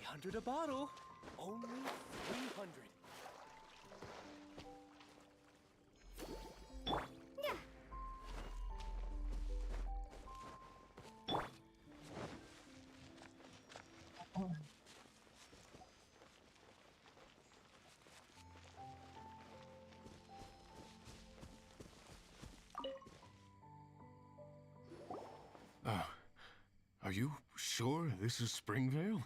300 a bottle. Only 300. Are you sure this is Springvale?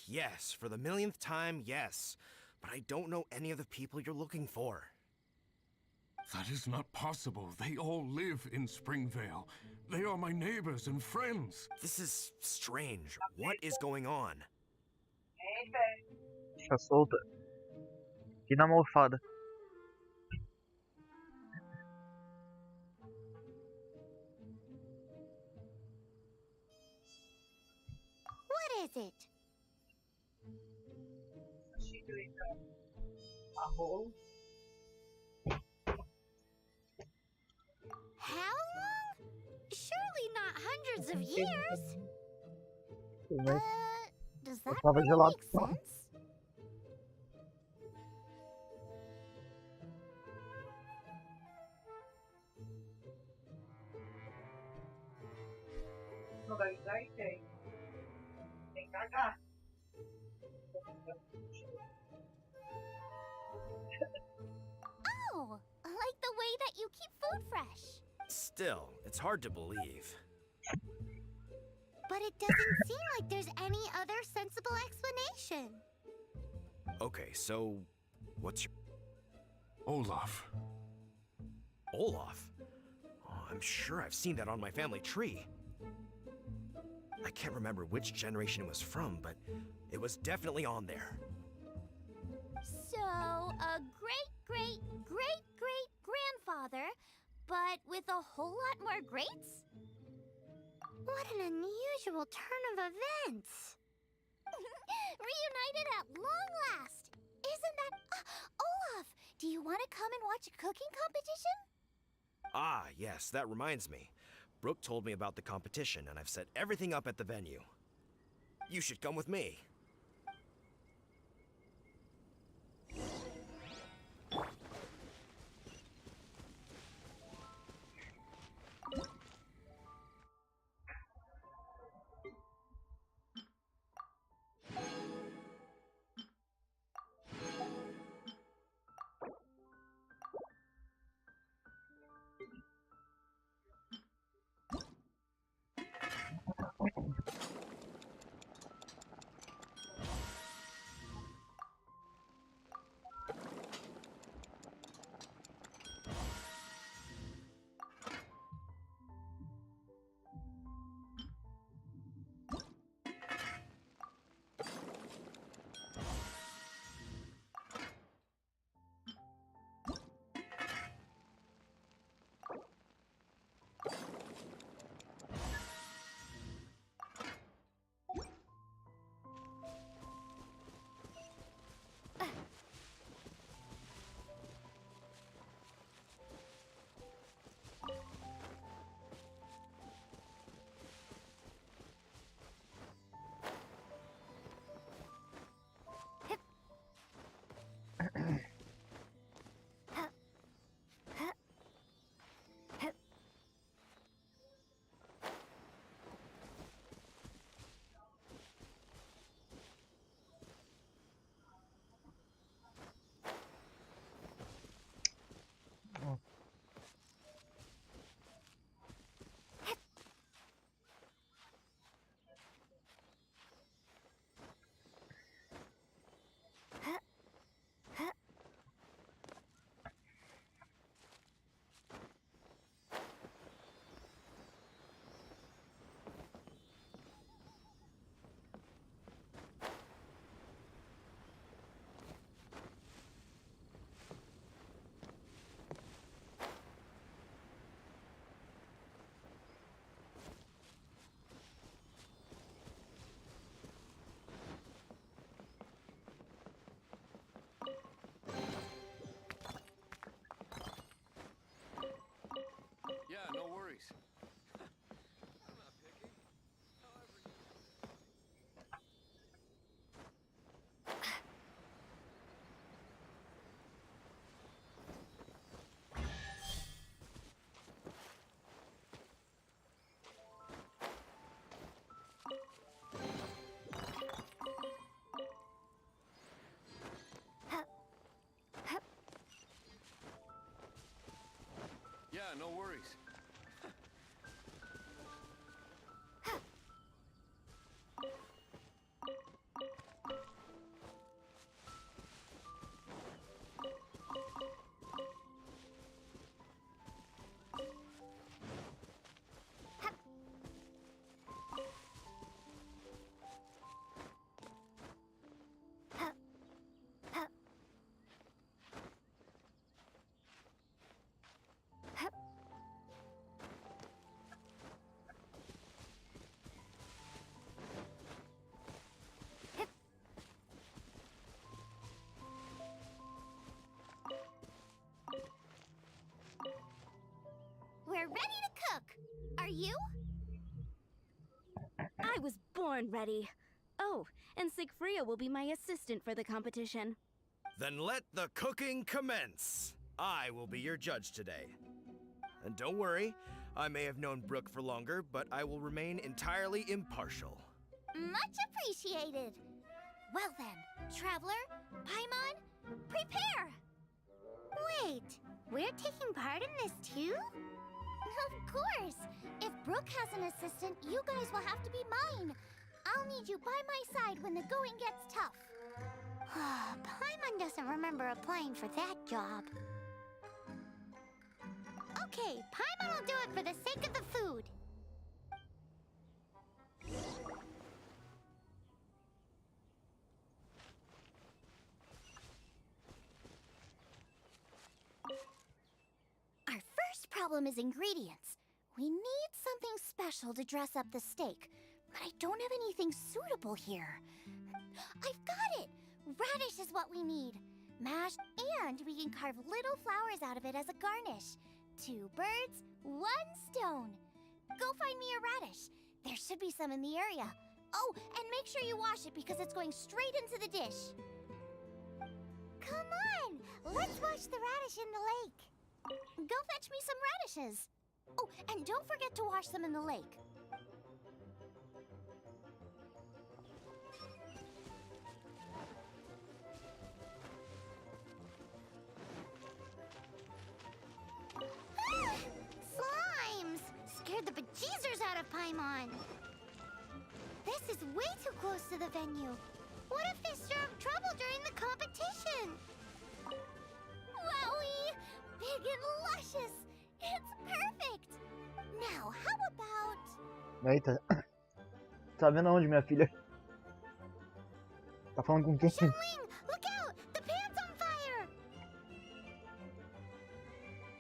Yes, for the millionth time, yes. But I don't know any of the people you're looking for. That is not possible. They all live in Springvale. They are my neighbors and friends. This is strange. What is going on? Está solta. Que na almofada. What is it? How long? Surely not hundreds of years. Does that tava really gelado. make sense? Oh, like the way that you keep food fresh. Still, it's hard to believe. But it doesn't seem like there's any other sensible explanation. Okay, so what's your... Olaf. Olaf? Oh, I'm sure I've seen that on my family tree. I can't remember which generation it was from, but it was definitely on there. So, a great-great-great-great-grandfather, but with a whole lot more greats? What an unusual turn of events. Reunited at long last. Isn't that... Olaf, do you want to come and watch a cooking competition? Ah, yes, that reminds me. Brooke told me about the competition, and I've set everything up at the venue. You should come with me. Are you? I was born ready. Oh, and Sigfria will be my assistant for the competition. Then let the cooking commence. I will be your judge today. And don't worry, I may have known Brooke for longer, but I will remain entirely impartial. Much appreciated. Well then, Traveler, Paimon, prepare! Wait, we're taking part in this too? Of course! If Brooke has an assistant, you guys will have to be mine. I'll need you by my side when the going gets tough. Paimon doesn't remember applying for that job. Okay, Paimon will do it for the sake of the food. Our first problem is ingredients. We need something special to dress up the steak, but I don't have anything suitable here. I've got it! Radish is what we need. Mashed, and we can carve little flowers out of it as a garnish. 2 birds, 1 stone. Go find me a radish. There should be some in the area. Oh, and make sure you wash it because it's going straight into the dish. Come on, let's wash the radish in the lake. Go fetch me some radishes. Oh, and don't forget to wash them in the lake. Ah! Slimes! Scared the bejeezers out of Paimon. This is way too close to the venue. What if they stir up trouble during the competition? Wowie! Big and luscious! It's perfect! Now, how about... Eita. Tá vendo aonde, minha filha? Tá falando com quem? Xiangling, look out! The pan's on fire!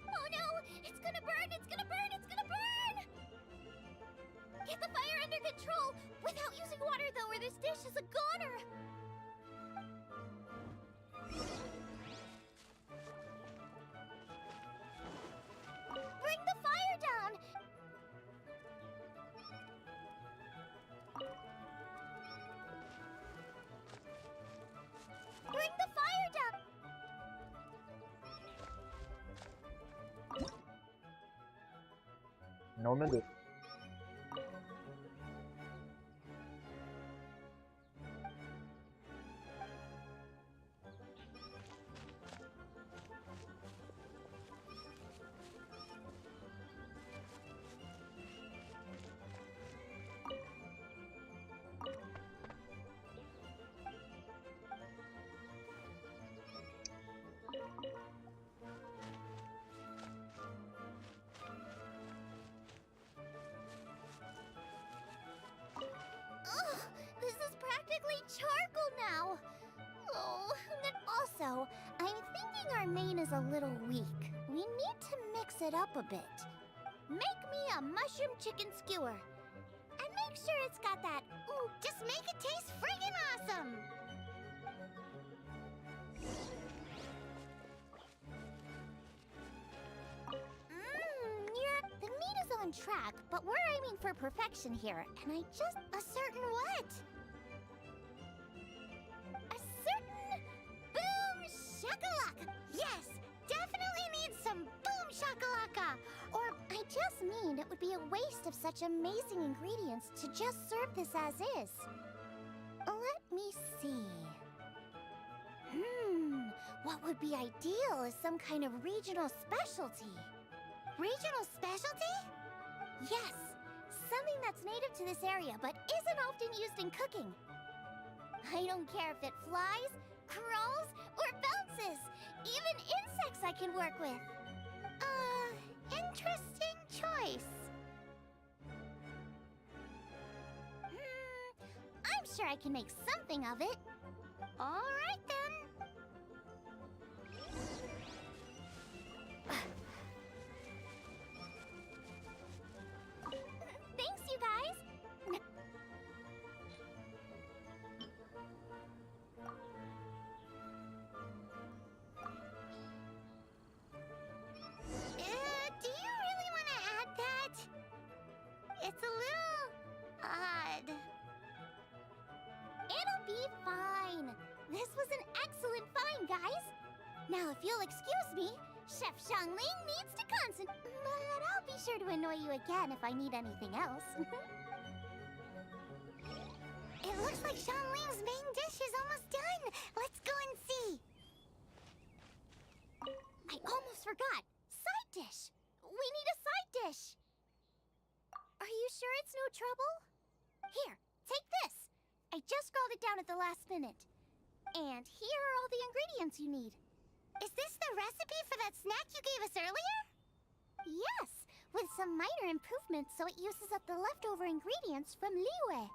Oh no! It's gonna burn! It's gonna burn! It's gonna burn! Get the fire under control! Without using water, though, or this dish is a goner! Bring the fire down! Bring the fire down! Não, meu Deus. Ugh, this is practically charcoal now. Oh, and also, I'm thinking our main is a little weak. We need to mix it up a bit. Make me a mushroom chicken skewer. And make sure it's got that, ooh, just make it taste friggin' awesome! The meat is on track, but we're aiming for perfection here, and I just... A certain what? A certain... Boom shakalaka! Yes! Definitely need some boom shakalaka! Or, I just mean it would be a waste of such amazing ingredients to just serve this as is. Let me see... What would be ideal is some kind of regional specialty. Regional specialty? Yes, something that's native to this area but isn't often used in cooking. I don't care if it flies, crawls, or bounces. Even insects I can work with. Interesting choice. I'm sure I can make something of it. All right then. Thanks, you guys. Do you really want to add that? fine. This was an excellent find, guys. Now, if you'll excuse me, Chef Xiangling needs to concentrate. But I'll be sure to annoy you again if I need anything else. It looks like Xiangling's main dish is almost done. Let's go and see. I almost forgot. Side dish. We need a side dish. Are you sure it's no trouble? Here, take this. I just scrawled it down at the last minute. And here are all the ingredients you need. Is this the recipe for that snack you gave us earlier? Yes, with some minor improvements so it uses up the leftover ingredients from Liyue.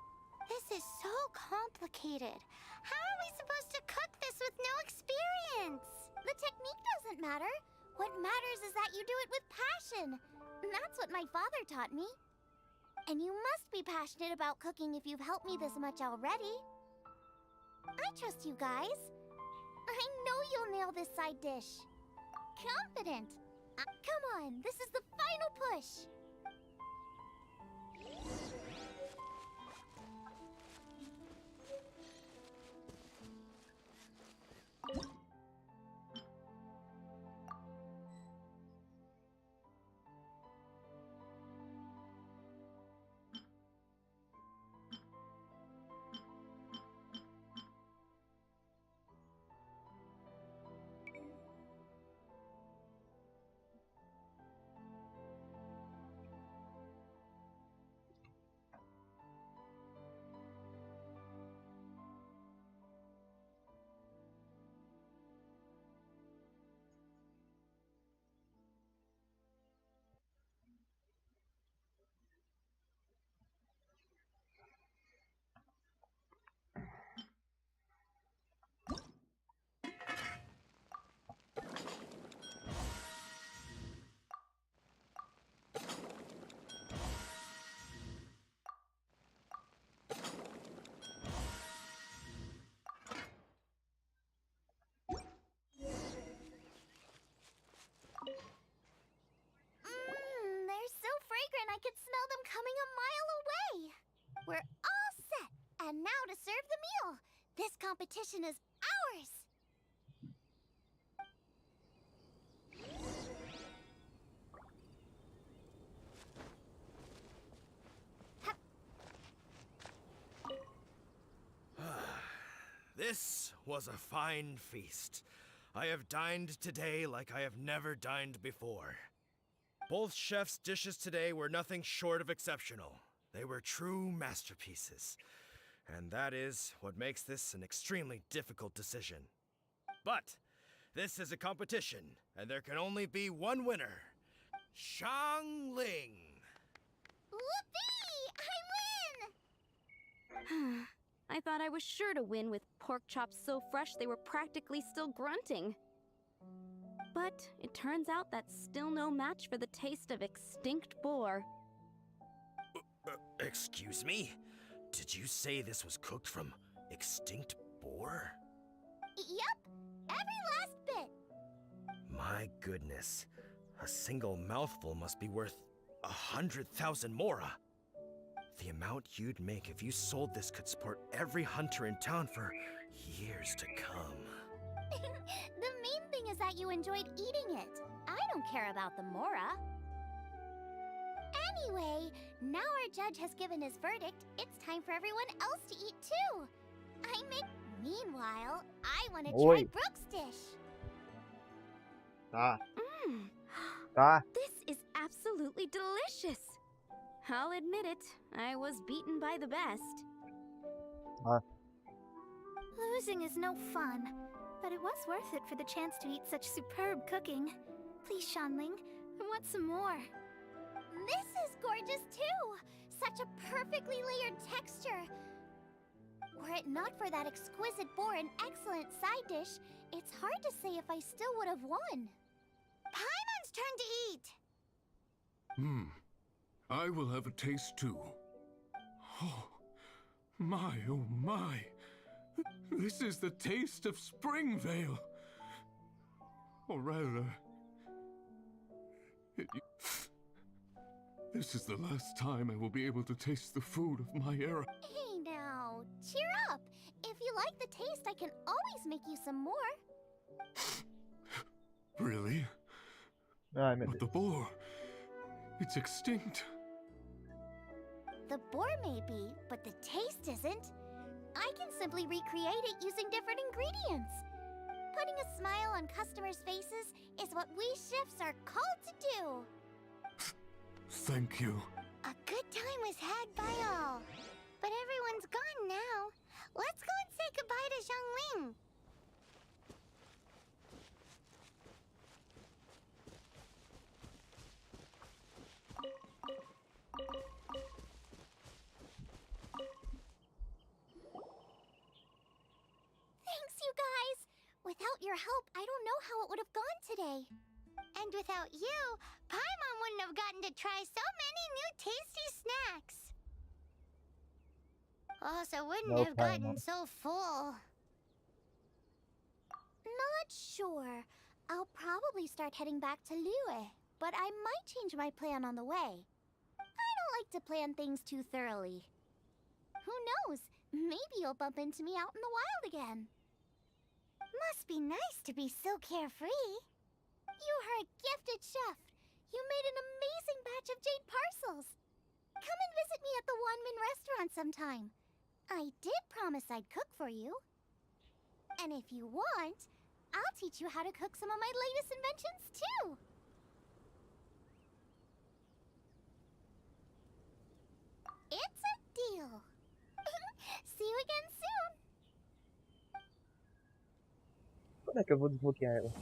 This is so complicated. How are we supposed to cook this with no experience? The technique doesn't matter. What matters is that you do it with passion. That's what my father taught me. And you must be passionate about cooking if you've helped me this much already. I trust you guys. I know you'll nail this side dish. Confident. Come on, this is the final push. They're so fragrant I could smell them coming a mile away. We're all set, and now to serve the meal. This competition is ours. This was a fine feast. I have dined today like I have never dined before. Both chefs' dishes today were nothing short of exceptional. They were true masterpieces. And that is what makes this an extremely difficult decision. But this is a competition, and there can only be one winner. Xiangling! Whoopee! I win! I thought I was sure to win with pork chops so fresh they were practically still grunting. But it turns out that's still no match for the taste of extinct boar. Excuse me? Did you say this was cooked from extinct boar? Yep, every last bit. My goodness. A single mouthful must be worth 100,000 mora. The amount you'd make if you sold this could support every hunter in town for years to come. The main thing is that you enjoyed eating it. I don't care about the mora. Anyway, now our judge has given his verdict. It's time for everyone else to eat too. Meanwhile, I want to try Oi. Brooke's dish. Tá, Mmm, tá. this is absolutely delicious. I'll admit it, I was beaten by the best. Losing is no fun, but it was worth it for the chance to eat such superb cooking. Please, Shanling, I want some more. This is gorgeous too! Such a perfectly layered texture. Were it not for that exquisite boar and excellent side dish, it's hard to say if I still would have won. Paimon's turn to eat! I will have a taste too. Oh my. This is the taste of Springvale. Or rather, this is the last time I will be able to taste the food of my era. Hey now, cheer up! If If you like the taste, I can always make you some more. Really? Ai, meu But Deus. the boar, it's extinct. The boar may be, but the taste isn't. I can simply recreate it using different ingredients. Putting a smile on customers' faces is what we chefs are called to do. Thank you. A good time was had by all. But everyone's gone now. Let's go and say goodbye to Xiangling. Thanks, you guys. Without your help, I don't know how it would have gone today. And without you, Paimon wouldn't have gotten to try so many new tasty snacks. Also wouldn't No have gotten Paimon. so full. Not sure. I'll probably start heading back to Liyue, but I might change my plan on the way. I don't like to plan things too thoroughly. Who knows? Maybe you'll bump into me out in the wild again. Must be nice to be so carefree. You are a gifted chef. You made an amazing batch of jade parcels. Come and visit me at the Wanmin restaurant sometime. I did promise I'd cook for you. And if you want, I'll teach you how to cook some of my latest inventions too. It's a deal. See you again soon. Como é que eu vou desbloquear ela?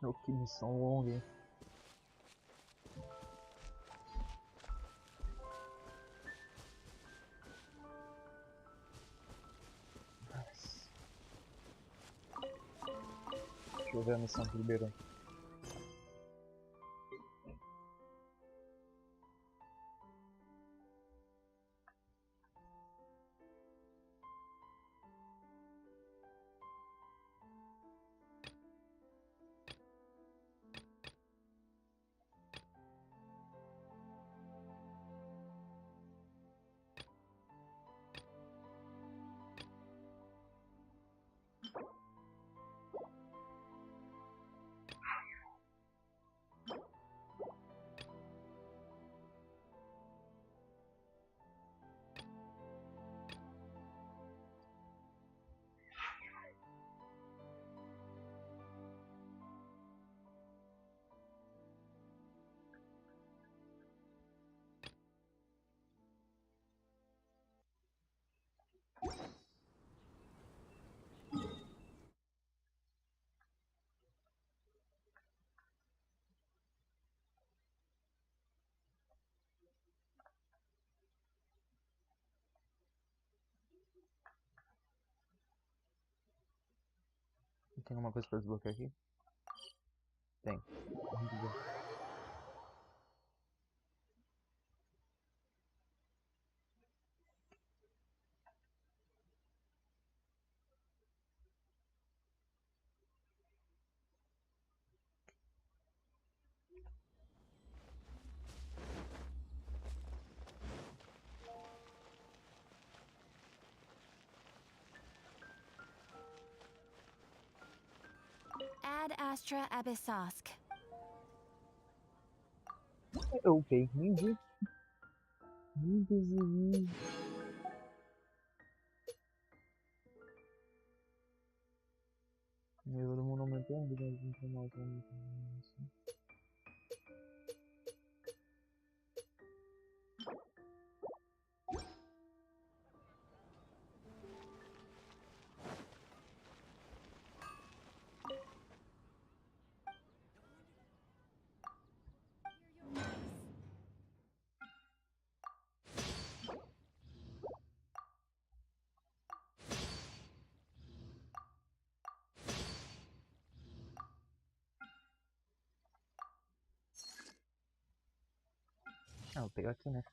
Oh, que missão longa, hein? Nossa. Deixa eu ver a missão que liberou. Tem alguma coisa pra desbloquear aqui? Tem. Vamos ver. Ad Astra Abyssosk. Ok, nem vi. Nem vi. Nível do mundo aumentou, habilidade de informação. Ah, vou pegar aqui, né?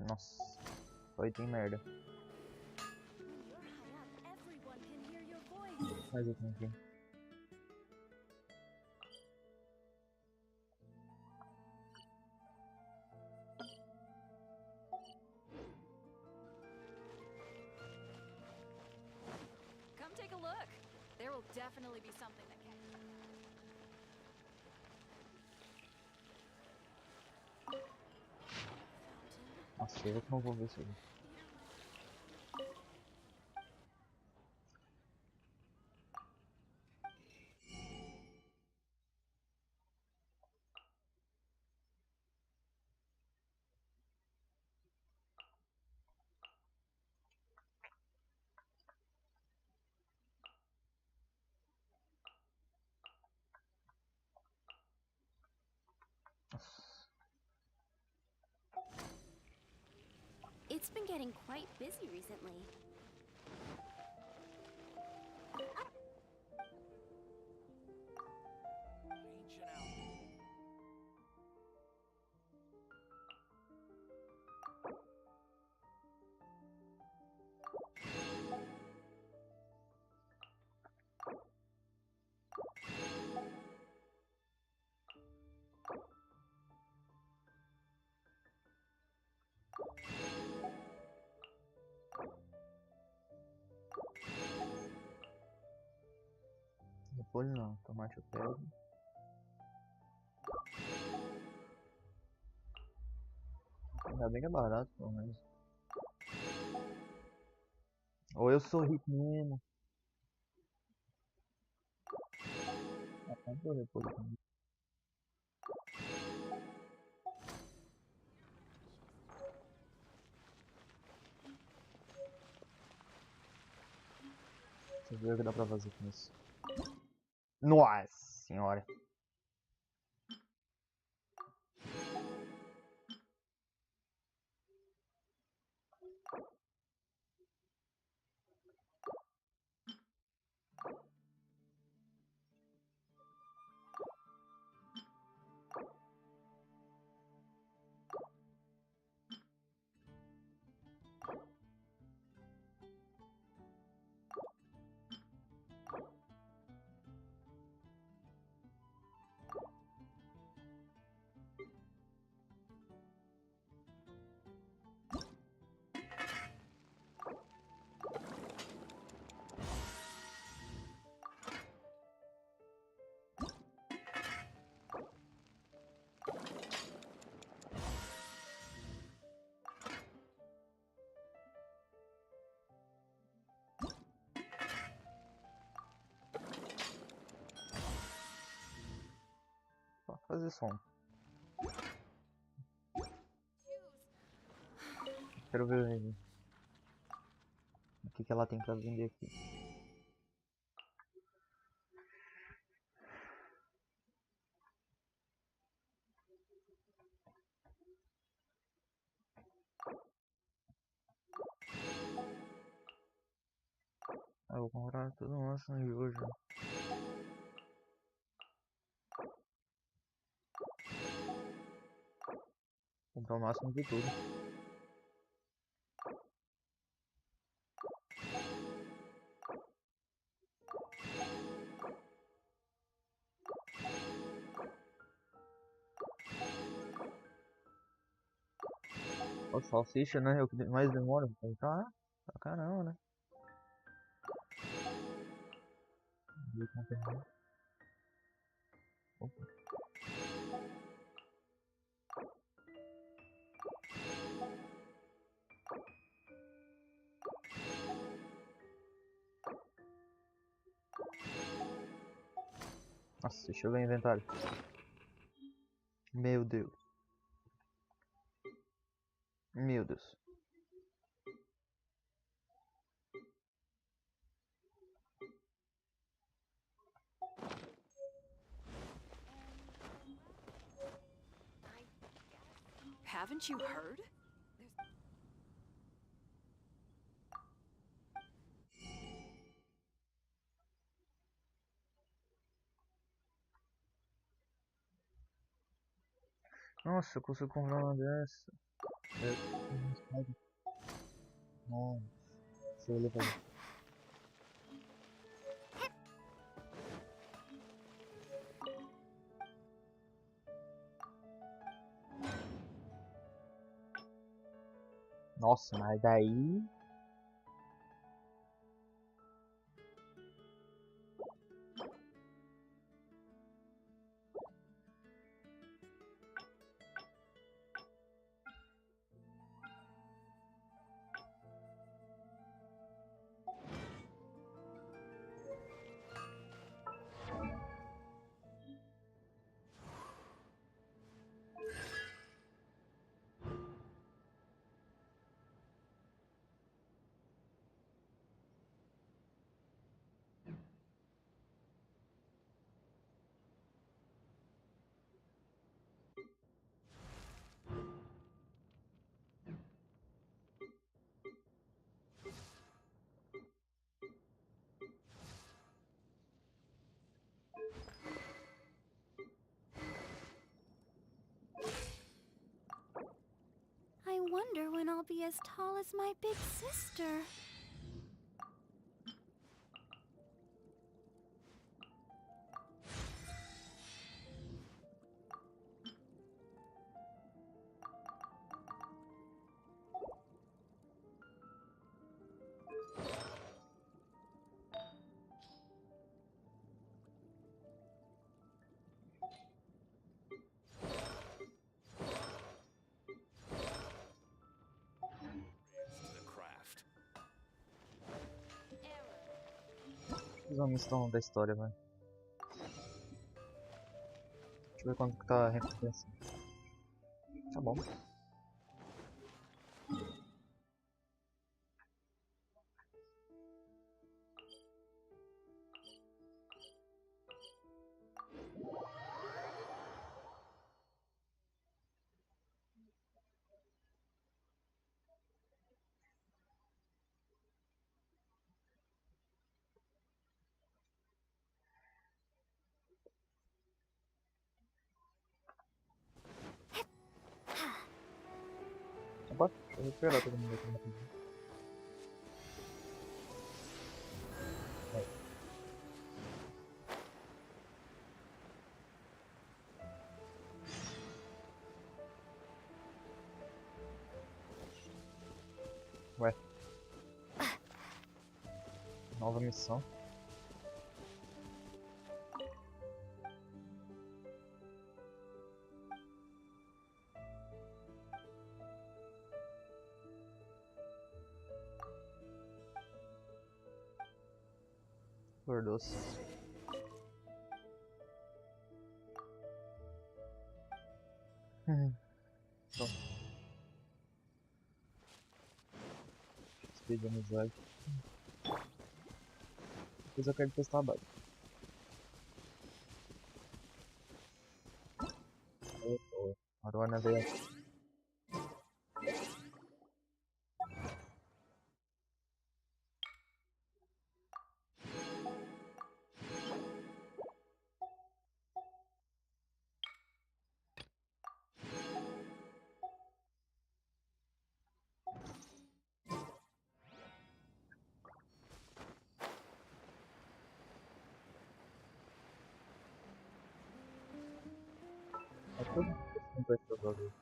Nossa. Só item merda. Mais item aqui. Come take a look. There will definitely be something that can. Nossa, eu que não vou ver isso aí. It's been getting quite busy recently. Ancient owl. Repolho não, tomate eu pego. Ainda bem que é barato, pelo menos. Ou eu sou rico mesmo. Ah, comprou repolho também. Deixa eu ver o que dá pra fazer com isso. Nossa senhora. Só fazer som. Quero ver o que ela tem pra vender aqui. Eu vou comprar tudo nosso no jogo já. Comprar o máximo de tudo. O salsicha, né? É o que mais demora pra comprar. Pra caramba, né? Opa. Nossa, deixa eu ver o inventário. Meu Deus. Meu Deus. Haven't you heard? Nossa, eu consigo comprar uma dessa. Nossa, esse elevador. Nossa, mas daí. I wonder when I'll be as tall as my big sister. To the craft. Fiz uma missão da história, velho. Deixa eu ver quanto que tá a recompensa. Tá bom. Opa, deixa eu recuperar todo mundo aqui rapidinho. Ué. Nova missão. Flor doce. Pronto. Speed de amizade. Depois eu quero testar a base. A Arona veio aqui. É tudo que eu estou fazendo.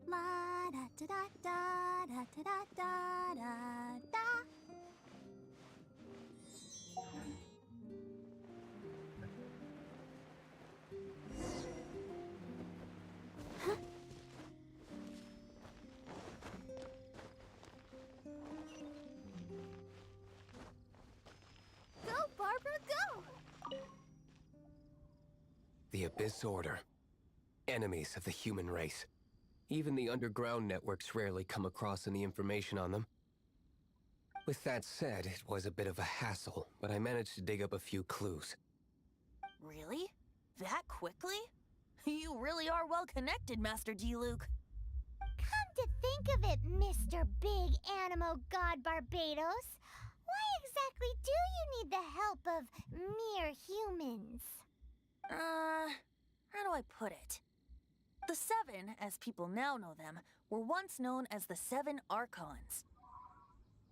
La la da da da da da da da da da. Go, Barbara, go! The Abyss Order. Enemies of the human race. Even the underground networks rarely come across any information on them. With that said, it was a bit of a hassle, but I managed to dig up a few clues. Really? That quickly? You really are well connected, Master D. Luke. Come to think of it, Mr. Big Animo God Barbados? Why exactly do you need the help of mere humans? How do I put it? The Seven, as people now know them, were once known as the Seven Archons.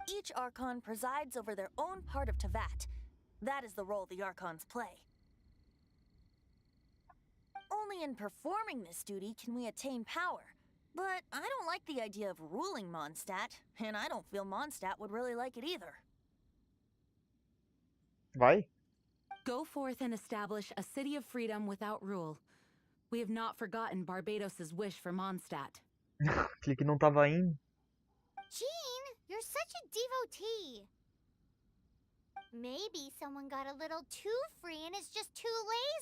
Each Archon presides over their own part of Tevat. That is the role the Archons play. Only in performing this duty can we attain power. But I don't like the idea of ruling Mondstadt, and I don't feel Mondstadt would really like it either. Vai? Go forth and establish a city of freedom without rule. We have not forgotten Barbados's wish for Mondstadt. Aquele que não tava indo. Jean, you're such a devotee. Maybe someone got a little too free and is just too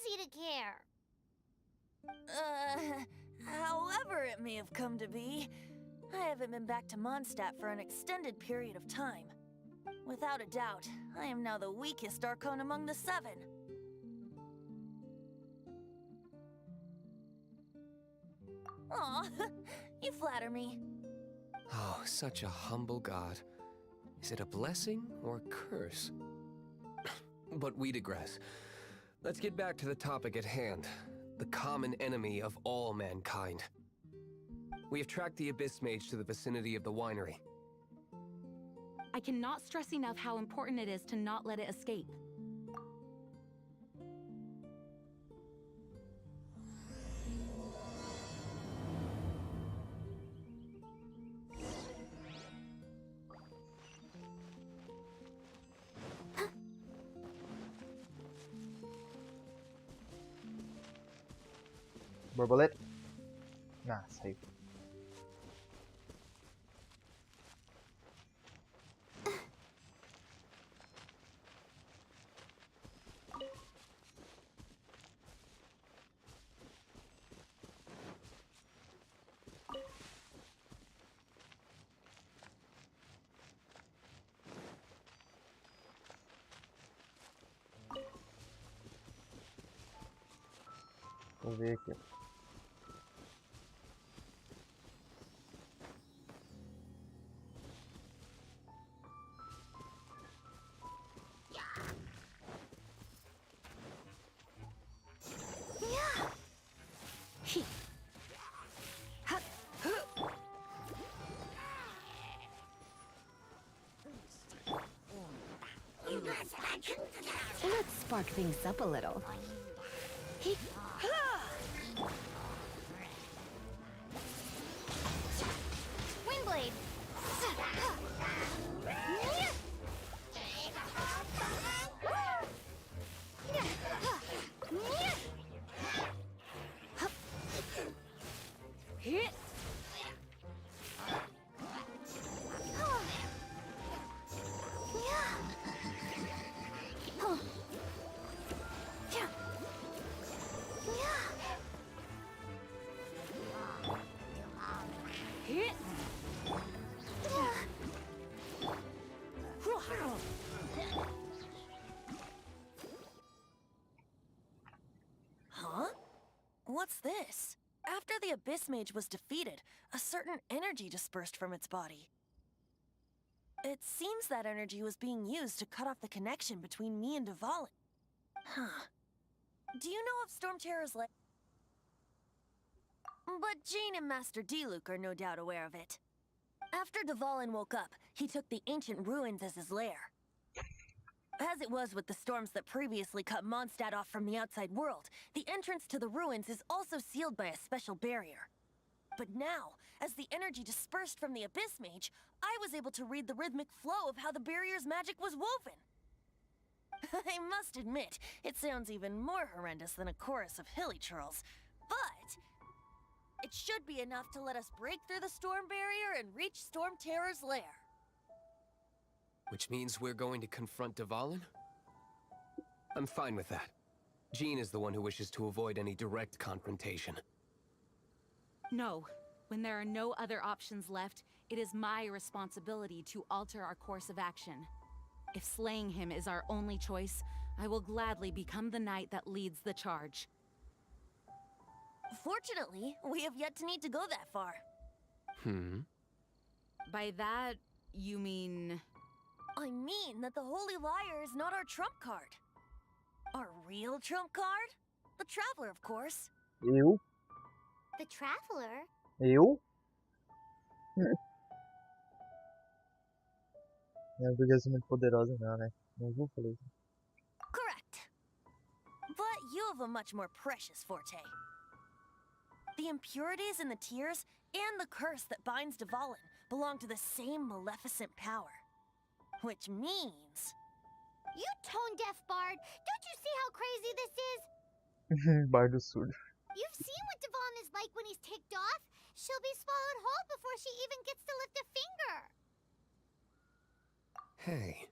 lazy to care. However it may have come to be, I haven't been back to Mondstadt for an extended period of time. Without a doubt, I am now the weakest Archon among the Seven. Aw, you flatter me. Oh, such a humble god. Is it a blessing or a curse? But we digress. Let's get back to the topic at hand. The common enemy of all mankind. We have tracked the Abyss Mage to the vicinity of the winery. I cannot stress enough how important it is to not let it escape. Borboleta? Ah, saiu. Vou ver aqui. Let's spark things up a little. Windblade! Huh? What's this? After the Abyss Mage was defeated, a certain energy dispersed from its body. It seems that energy was being used to cut off the connection between me and Dvalin. Huh. Do you know of Storm Terror's lair? But Jean and Master Diluc are no doubt aware of it. After Dvalin woke up, he took the ancient ruins as his lair. As it was with the storms that previously cut Mondstadt off from the outside world, the entrance to the ruins is also sealed by a special barrier. But now, as the energy dispersed from the Abyss Mage, I was able to read the rhythmic flow of how the barrier's magic was woven. I must admit, it sounds even more horrendous than a chorus of hilly churls, but it should be enough to let us break through the storm barrier and reach Storm Terror's lair. Which means we're going to confront Dvalin? I'm fine with that. Jean is the one who wishes to avoid any direct confrontation. No. When there are no other options left, it is my responsibility to alter our course of action. If slaying him is our only choice, I will gladly become the knight that leads the charge. Fortunately, we have yet to need to go that far. By that, you mean... I mean that the Holy Liar is not our trump card. Our real trump card? The Traveler, of course. Eu? The Traveler? Eu? Não é porque eu sou muito poderosa, não, né? Não vou falar isso. Correct. But you have a much more precious forte. The impurities in the tears and the curse that binds Dvalin belong to the same maleficent power. Which means... You tone-deaf bard! Don't you see how crazy this is? Bardo surdo. You've seen what Dvalin is like when he's ticked off. She'll be swallowed whole before she even gets to lift a finger. Hey.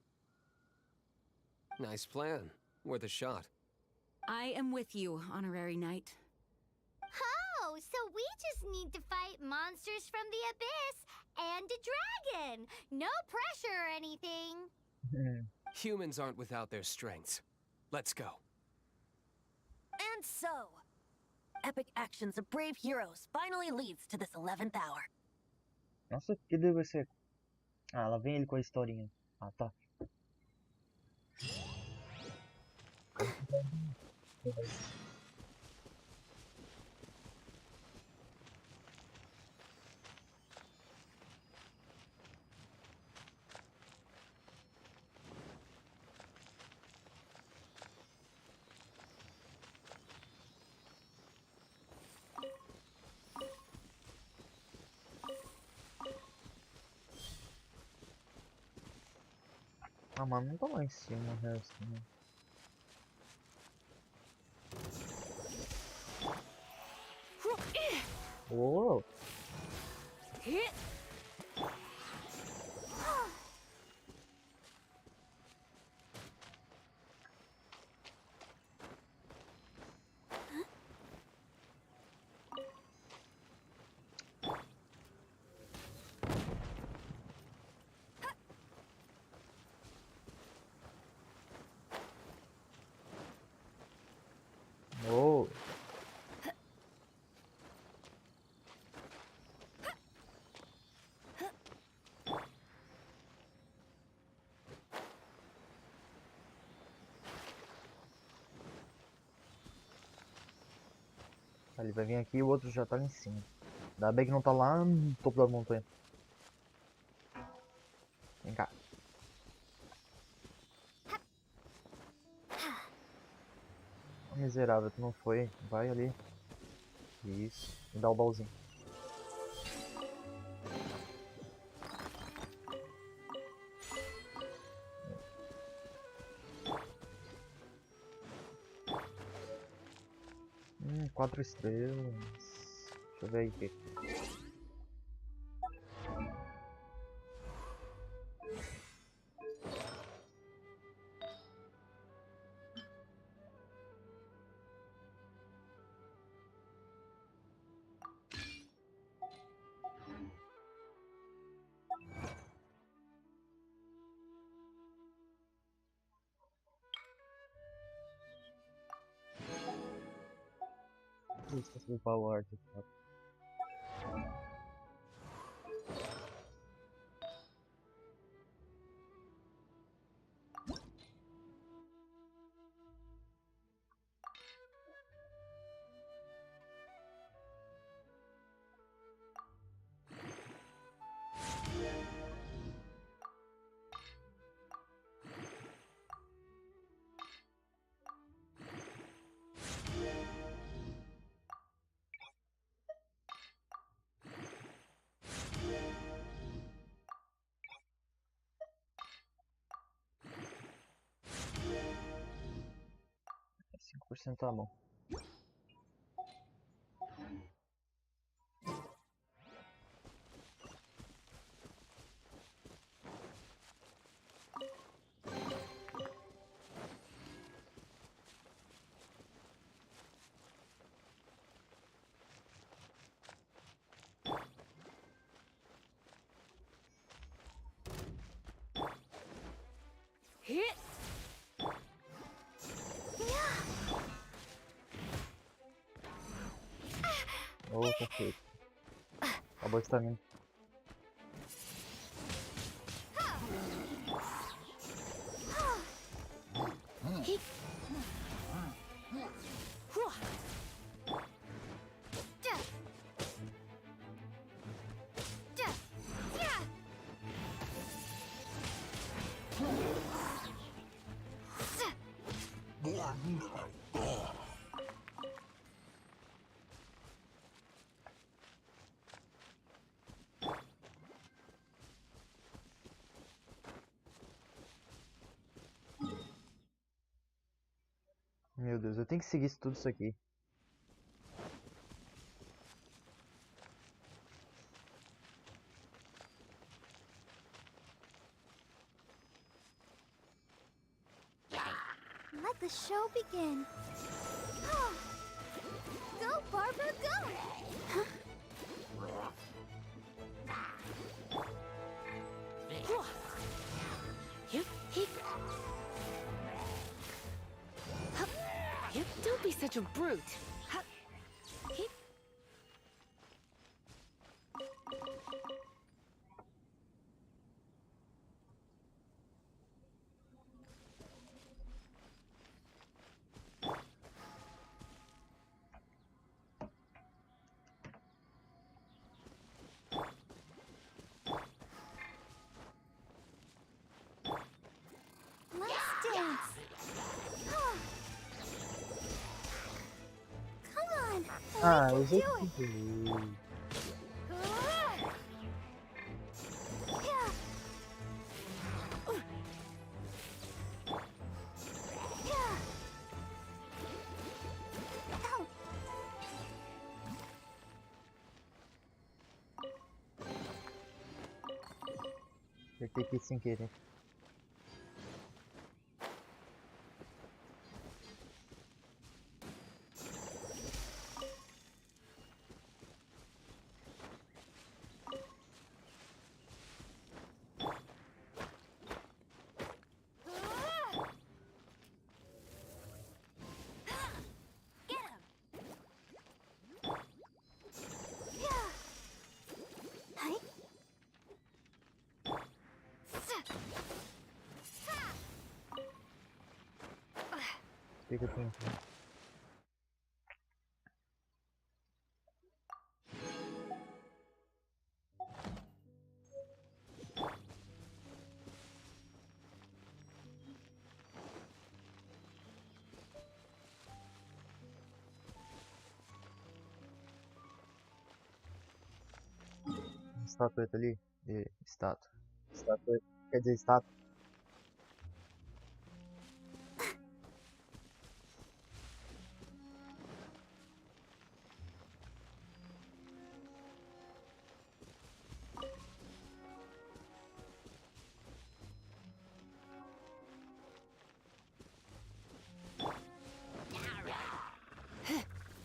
Nice plan. Worth a shot. I am with you, Honorary Knight. Oh, so we just need to fight monsters from the abyss and a dragon. No pressure or anything. Humans aren't without their strengths. Let's go. And so, epic actions of brave heroes finally leads to this 11th hour. Nossa, que deve ser? Ah, lá vem ele com a historinha. Ah, tá. Ah, mano, não tá lá em cima o resto, né? Uou! Uou! Ele vai vir aqui e o outro já tá lá em cima. Ainda bem que não tá lá no topo da montanha. Vem cá. Oh, miserável, tu não foi. Vai ali. Isso. Me dá o baúzinho. Quatro estrelas. Deixa eu ver aqui. Esqueci de upar o artefato. É 5% tá bom. Hit! Oh, perfeito. Acabou de estamina. Meu Deus, eu tenho que seguir tudo isso aqui. Let the show begin. Go, Barbara, go! Don't be such a brute. Let's dance. Come on, Ah, we eu can já do it. entendi. Yeah. Yeah. Ow. Apertei aqui sem querer. Fica tranquilo. Estatueta ali. Estátua. Estátua. Quer dizer, estátua.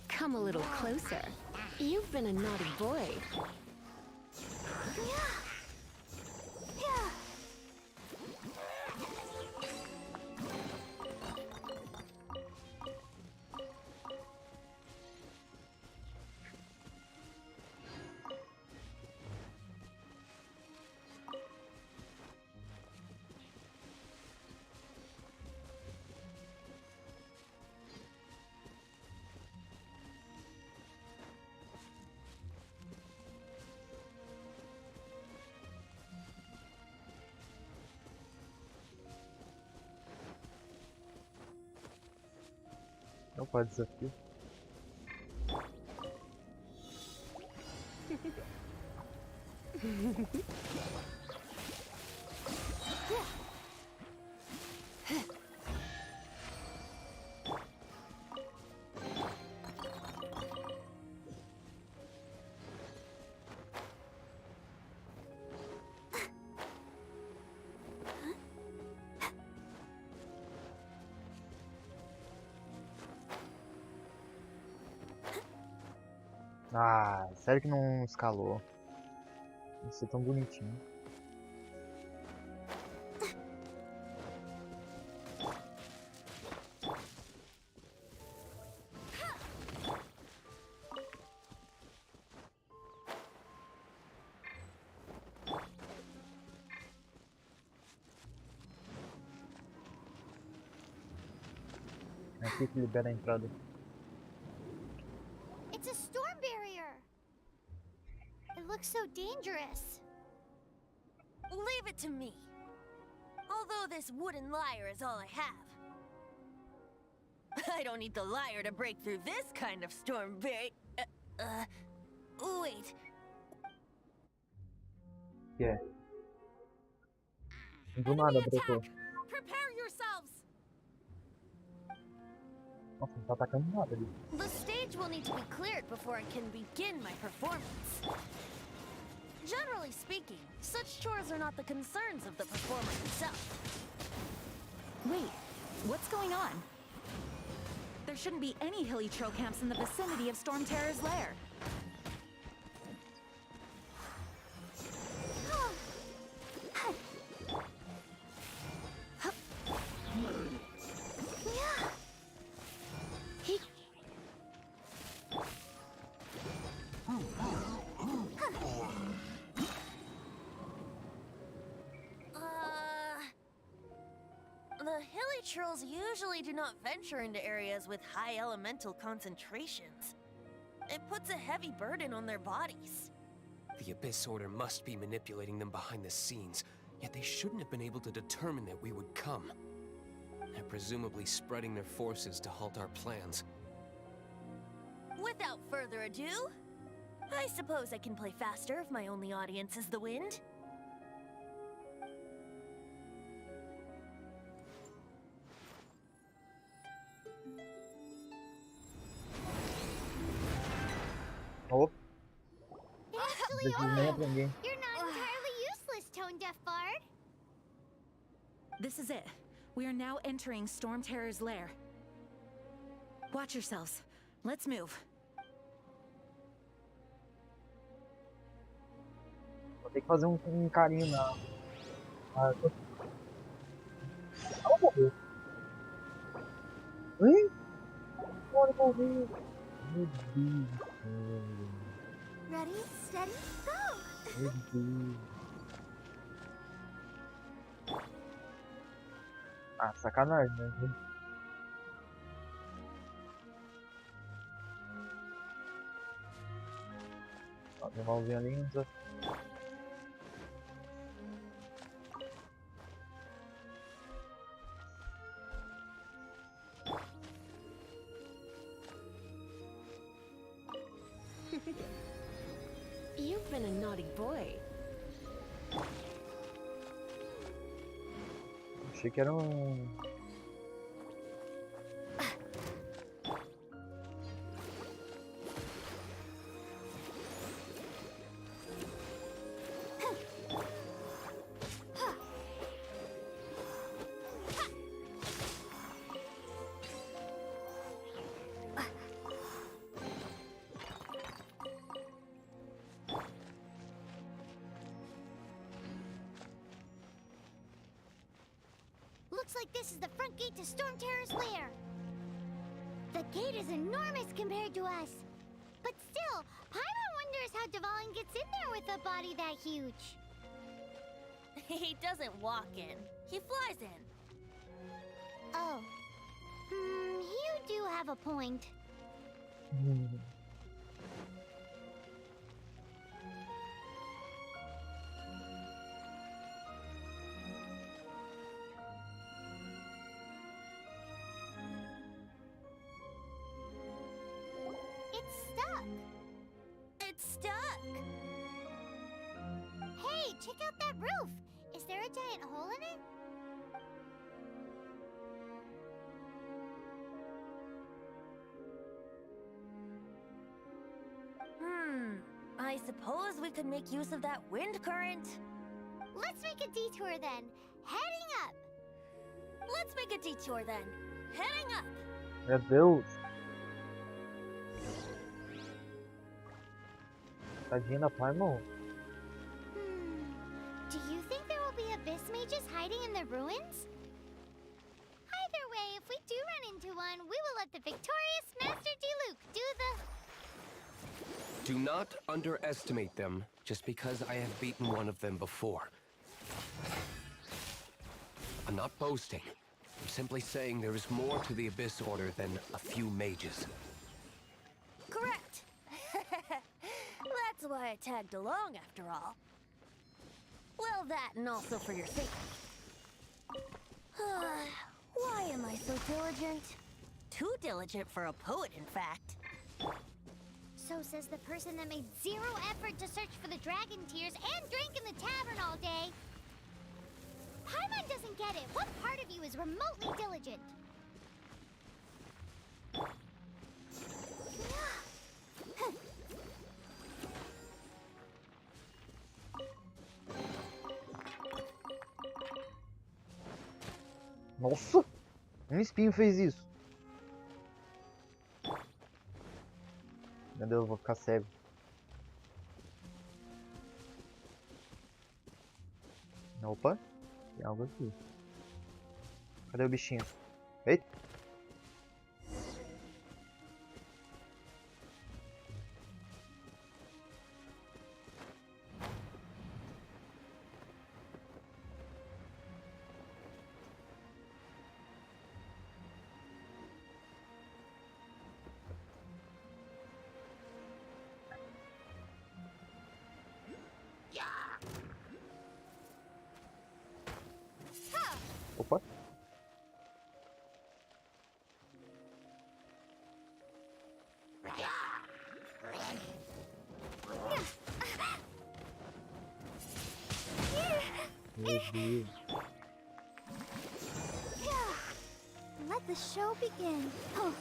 Come a little closer. You've been a naughty boy. Não pode desafio. Ah, sério que não escalou. Isso é tão bonitinho. aqui que libera a entrada. It's a storm barrier. It looks so dangerous. Leave it to me. Although this wooden lyre is all I have. I don't need the lyre to break through this kind of storm barrier. Wait. Que é? Do Enemy nada brotou. attack! Prepare yourselves! Nossa, não tá atacando nada ali. The stage will need to be cleared before I can begin my performance. Generally speaking, such chores are not the concerns of the performer himself. Wait, what's going on? There shouldn't be any hilly trail camps in the vicinity of Storm Terror's lair. The hilly trolls usually do not venture into areas with high elemental concentrations. It puts a heavy burden on their bodies. The Abyss Order must be manipulating them behind the scenes, yet they shouldn't have been able to determine that we would come. They're presumably spreading their forces to halt our plans. Without further ado, I suppose I can play faster if my only audience is the wind. Opa, They actually deixa eu nem aprender. You're not entirely useless, Tone Deaf Bard. This is it. We are now entering Storm Terror's lair. Watch yourselves. Let's move. Vou ter que fazer um carinho na... Ah, ela morreu. Hein? Ela morreu. Meu Deus do céu. Ready, steady, go! Meu Deus. Ah, sacanagem, né? Ó, tem uma luzinha linda. You've been a naughty boy. Achei que era um... Looks like this is the front gate to Storm Terror's lair. The gate is enormous compared to us. But still, Paimon wonders how Dvalin gets in there with a body that huge. He doesn't walk in, he flies in. Oh. You do have a point. It's stuck. It's stuck. Hey, check out that roof. Is there a giant hole in it? I suppose we could make use of that wind current. Let's make a detour then. Heading up. Let's make a detour then. Heading up. Meu Deus. Tadinha da Paimon. Do you think there will be abyss mages hiding in the ruins? Either way, if we do run into one, we will let the victorious Master Diluc do the... Do not underestimate them just because I have beaten one of them before. I'm not boasting. I'm simply saying there is more to the Abyss Order than a few mages. Correct. That's why I tagged along after all. Well, that and also for your safety. Why am I so diligent? Too diligent for a poet, in fact. So says the person that made zero effort to search for the dragon tears and drink in the tavern all day. Paimon doesn't get it. What part of you is remotely diligent? Nossa! Um espinho fez isso. Meu Deus, eu vou ficar cego. Opa, tem algo aqui. Cadê o bichinho? Eita! Opa! Meu Deus. Let the show begin. Oh.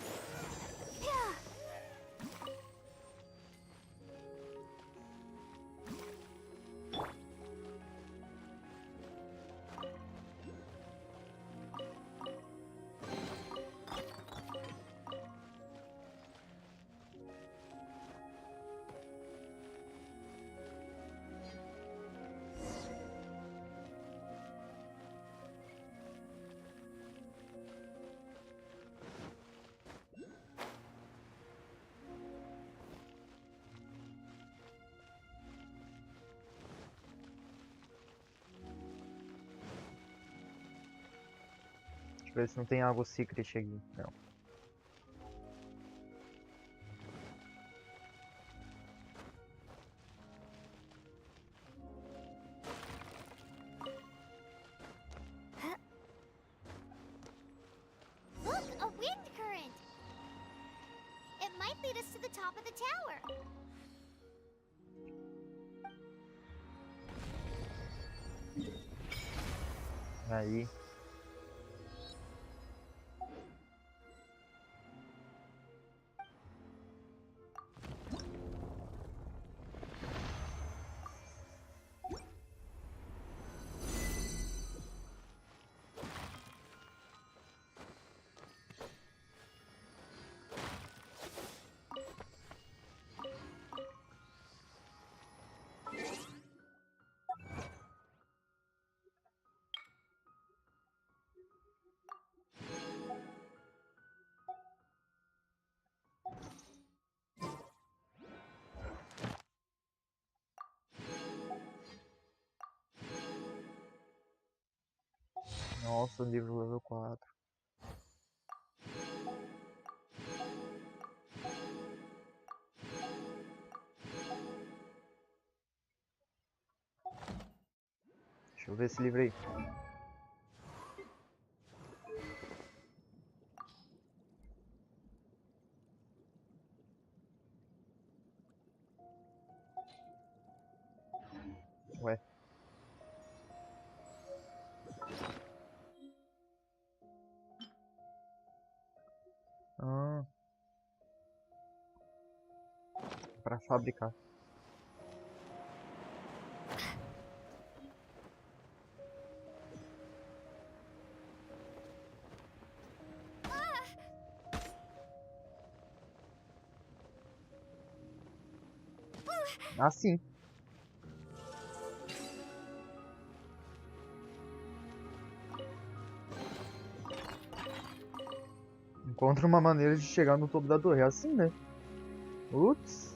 Deixa eu ver se não tem algo secret aqui. Não. Look, a wind current. It might lead us to the top of the tower. Aí. Nossa, livro level 4. Deixa eu ver esse livro aí. Ué. Ah. Para fabricar. Ah, sim. Encontra uma maneira de chegar no topo da torre. É assim, né? Ups.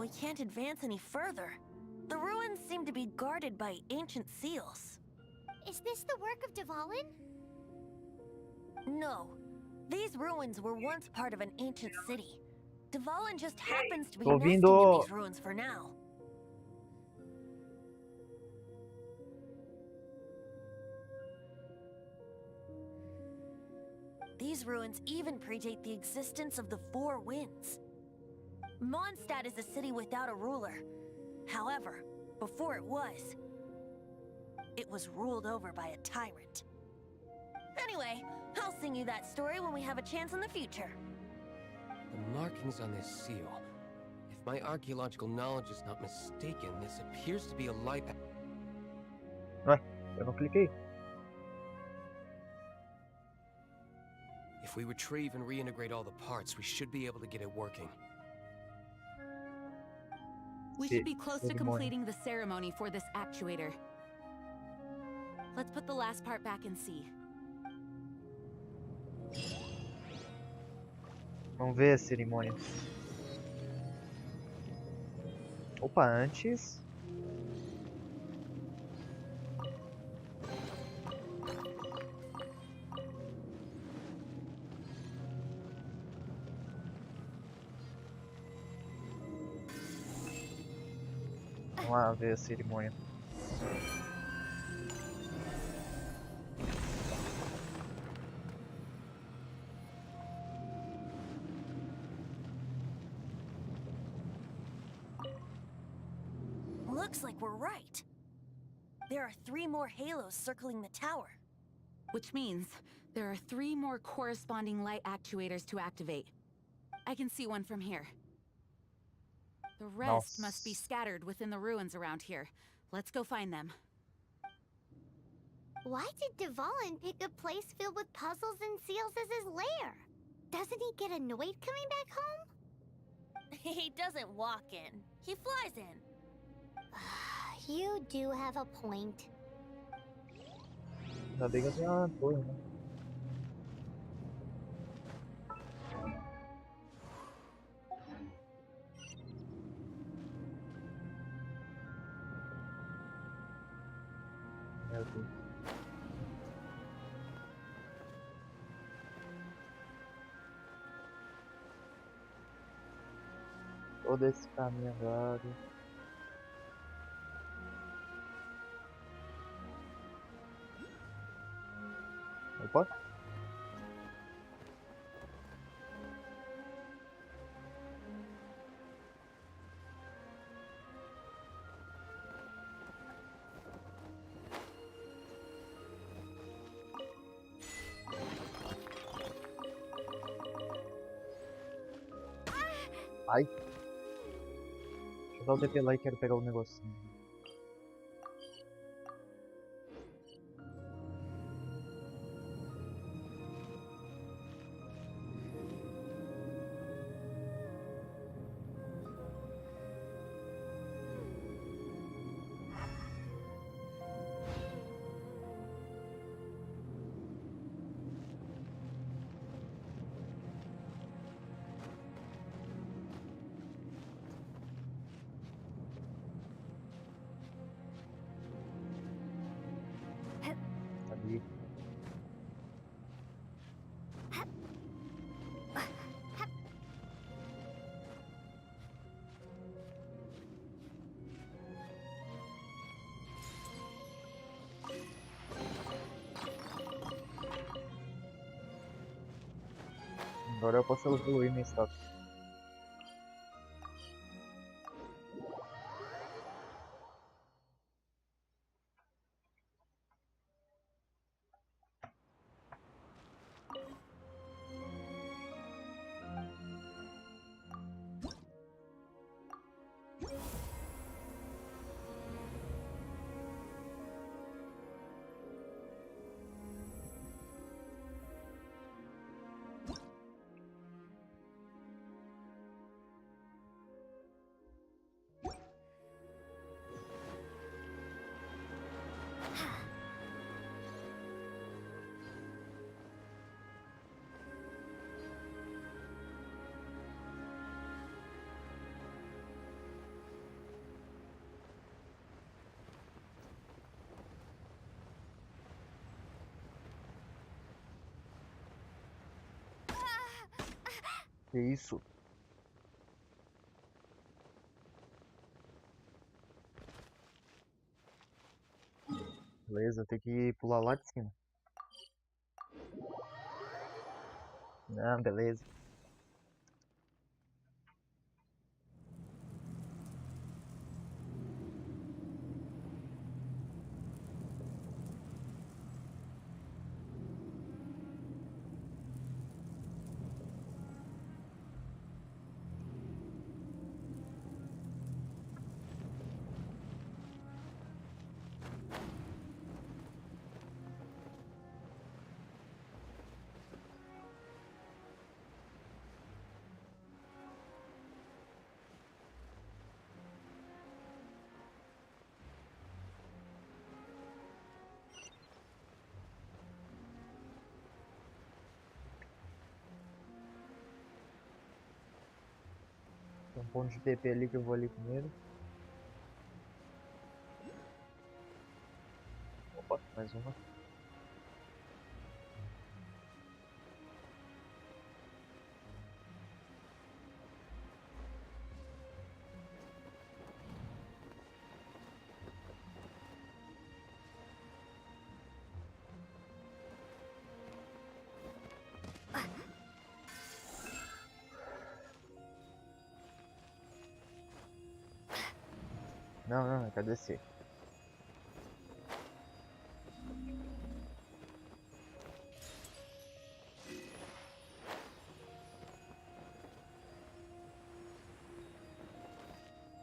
we can't advance any further. The ruins seem to be guarded by ancient seals. Is this the work of Dvalin? No. These ruins were once part of an ancient city. Dvalin just happens to be Tô nesting in ouvindo. these ruins for now. These ruins even predate the existence of the Four Winds. Mondstadt is a city without a ruler. However, before it was ruled over by a tyrant. Anyway, I'll sing you that story when we have a chance in the future. The markings on this seal. If my archaeological knowledge is not mistaken, this appears to be a light. Ué, eu não cliquei. If we retrieve and reintegrate all the parts, we should be able to get it working. We should be close to Cerimônia. completing the ceremony for this actuator. Let's put the last part back and see. Vamos ver a cerimônia. Opa, antes. Vamos lá ver a cerimônia. Looks like we're right. There are 3 more halos circling the tower. Which means there are 3 more corresponding light actuators to activate. I can see one from here. The rest must be scattered within the ruins around here. Let's go find them. Why did Dvalin pick a place filled with puzzles and seals as his lair? Doesn't he get annoyed coming back home? He doesn't walk in. He flies in. You do have a point. Ainda bem que eu tenho uma torre, né? Meu Deus. Todo esse caminho agora. Opa. Ai. Deixa eu dar o TP lá e quero pegar o negocinho. Ali. Agora eu posso evoluir minha status. Que isso? Beleza, tem que pular lá de cima. Não, beleza. Tem um ponto de TP ali que eu vou ali primeiro. Opa, mais uma. Não, não, quero descer.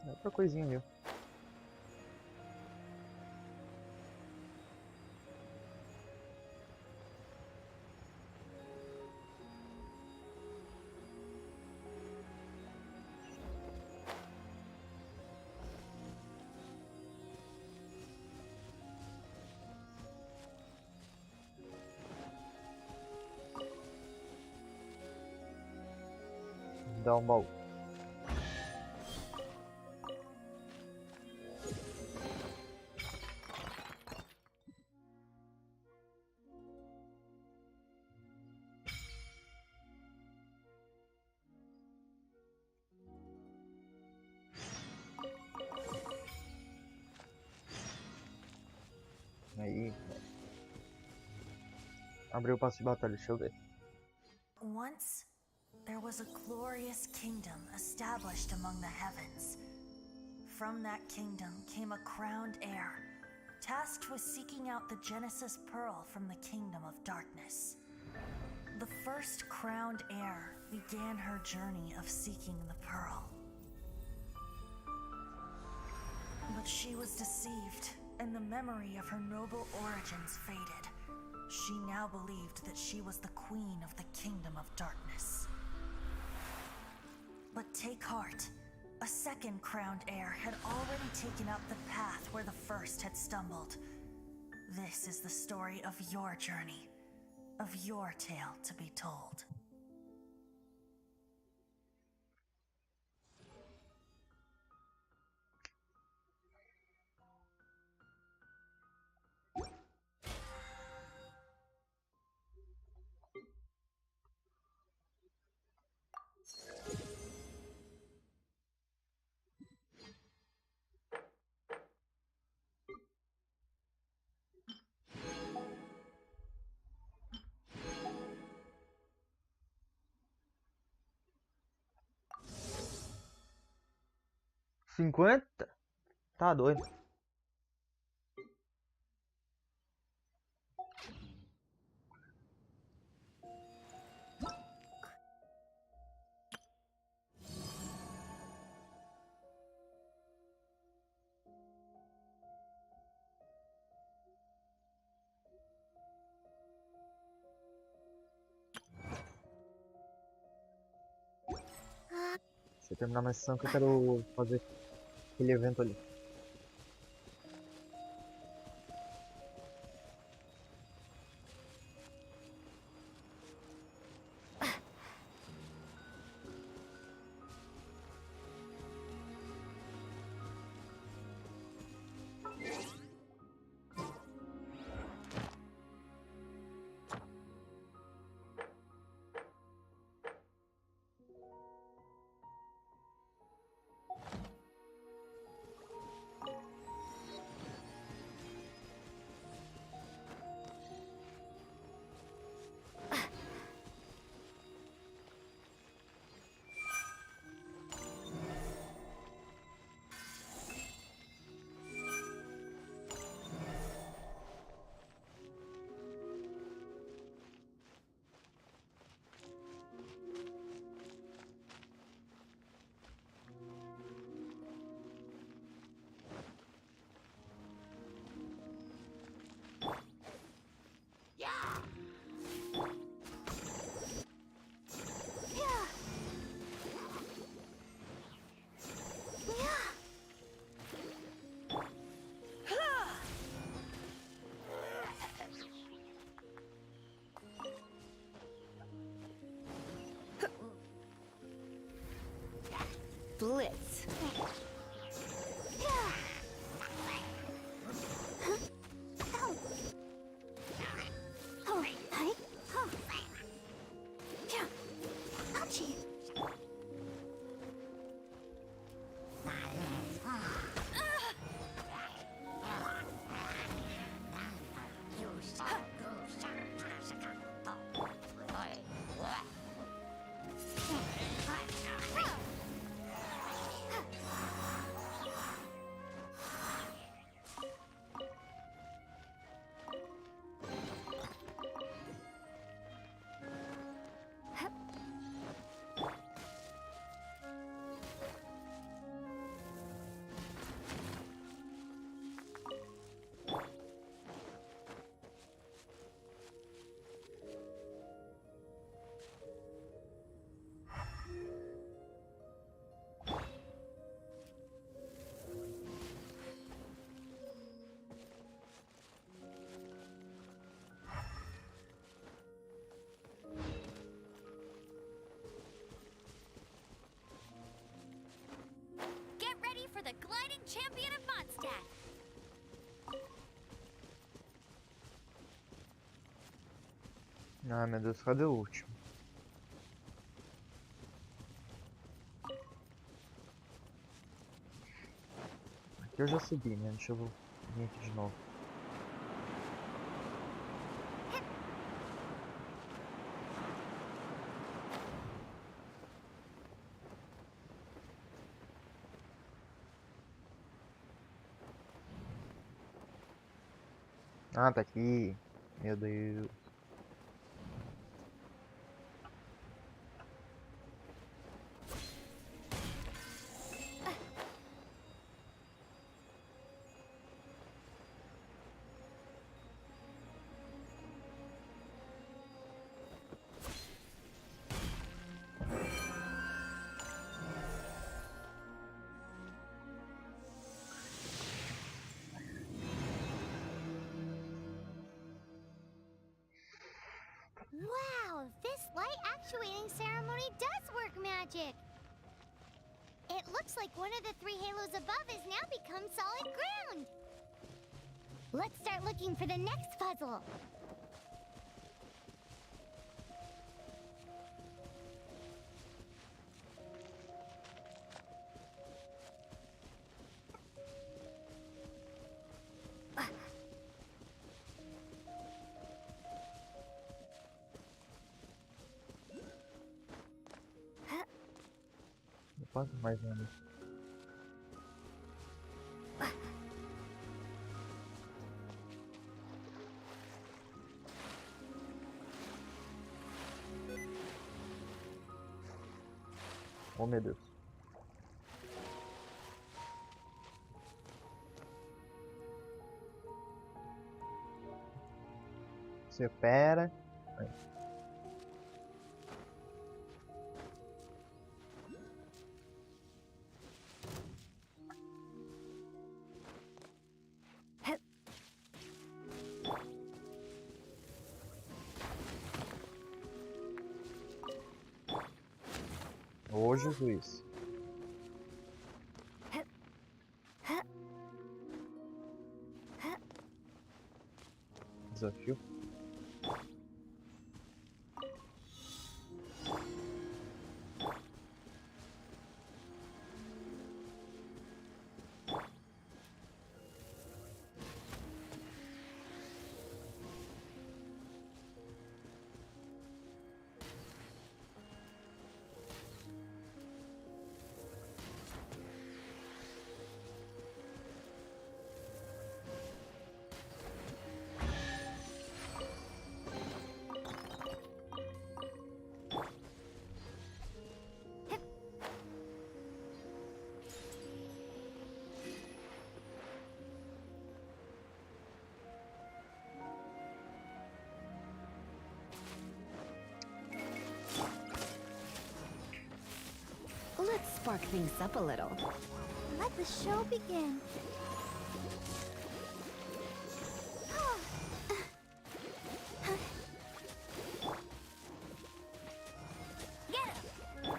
É outra coisinha ali. Dá um baú. Aí. Abriu o passo de batalha, deixa eu ver. Once, there was a glorious kingdom established among the heavens. From that kingdom came a crowned heir, tasked with seeking out the Genesis Pearl from the kingdom of darkness. The first crowned heir began her journey of seeking the pearl. But she was deceived, and the memory of her noble origins faded. She now believed that she was the queen of the kingdom of darkness. But take heart. A second crowned heir had already taken up the path where the first had stumbled. This is the story of your journey, of your tale to be told. $50? Tá doido. Deixa eu terminar uma sessão que eu quero fazer aquele evento ali. Get ready for the gliding champion of Mondstadt. Ai meu Deus, cadê o último? Aqui eu já subi, né? Deixa eu vir aqui de novo. Ah, tá aqui. Meu Deus. Wow, this light actuating ceremony does work magic. It looks like one of the 3 halos above has now become solid ground. Let's start looking for the next puzzle. Quanto mais menos. Oh meu Deus. Você pera. Aí. Ô Jesus. Desafio. Let's spark things up a little. Let the show begin. Get him!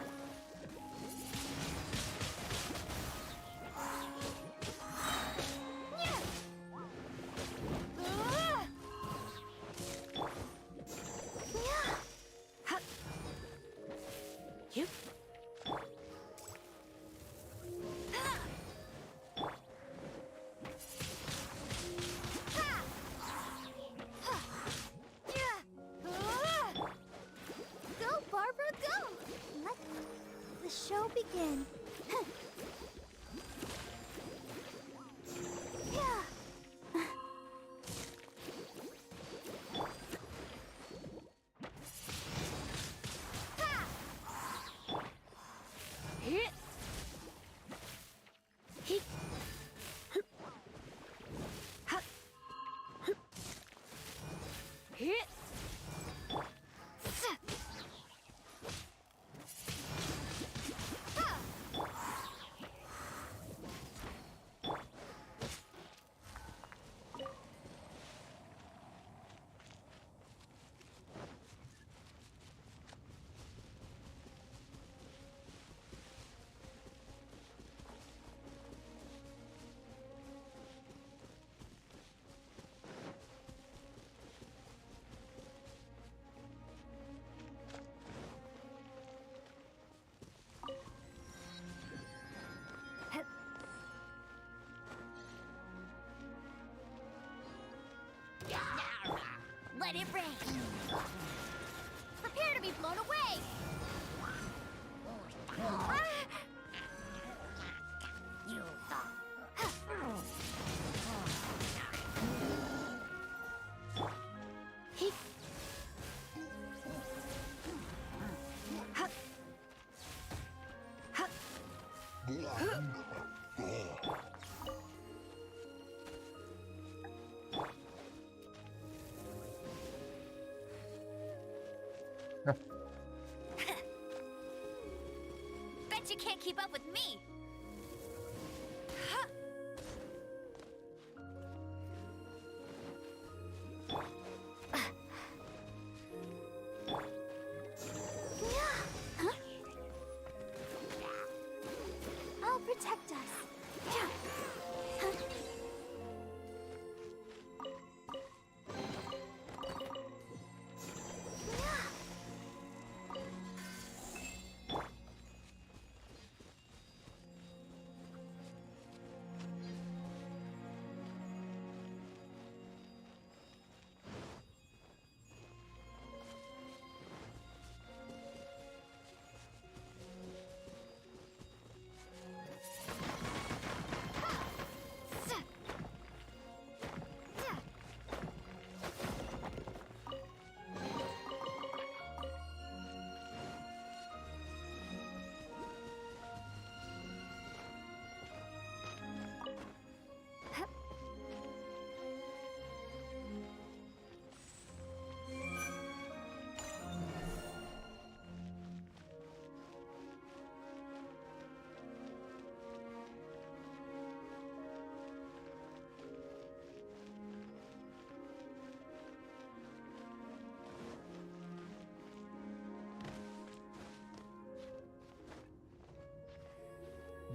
let it rain. Prepare to be blown away. You thought. Bet you can't keep up with me. I'll protect us.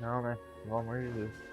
Não, né? Pelo amor de Deus.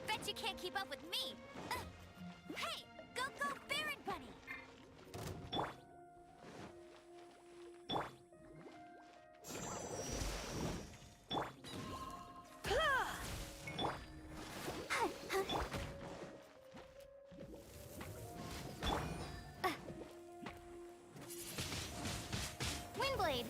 Bet you can't keep up with me. Hey, go Baron Bunny. Windblade.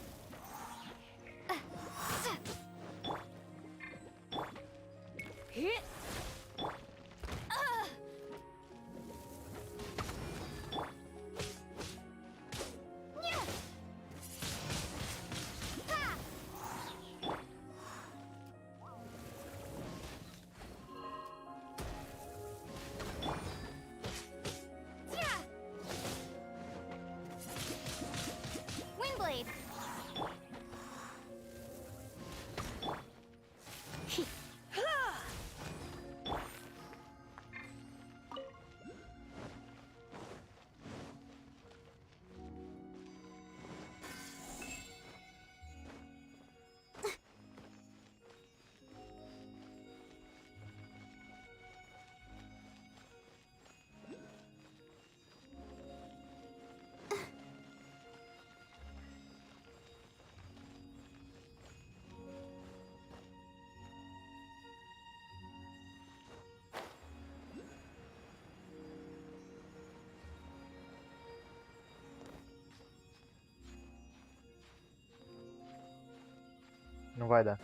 Não vai dar.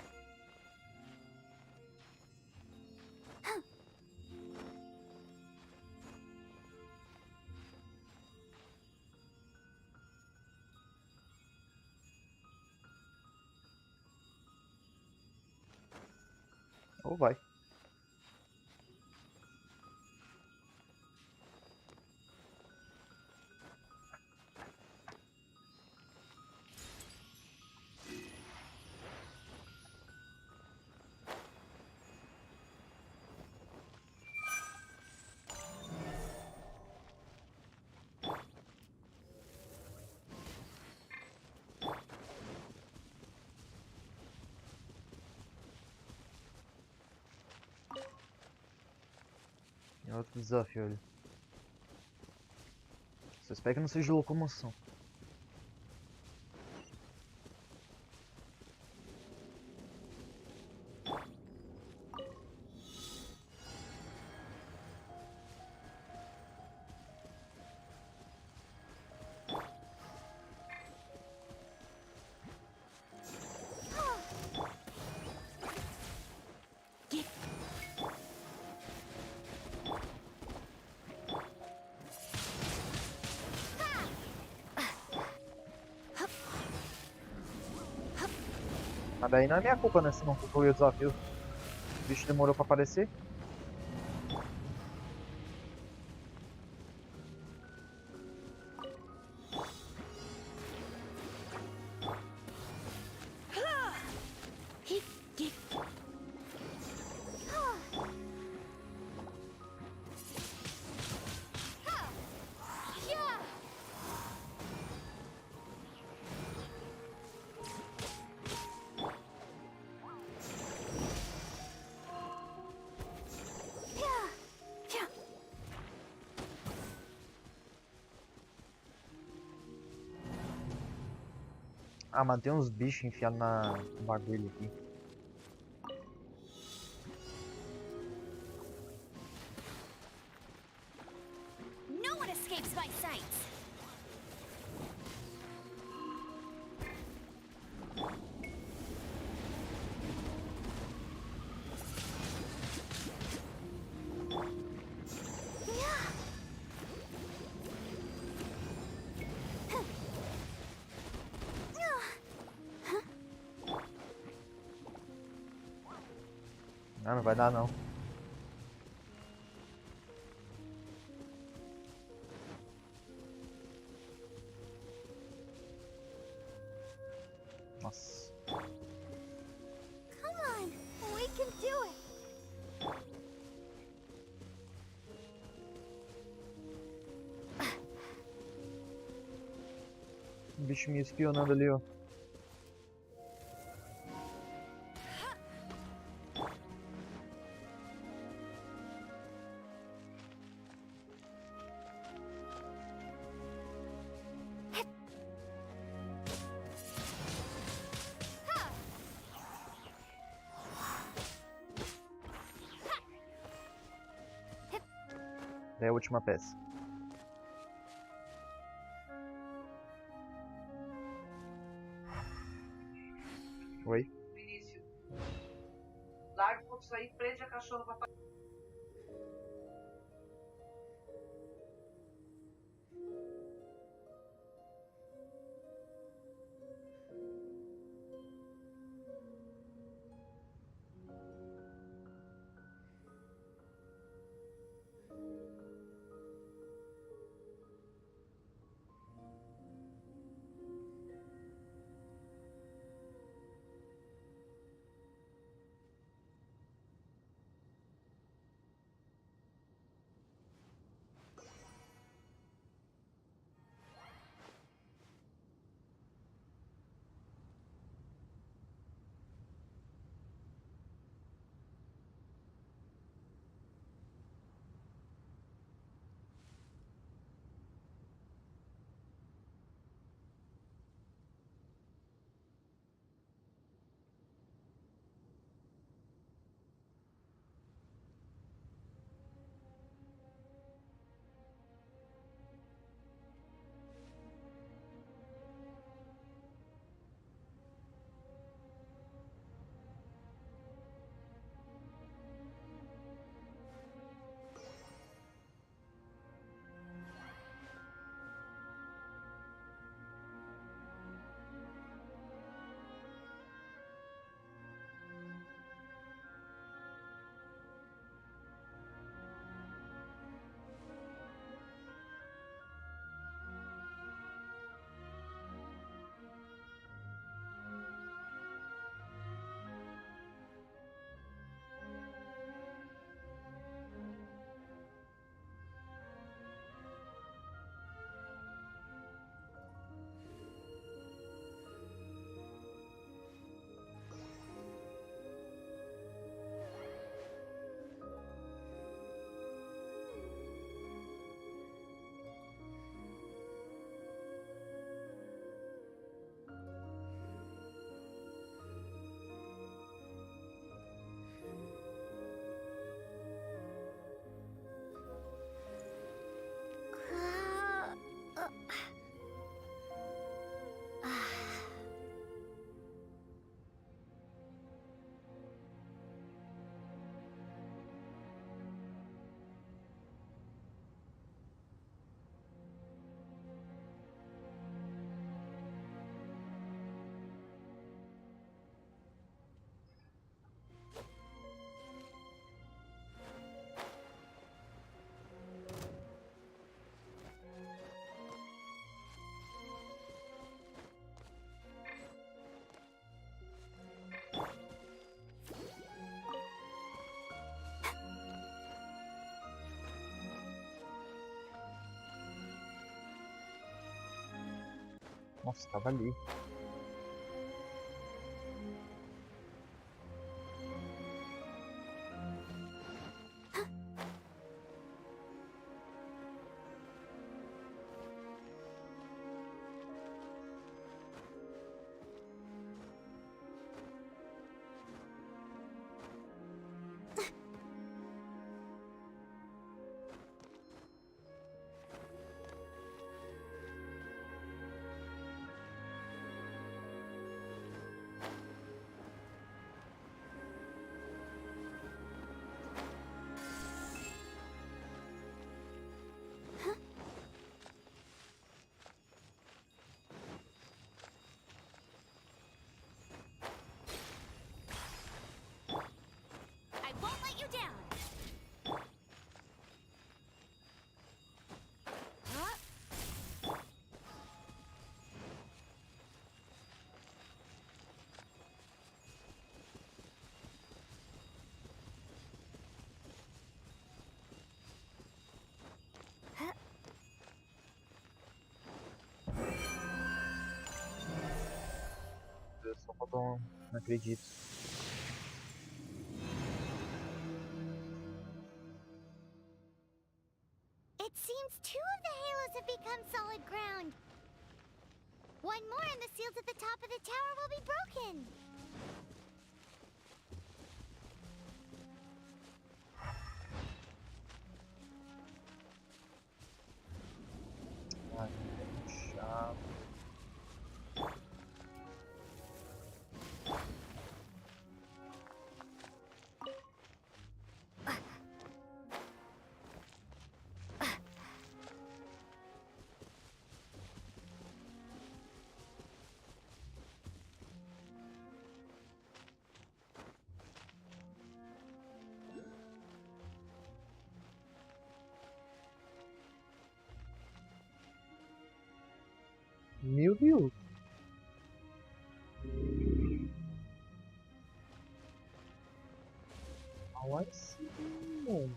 Ou vai. É outro desafio ali. Só espero que não seja de locomoção. Mas daí não é minha culpa, né? Se não concluir o desafio. O bicho demorou pra aparecer. Ah, mano, tem uns bichos enfiados no bagulho aqui. No one escapes my sights. Ah, não vai dar não. Nossa. Come on, we can do it. Um bicho me espionando ali, ó. É a última peça. Oi? Vinícius, larga o isso aí, prende a cachorra pra Nossa, tava ali. I won't let you down. Huh? Eu só faltou um. Não acredito. It seems 2 of the halos have become solid ground. One more and the seals at the top of the tower will be broken. Ai, que chato. Meu Deus. How I see you.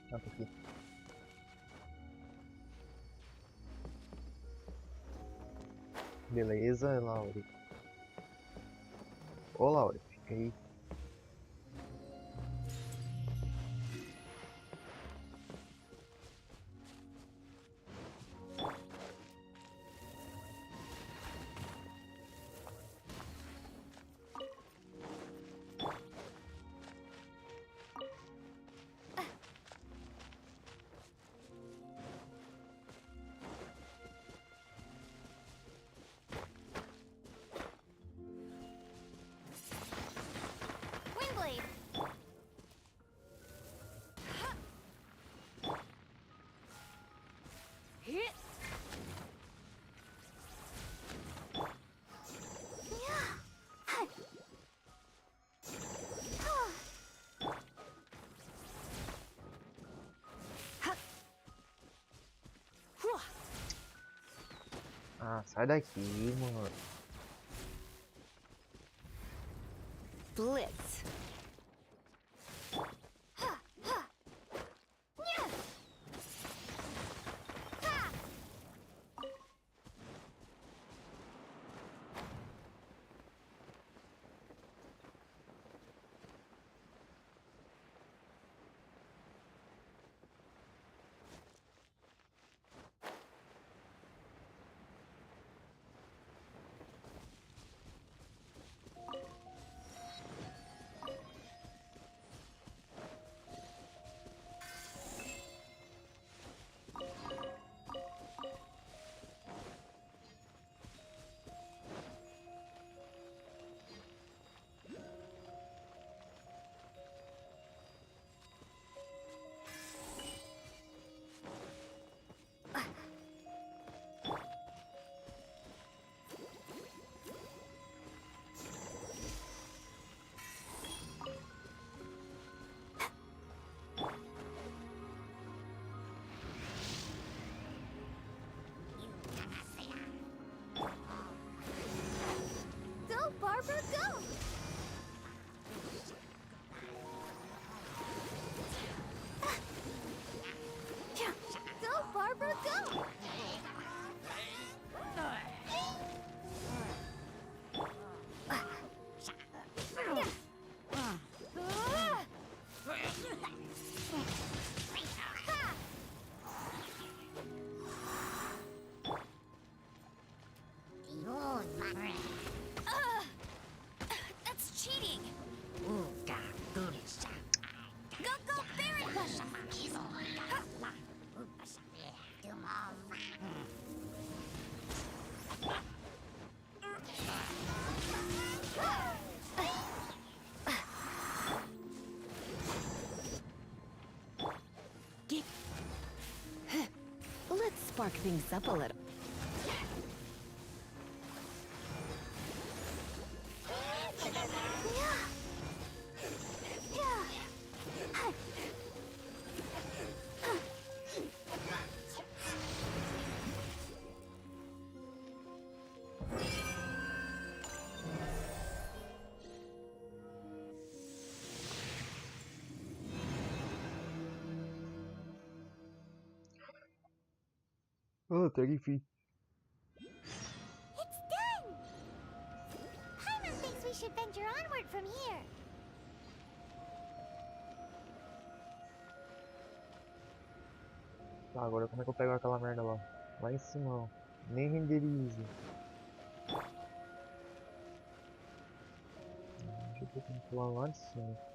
Jump aqui. Beleza, Laure. Ô, Laure, fica aí. Windblade. Hit! Ah, sai daqui, mano. Blitz. spark things up a little. Oh, tá difícil. It's done! Paimon thinks we should venture onward from here. Tá, agora como é que eu pego aquela merda lá? Lá em cima, ó. Nem renderiza. Deixa eu ver como pular lá de cima.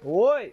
Oi!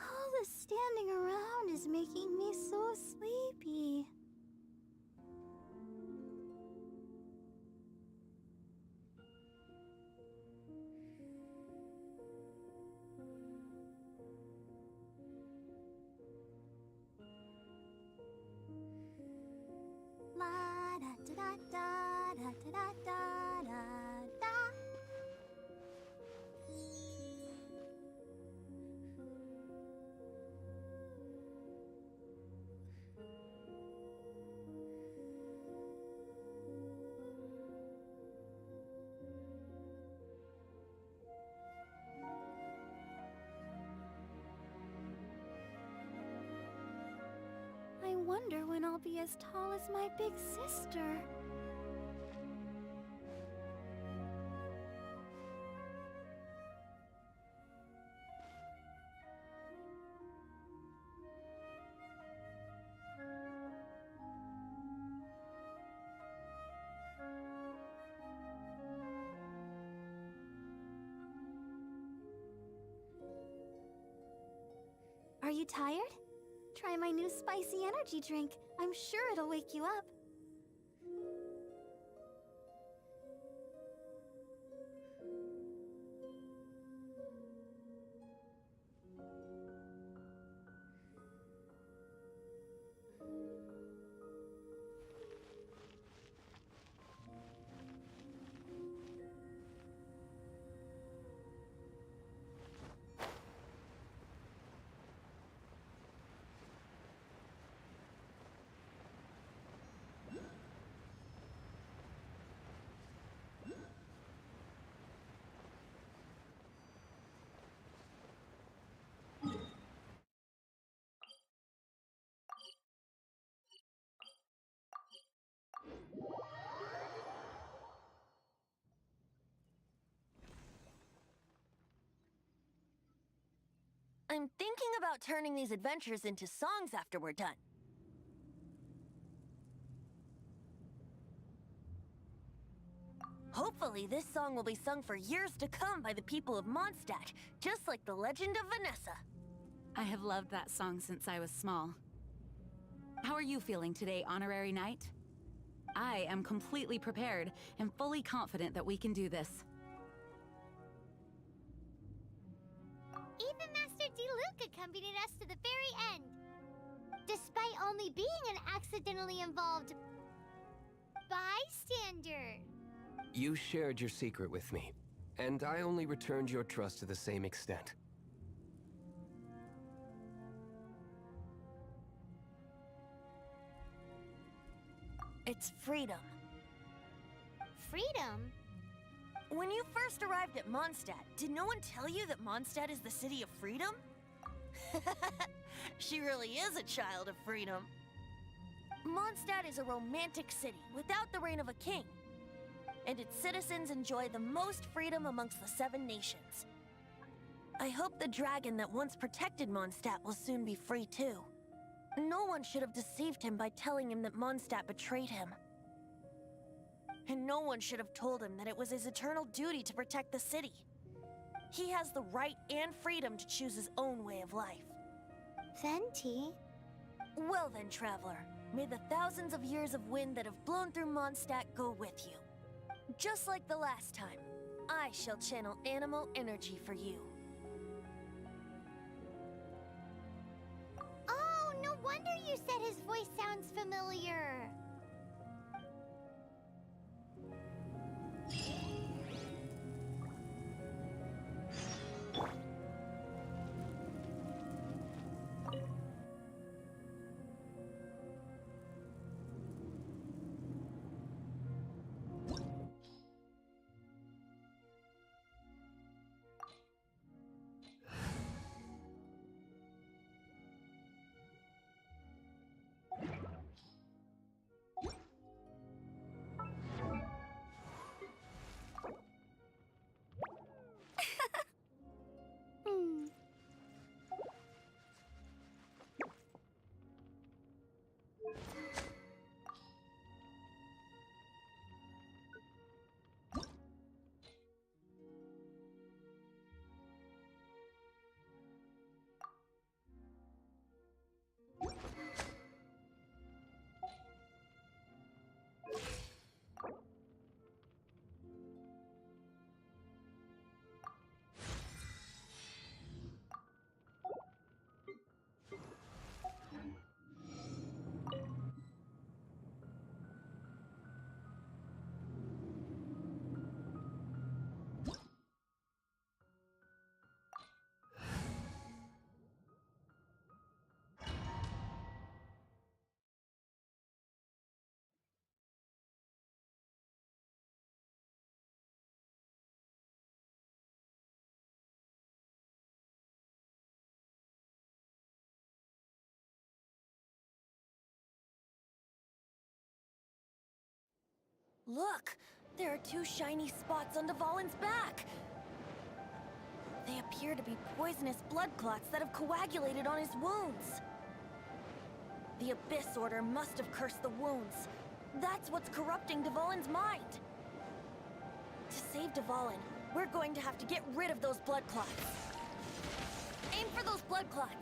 All the standing around is making me so sleepy. La da da da da da da da da da. I wonder when I'll be as tall as my big sister. Are you tired? Try my new spicy energy drink. I'm sure it'll wake you up. I'm thinking about turning these adventures into songs after we're done. Hopefully, this song will be sung for years to come by the people of Mondstadt, just like the legend of Vanessa. I have loved that song since I was small. How are you feeling today, Honorary Knight? I am completely prepared and fully confident that we can do this. Even Master Diluc accompanied us to the very end. Despite only being an accidentally involved bystander. You shared your secret with me, and I only returned your trust to the same extent. It's freedom. Freedom? When you first arrived at Mondstadt, did no one tell you that Mondstadt is the city of freedom? She really is a child of freedom. Mondstadt is a romantic city without the reign of a king, and its citizens enjoy the most freedom amongst the 7 nations. I hope the dragon that once protected Mondstadt will soon be free too. No one should have deceived him by telling him that Mondstadt betrayed him. And no one should have told him that it was his eternal duty to protect the city. He has the right and freedom to choose his own way of life. Venti? Well then, traveler, may the thousands of years of wind that have blown through Mondstadt go with you. Just like the last time, I shall channel animal energy for you. Oh, no wonder you said his voice sounds familiar. Look! There are 2 shiny spots on Dvalin's back! They appear to be poisonous blood clots that have coagulated on his wounds. The Abyss Order must have cursed the wounds. That's what's corrupting Dvalin's mind. To save Dvalin, we're going to have to get rid of those blood clots. Aim for those blood clots!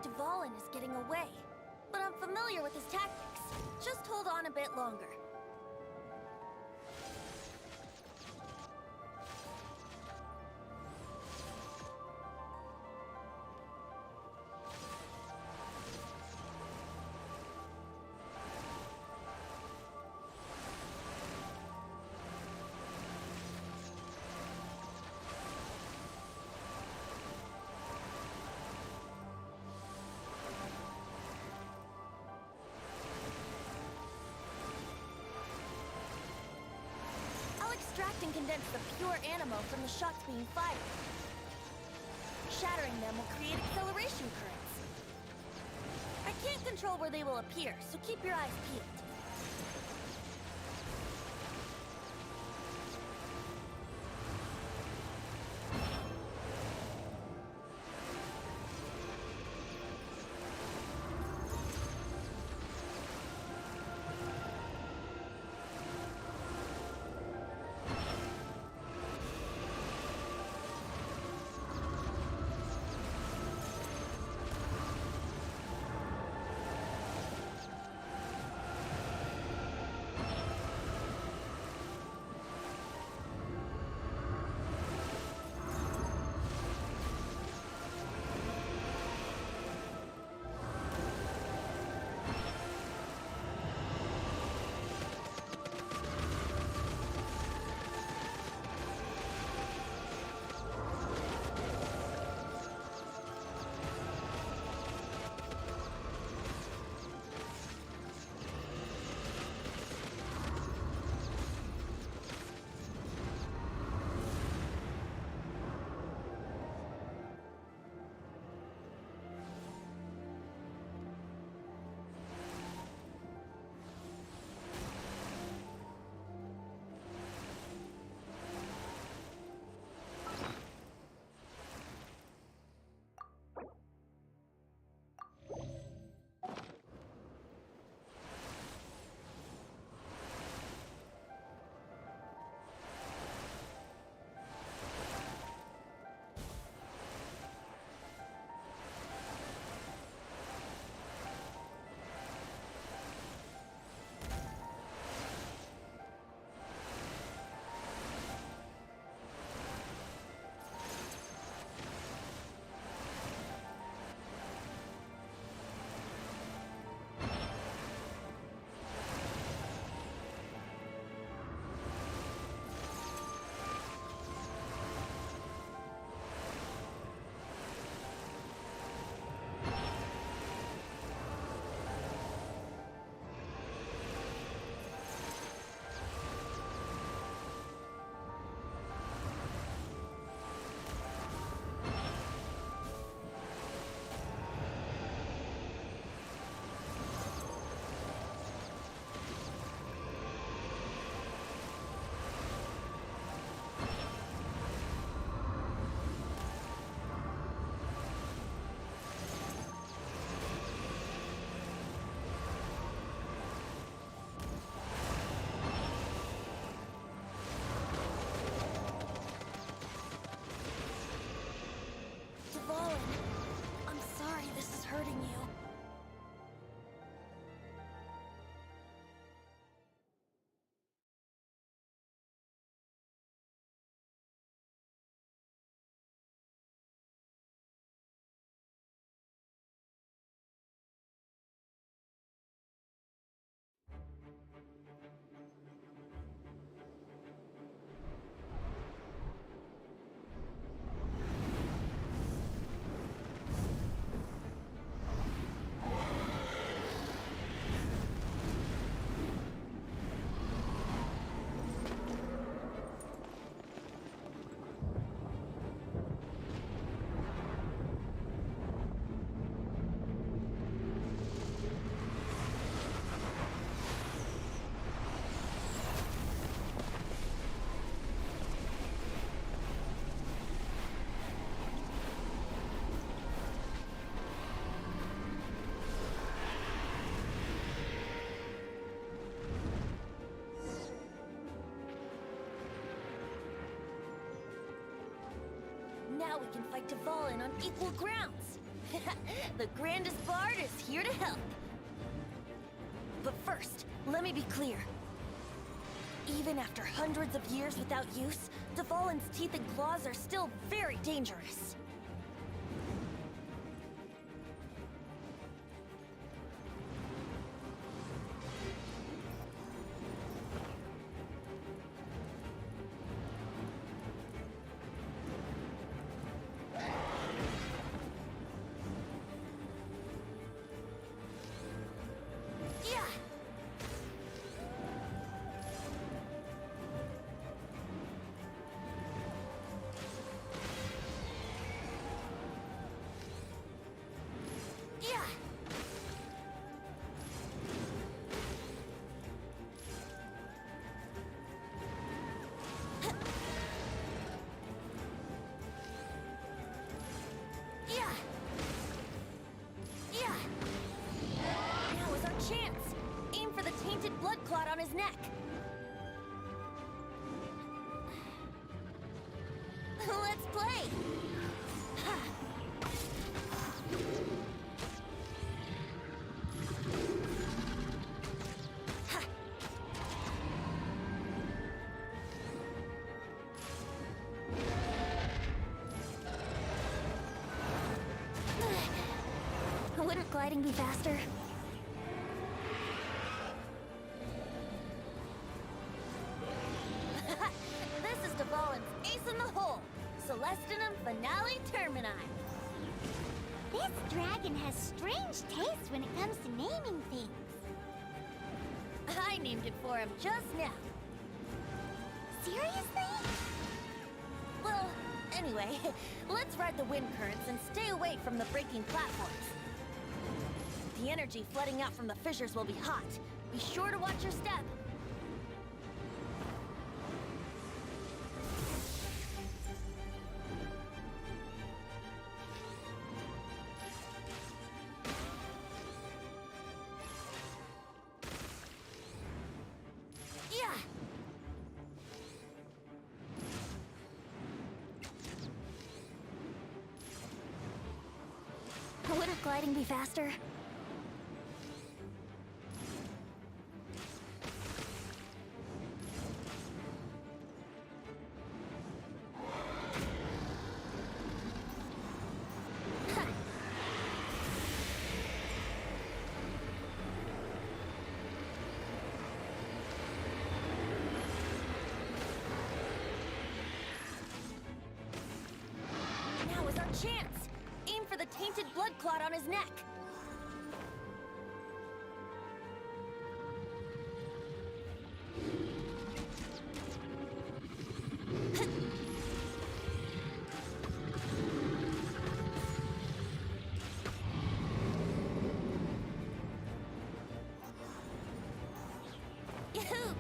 Dvalin is getting away, but I'm familiar with his tactics. Just hold on a bit longer. Extract and condense the pure animo from the shots being fired. Shattering them will create acceleration currents. I can't control where they will appear, so keep your eyes peeled. fight Dvalin on equal grounds. The grandest bard is here to help. But first, let me be clear. Even after hundreds of years without use, Dvalin's teeth and claws are still very dangerous. Now is our chance. Aim for the tainted blood clot on his neck. Let's play. Wouldn't gliding be faster? This is Dvalin's ace in the hole. Celestinum Finale Termini. This dragon has strange taste when it comes to naming things. I named it for him just now. Seriously? Well, anyway, let's ride the wind currents and stay away from the breaking platforms. The energy flooding out from the fissures will be hot. Be sure to watch your step. Yeah! Wouldn't gliding be faster? Now is our chance. Aim for the tainted blood clot on his neck. Yahoo!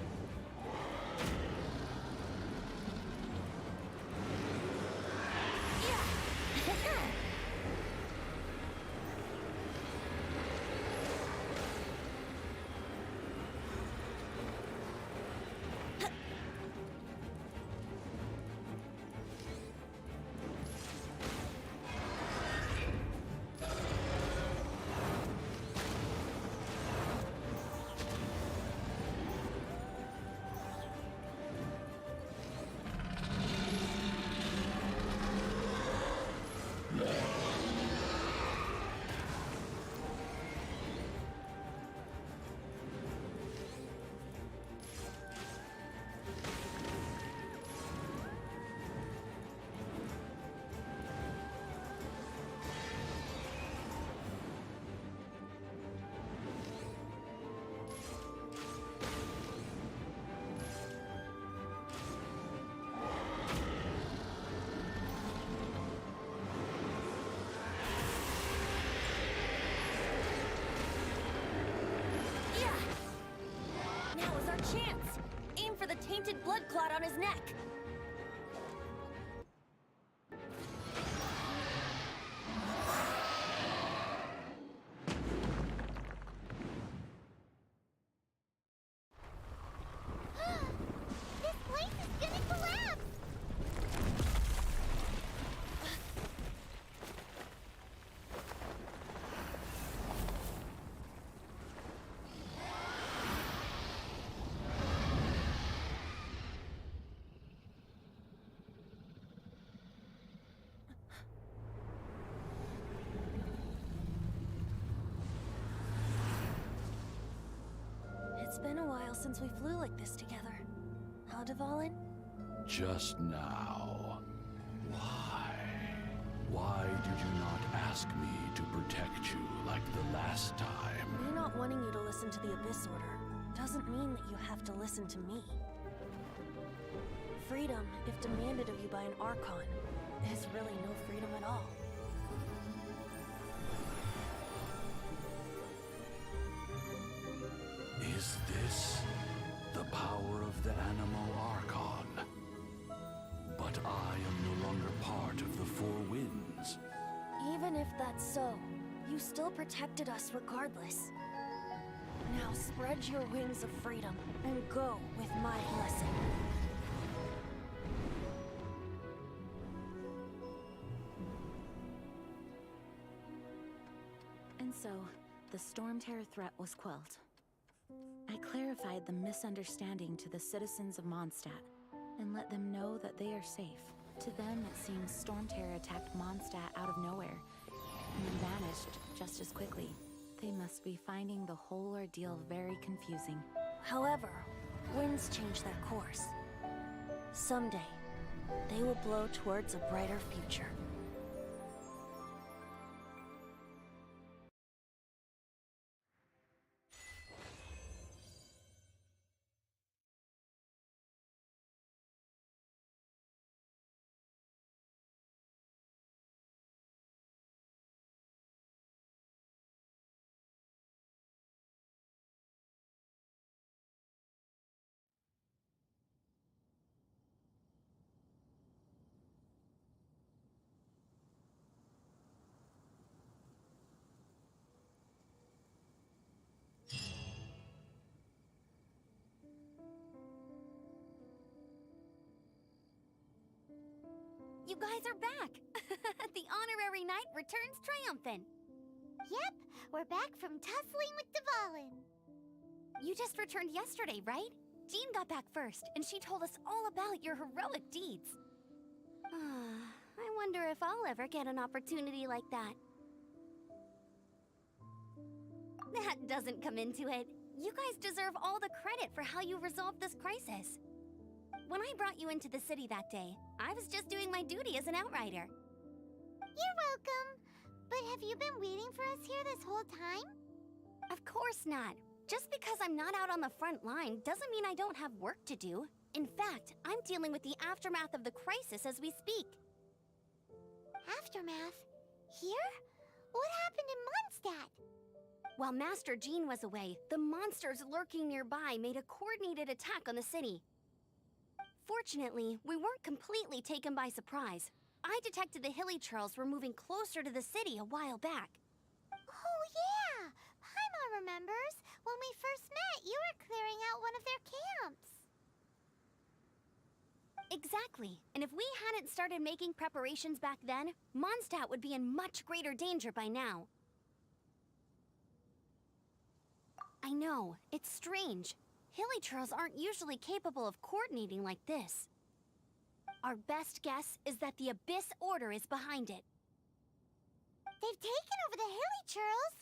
Chance! Aim for the tainted blood clot on his neck. This place is gonna collapse! been a while since we flew like this together. How, Dvalin? Just now. Why? Why did you not ask me to protect you like the last time? Me not wanting you to listen to the Abyss Order doesn't mean that you have to listen to me. Freedom, if demanded of you by an Archon, is really no freedom at all. Is this the power of the Animo Archon? But I am no longer part of the Four Winds. Even if that's so, you still protected us regardless. Now spread your wings of freedom and go with my blessing. And so, the Storm Terror threat was quelled. I clarified the misunderstanding to the citizens of Mondstadt, and let them know that they are safe. To them, it seems Storm Terror attacked Mondstadt out of nowhere, and then vanished just as quickly. They must be finding the whole ordeal very confusing. However, winds change their course. Someday, they will blow towards a brighter future. You guys are back! The honorary knight returns triumphant. Yep, we're back from tussling with Dvalin. You just returned yesterday, right? Jean got back first, and she told us all about your heroic deeds. I wonder if I'll ever get an opportunity like that. That doesn't come into it. You guys deserve all the credit for how you resolved this crisis. When I brought you into the city that day, I was just doing my duty as an outrider. You're welcome. But have you been waiting for us here this whole time? Of course not. Just because I'm not out on the front line doesn't mean I don't have work to do. In fact, I'm dealing with the aftermath of the crisis as we speak. Aftermath? Here? What happened in Mondstadt? While Master Jean was away, the monsters lurking nearby made a coordinated attack on the city. Fortunately, we weren't completely taken by surprise. I detected the Hilly Churls were moving closer to the city a while back. Oh yeah! Paimon remembers. When we first met, you were clearing out one of their camps. Exactly. And if we hadn't started making preparations back then, Mondstadt would be in much greater danger by now. I know, it's strange. Hilly Churls aren't usually capable of coordinating like this. Our best guess is that the Abyss Order is behind it. They've taken over the Hilly Churls?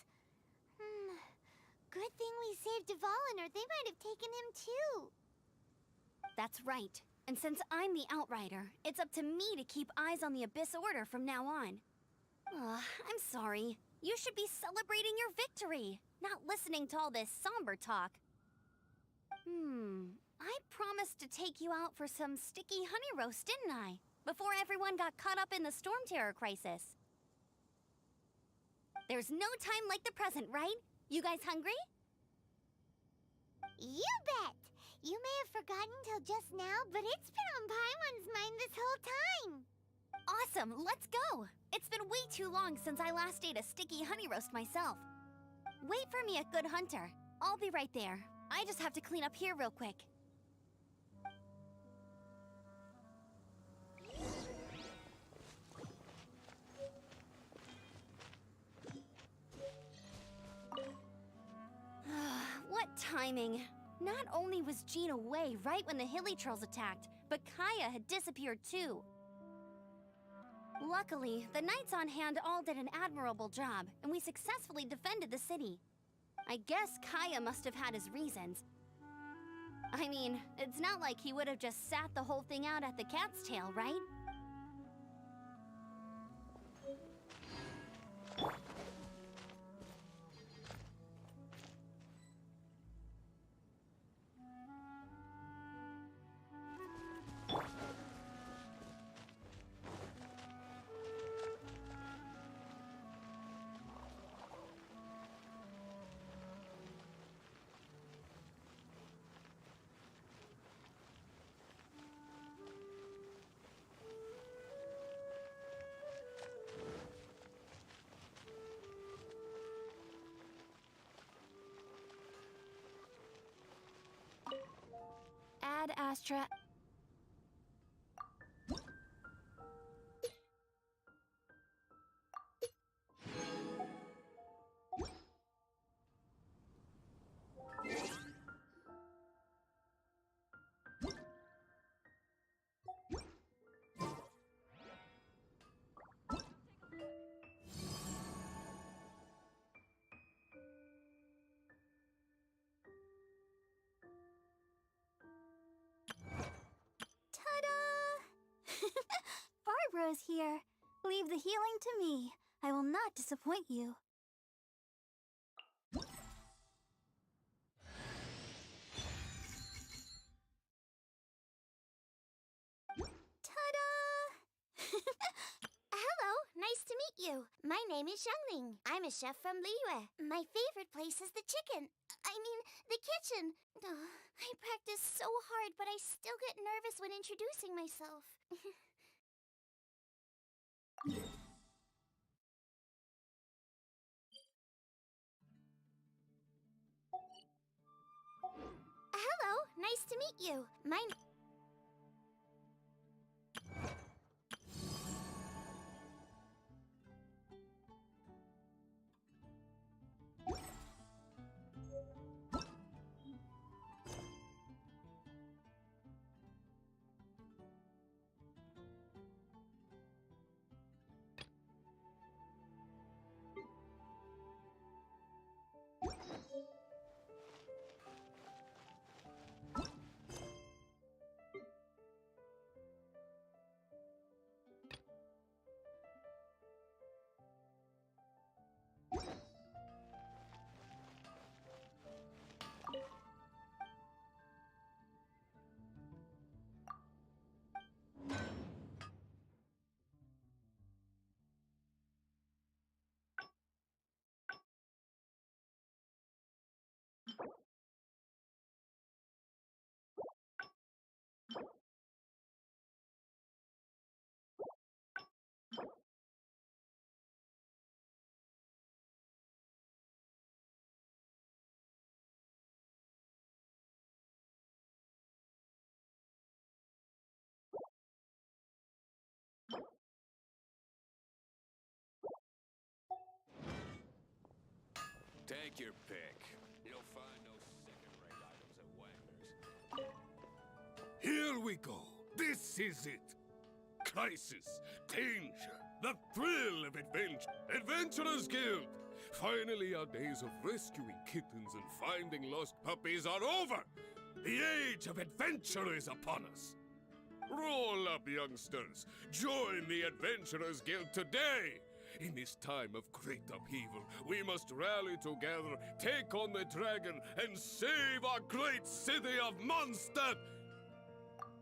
Good thing we saved Dvalin, or they might have taken him too. That's right. And since I'm the Outrider, it's up to me to keep eyes on the Abyss Order from now on. I'm sorry. You should be celebrating your victory, not listening to all this somber talk. I promised to take you out for some sticky honey roast, didn't I? Before everyone got caught up in the Storm Terror crisis. There's no time like the present, right? You guys hungry? You bet! You may have forgotten till just now, but it's been on Paimon's mind this whole time. Awesome, let's go! It's been way too long since I last ate a sticky honey roast myself. Wait for me at Good Hunter. I'll be right there. I just have to clean up here real quick. What timing! Not only was Jean away right when the Hilly Trolls attacked, but Kaya had disappeared too. Luckily, the knights on hand all did an admirable job, and we successfully defended the city. I guess Kaya must have had his reasons. I mean, it's not like he would have just sat the whole thing out at the cat's tail, right? Ad Astra. Ta-da! Barbara is here. Leave the healing to me. I will not disappoint you. Ta-da! Hello, nice to meet you. My name is Xiangling. I'm a chef from Liyue. My favorite place is the chicken. I mean, the kitchen. I practice so hard, but I still get nervous when introducing myself. Hello, nice to meet you. My Take your pick. You'll find no second-rate items at Wagner's. Here we go. This is it. Crisis, danger, the thrill of adventure. Adventurers Guild! Finally, our days of rescuing kittens and finding lost puppies are over! The age of adventure is upon us! Roll up, youngsters! Join the Adventurers Guild today! In this time of great upheaval, we must rally together, take on the dragon, and save our great city of Mondstadt!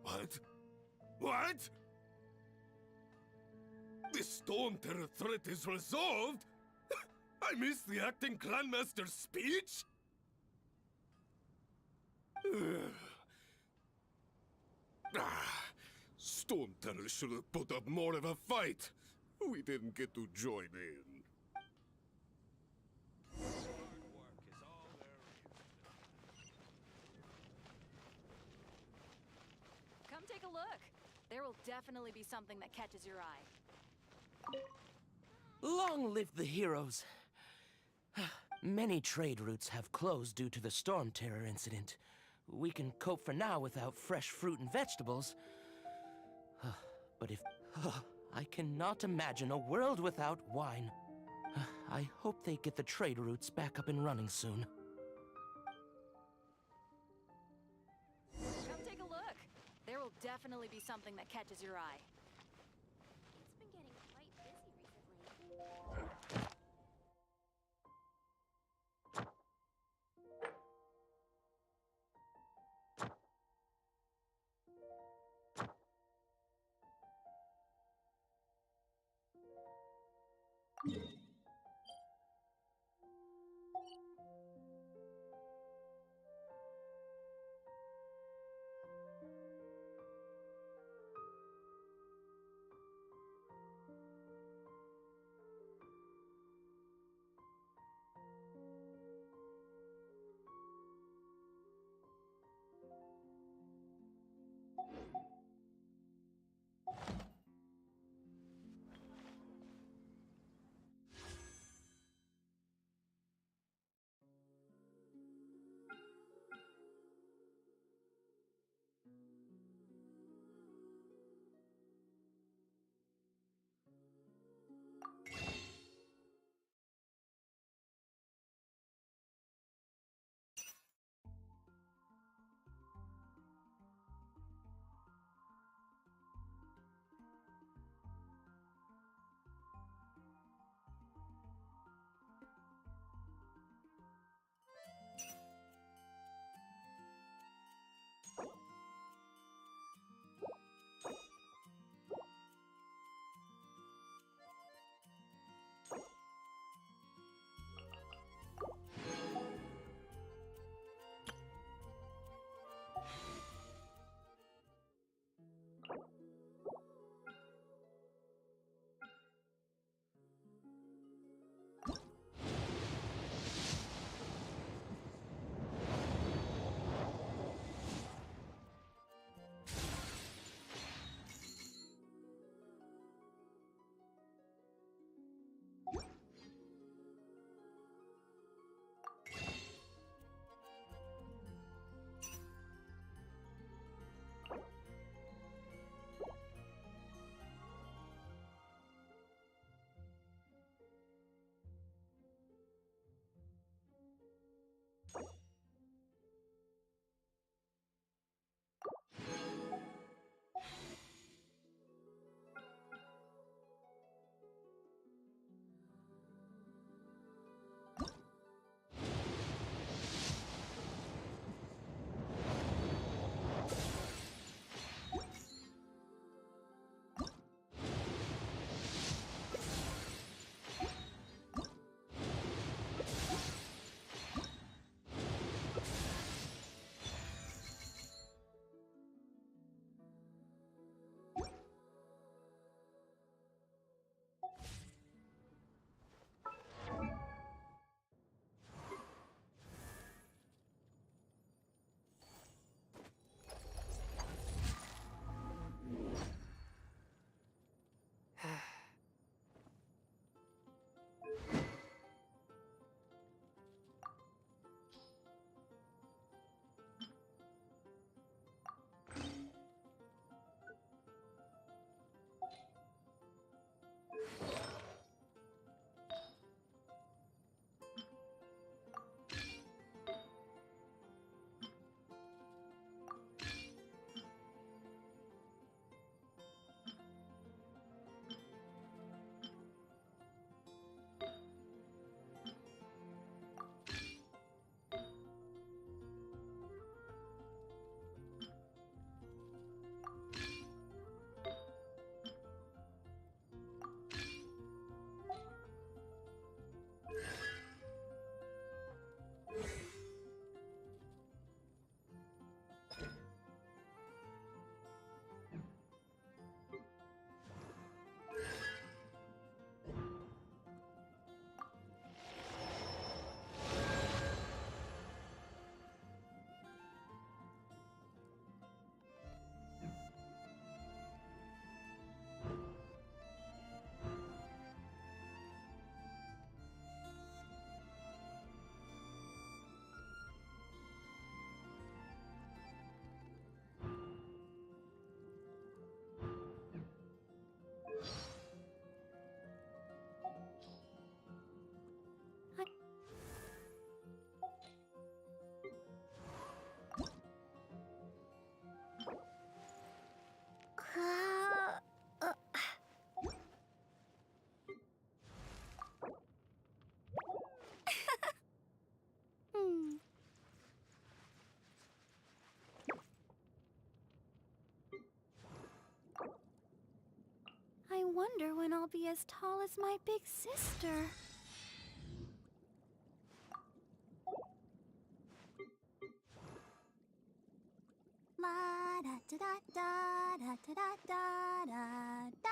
What? What? The Storm Terror threat is resolved? I missed the acting Clanmaster's speech? Storm Terror should have put up more of a fight. We didn't get to join in. Come take a look. There will definitely be something that catches your eye. Long live the heroes. Many trade routes have closed due to the Storm Terror incident. We can cope for now without fresh fruit and vegetables. But if... I cannot imagine a world without wine. I hope they get the trade routes back up and running soon. definitely be something that catches your eye. It's been getting quite busy recently. I'll be as tall as my big sister. La da da da da da da da da da.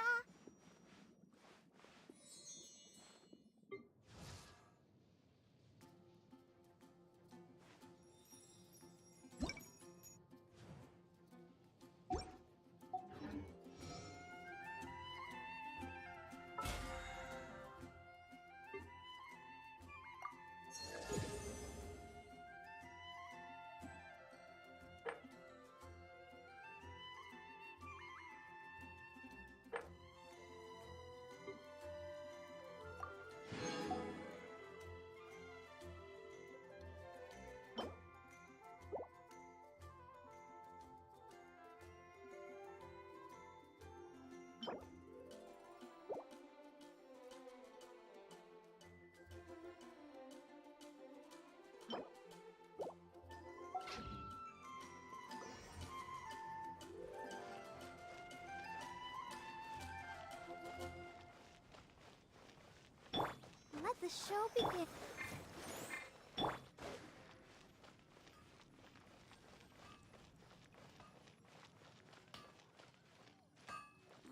Let the show begin.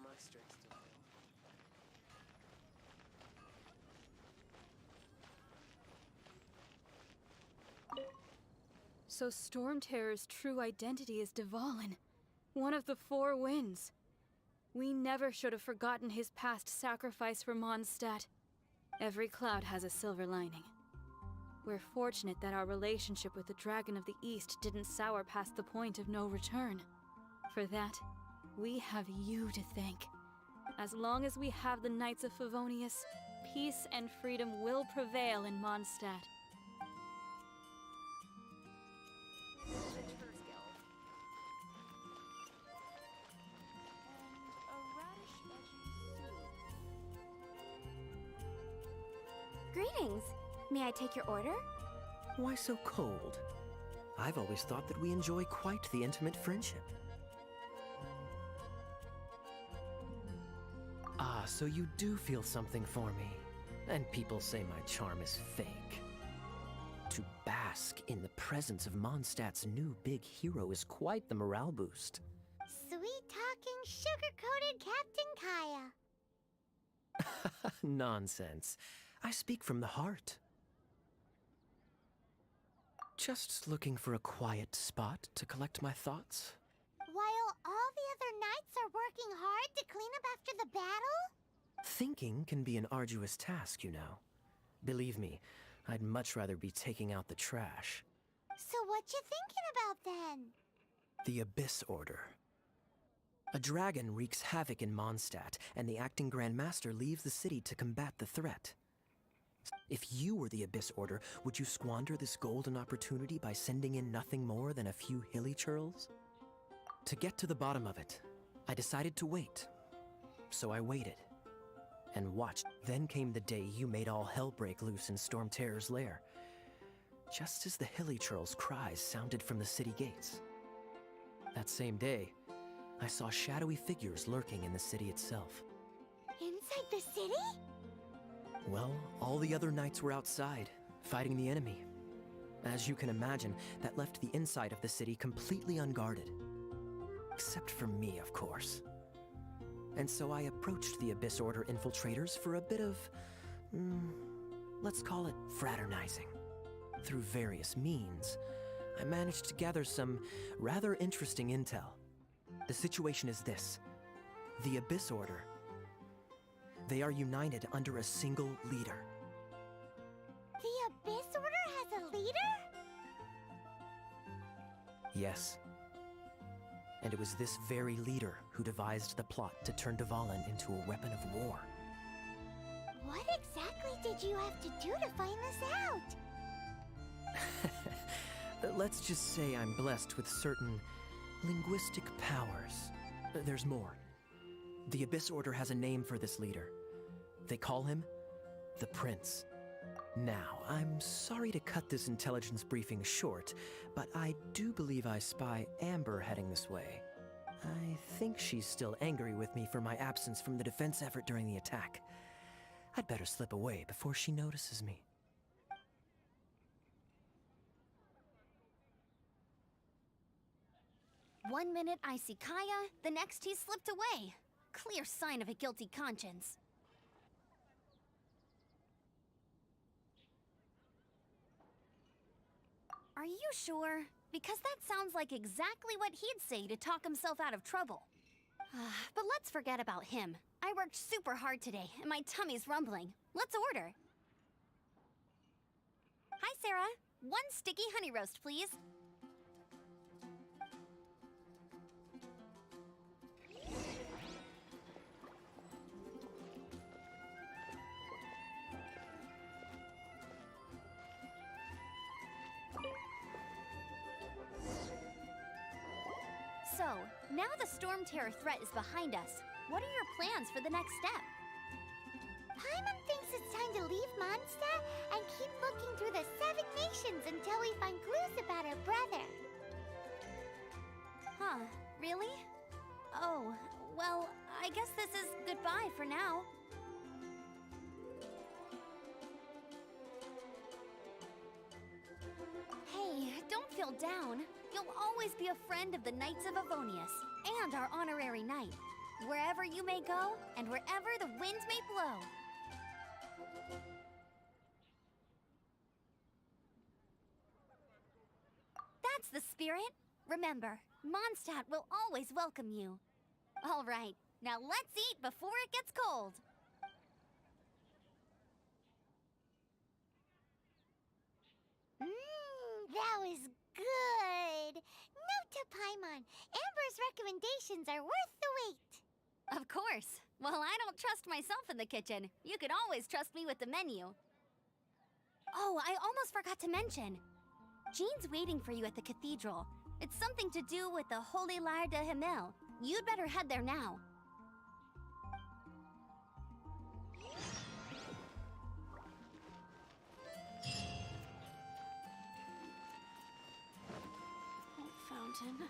My strength's still So Storm Terror's true identity is Dvalin, one of the Four Winds. We never should have forgotten his past sacrifice for Mondstadt. Every cloud has a silver lining. We're fortunate that our relationship with the Dragon of the East didn't sour past the point of no return. For that, we have you to thank. As long as we have the Knights of Favonius, peace and freedom will prevail in Mondstadt. Adventurers Guild. And a radish veggie soup. Greetings. May I take your order? Why so cold? I've always thought that we enjoy quite the intimate friendship. Ah, so you do feel something for me. And people say my charm is fake. To bask in the presence of Mondstadt's new big hero is quite the morale boost. Sweet-talking, sugar-coated Captain Kaya. Nonsense. I speak from the heart. Just looking for a quiet spot to collect my thoughts. While all the other knights are working hard to clean up after the battle? Thinking can be an arduous task, you know. Believe me, I'd much rather be taking out the trash. So what you thinking about then? The Abyss Order. A dragon wreaks havoc in Mondstadt, and the acting Grand Master leaves the city to combat the threat. If you were the Abyss Order, would you squander this golden opportunity by sending in nothing more than a few hilly churls? To get to the bottom of it, I decided to wait. So I waited. And watched. Then came the day you made all hell break loose in Storm Terror's lair. Just as the hilly churls' cries sounded from the city gates. That same day, I saw shadowy figures lurking in the city itself. Inside the city? Well, all the other knights were outside, fighting the enemy. As you can imagine, that left the inside of the city completely unguarded. Except for me, of course. And so I approached the Abyss Order infiltrators for a bit of, let's call it fraternizing. Through various means, I managed to gather some rather interesting intel. The situation is this. The Abyss Order. They are united under a single leader. The Abyss Order has a leader? Yes. And it was this very leader who devised the plot to turn Dvalin into a weapon of war. What exactly did you have to do to find this out? Let's just say I'm blessed with certain linguistic powers. There's more. The Abyss Order has a name for this leader. They call him the Prince. Now, I'm sorry to cut this intelligence briefing short, but I do believe I spy Amber heading this way. I think she's still angry with me for my absence from the defense effort during the attack. I'd better slip away before she notices me. One minute I see Kaya, the next he slipped away. Clear sign of a guilty conscience. Are you sure? Because that sounds like exactly what he'd say to talk himself out of trouble. But let's forget about him. I worked super hard today, and my tummy's rumbling. Let's order. Hi, Sarah. One sticky honey roast, please. So, now the Storm Terror threat is behind us. What are your plans for the next step? Paimon thinks it's time to leave Mondstadt and keep looking through the 7 nations until we find clues about her brother. Huh, really? Oh, well, I guess this is goodbye for now. Hey, don't feel down. You'll always be a friend of the Knights of Avonius, and our honorary knight. Wherever you may go, and wherever the wind may blow. That's the spirit. Remember, Mondstadt will always welcome you. All right, now let's eat before it gets cold. That was good. Note to Paimon, Amber's recommendations are worth the wait. Of course. Well, I don't trust myself in the kitchen. You can always trust me with the menu. Oh, I almost forgot to mention. Jean's waiting for you at the cathedral. It's something to do with the Holy Lyre de Himmel. You'd better head there now. Fountain.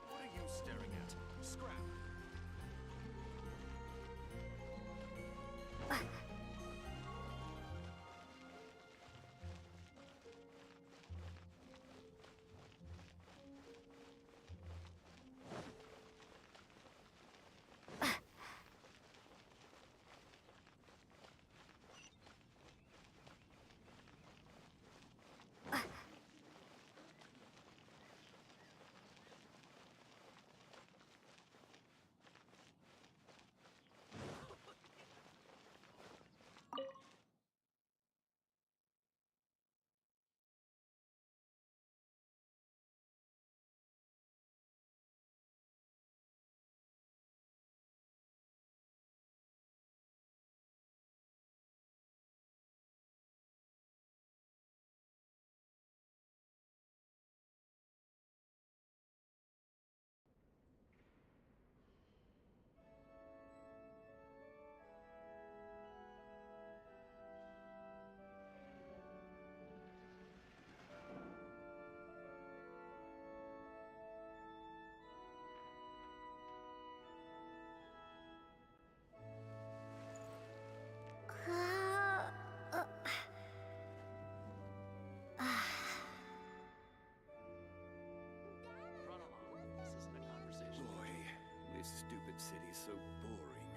What are you staring at? Scrap. Boy, this stupid city's so boring.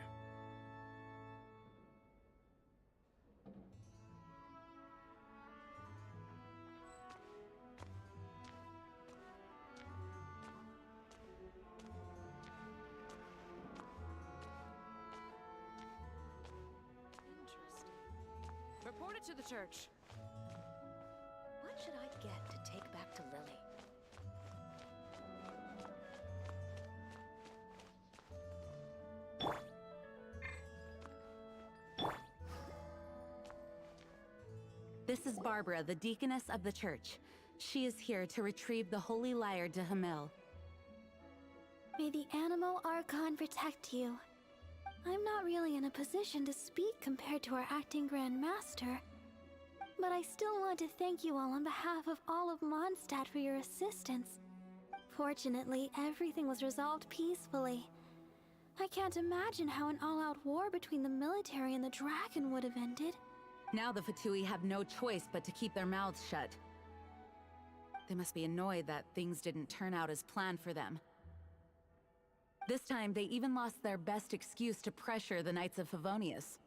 Report it to the church. What should I get to take back to Lily? This is Barbara, the deaconess of the church. She is here to retrieve the holy lyre to Hamil. May the Animo Archon protect you. I'm not really in a position to speak compared to our acting Grand Master, but I still want to thank you all on behalf of all of Mondstadt for your assistance. Fortunately, everything was resolved peacefully. I can't imagine how an all-out war between the military and the dragon would have ended. Now the Fatui have no choice but to keep their mouths shut. They must be annoyed that things didn't turn out as planned for them. This time, they even lost their best excuse to pressure the Knights of Favonius.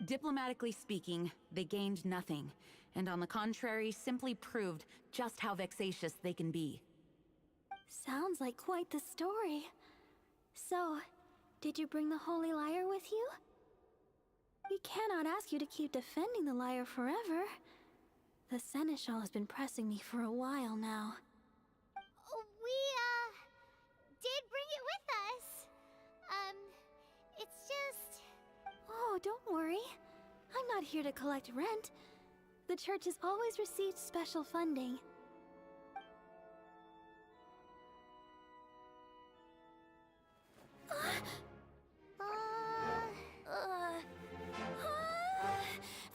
Diplomatically speaking, they gained nothing, and on the contrary, simply proved just how vexatious they can be. Sounds like quite the story. So, did you bring the Holy Lyre with you? We cannot ask you to keep defending the lyre forever. The Seneschal has been pressing me for a while now. We, did bring it with us. It's just... Oh, don't worry. I'm not here to collect rent. The church has always received special funding.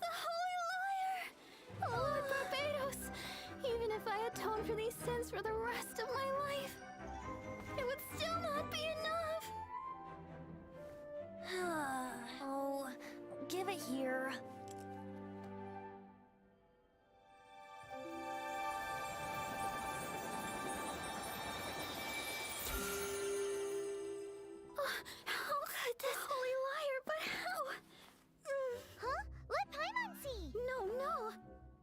The Holy Lyre! Lord Barbados! Even if I atone for these sins for the rest of my life, it would still not be enough! Oh, give it here. How could this Holy Lyre, but how? Huh? Let Paimon see! No.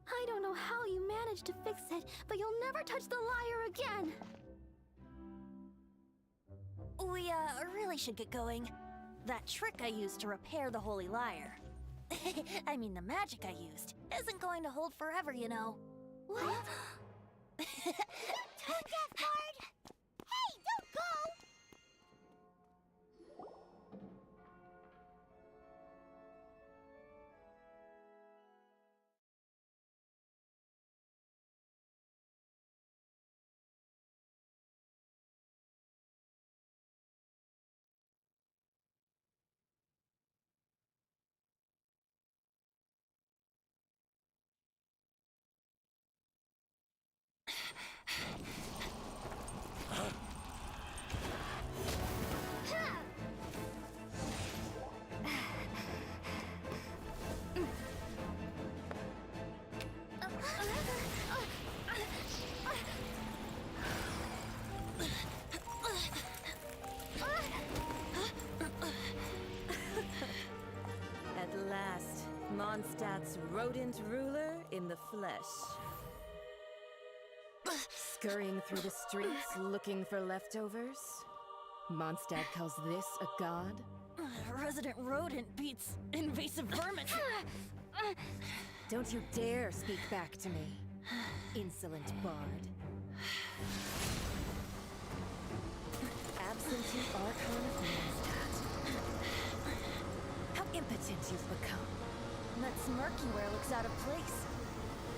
I don't know how you managed to fix it, but you'll never touch the lyre again! We, really should get going. That trick I used to repair the Holy Lyre. I mean, the magic I used isn't going to hold forever, you know. What? Tone deaf guard! Hey, don't go! At last, Mondstadt's rodent ruler in the flesh. Scurrying through the streets looking for leftovers? Mondstadt calls this a god? Resident rodent beats invasive vermin. Don't you dare speak back to me, insolent bard. Absentee Archon of Mondstadt. How impotent you've become. That smirky wear looks out of place.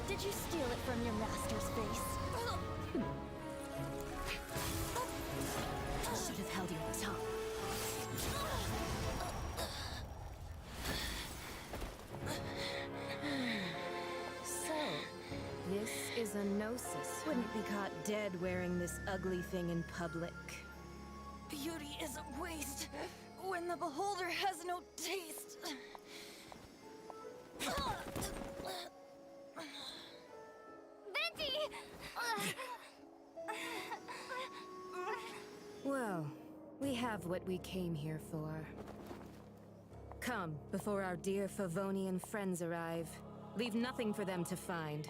Did you steal it from your master's face? Should have held your tongue. So, this is a gnosis. Wouldn't be caught dead wearing this ugly thing in public. Beauty is a waste when the beholder has no taste. Venti! Well, we have what we came here for. Come, before our dear Favonian friends arrive. Leave nothing for them to find.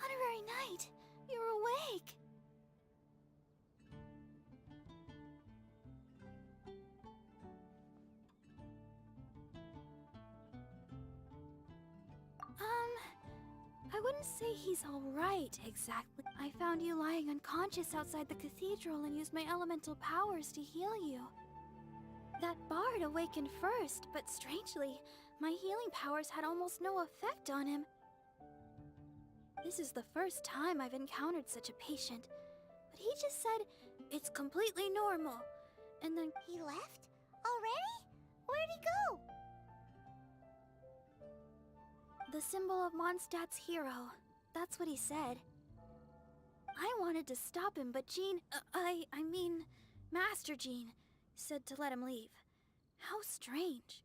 Honorary Knight, you're awake. I wouldn't say he's alright, exactly. I found you lying unconscious outside the cathedral and used my elemental powers to heal you. That bard awakened first, but strangely, my healing powers had almost no effect on him. This is the first time I've encountered such a patient, but he just said it's completely normal. And then He left? Already? Where'd he go? the symbol of Mondstadt's hero. That's what he said. I wanted to stop him, but Jean, I mean, Master Jean, said to let him leave. How strange.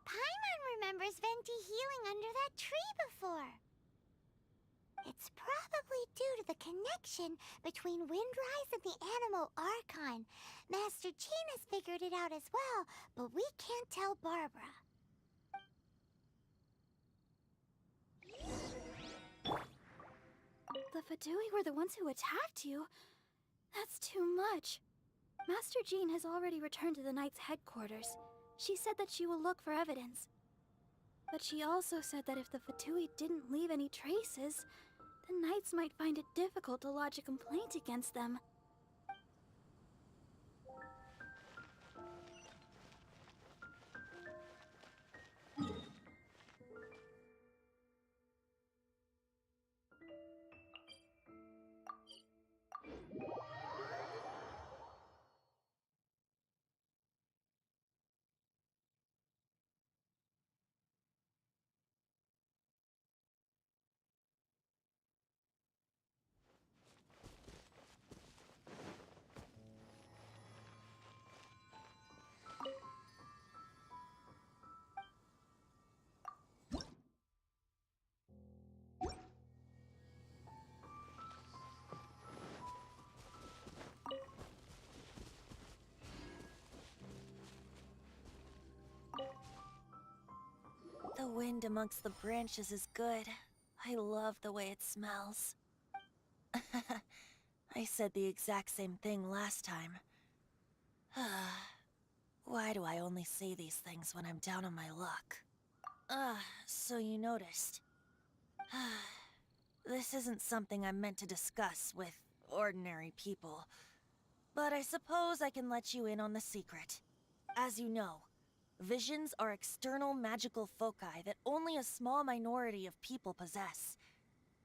Paimon remembers Venti healing under that tree before. It's probably due to the connection between Windrise and the Animal Archon. Master Jean has figured it out as well, but we can't tell Barbara. The Fatui were the ones who attacked you? That's too much. Master Jean has already returned to the Knight's headquarters. She said that she will look for evidence. But she also said that if the Fatui didn't leave any traces, the Knights might find it difficult to lodge a complaint against them. The wind amongst the branches is good. I love the way it smells. I said the exact same thing last time. Why do I only say these things when I'm down on my luck? So you noticed. This isn't something I'm meant to discuss with ordinary people. But I suppose I can let you in on the secret. As you know, visions are external magical foci that only a small minority of people possess.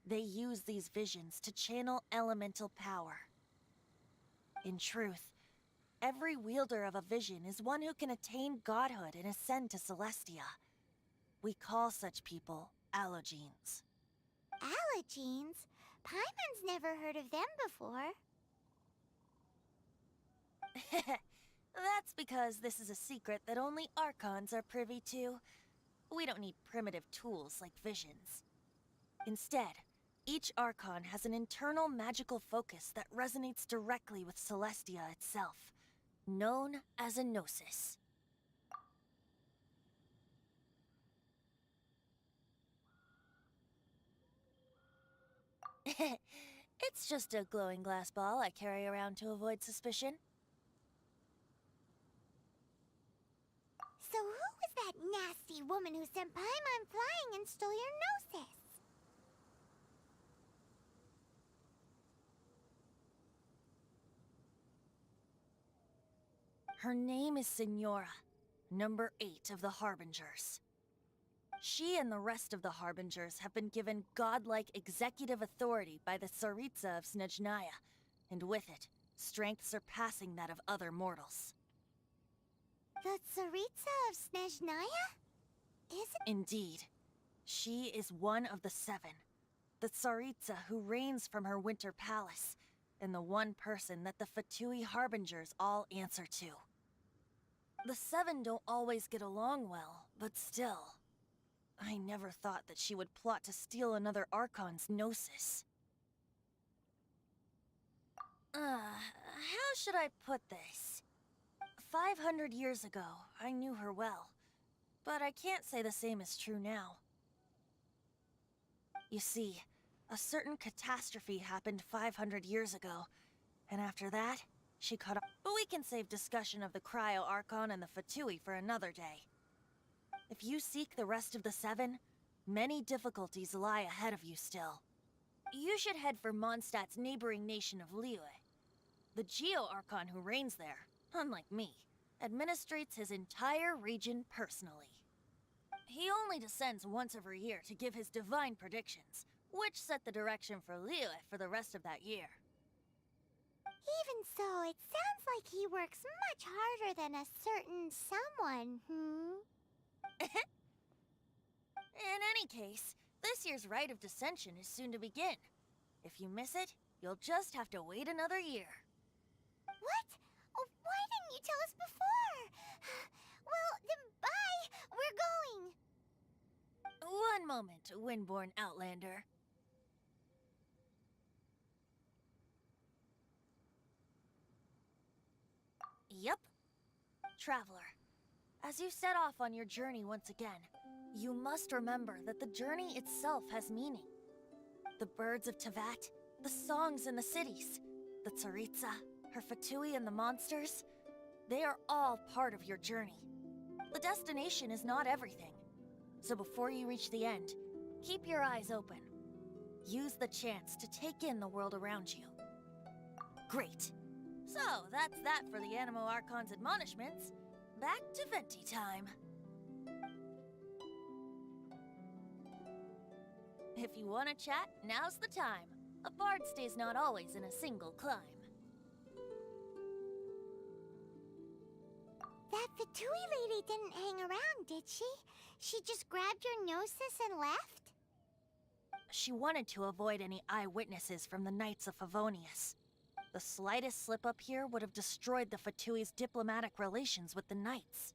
They use these visions to channel elemental power. In truth, every wielder of a vision is one who can attain godhood and ascend to Celestia. We call such people allogenes. Allogenes? Paimon's never heard of them before. That's because this is a secret that only Archons are privy to. We don't need primitive tools like visions. Instead, each Archon has an internal magical focus that resonates directly with Celestia itself, known as a Gnosis. It's just a glowing glass ball I carry around to avoid suspicion. So who was that nasty woman who sent Paimon flying and stole your Gnosis? Her name is Signora, number 8 of the Harbingers. She and the rest of the Harbingers have been given godlike executive authority by the Tsaritsa of Snezhnaya, and with it, strength surpassing that of other mortals. The Tsaritsa of Snezhnaya? Is it? Indeed. She is one of the 7, the Tsaritsa who reigns from her winter palace, and the one person that the Fatui Harbingers all answer to. The 7 don't always get along well, but still. I never thought that she would plot to steal another Archon's Gnosis. How should I put this? 500 years ago, I knew her well, but I can't say the same is true now. You see, a certain catastrophe happened 500 years ago, and after that, she cut off. But we can save discussion of the Cryo-Archon and the Fatui for another day. If you seek the rest of the 7, Many difficulties lie ahead of you still. You should head for Mondstadt's neighboring nation of Liyue. The Geo-Archon who reigns there, unlike me, administrates his entire region personally. He only descends once every year to give his divine predictions, which set the direction for Liyue for the rest of that year. Even so, it sounds like he works much harder than a certain someone, In any case, this year's Rite of Dissension is soon to begin. If you miss it, you'll just have to wait another year. What? Oh, why didn't you tell us before? Well, then bye! We're going! One moment, Windborn Outlander. Yep. Traveler, as you set off on your journey once again, you must remember that the journey itself has meaning. The birds of Tevat, the songs in the cities, the Tsaritsa, her Fatui and the monsters, they are all part of your journey. The destination is not everything. So before you reach the end, keep your eyes open. Use the chance to take in the world around you. Great. So, that's that for the Animo Archon's admonishments. Back to Venti time. If you want to chat, now's the time. A bard stays not always in a single climb. That Fatui lady didn't hang around, did she? She just grabbed your gnosis and left? She wanted to avoid any eyewitnesses from the Knights of Favonius. The slightest slip up here would have destroyed the Fatui's diplomatic relations with the Knights.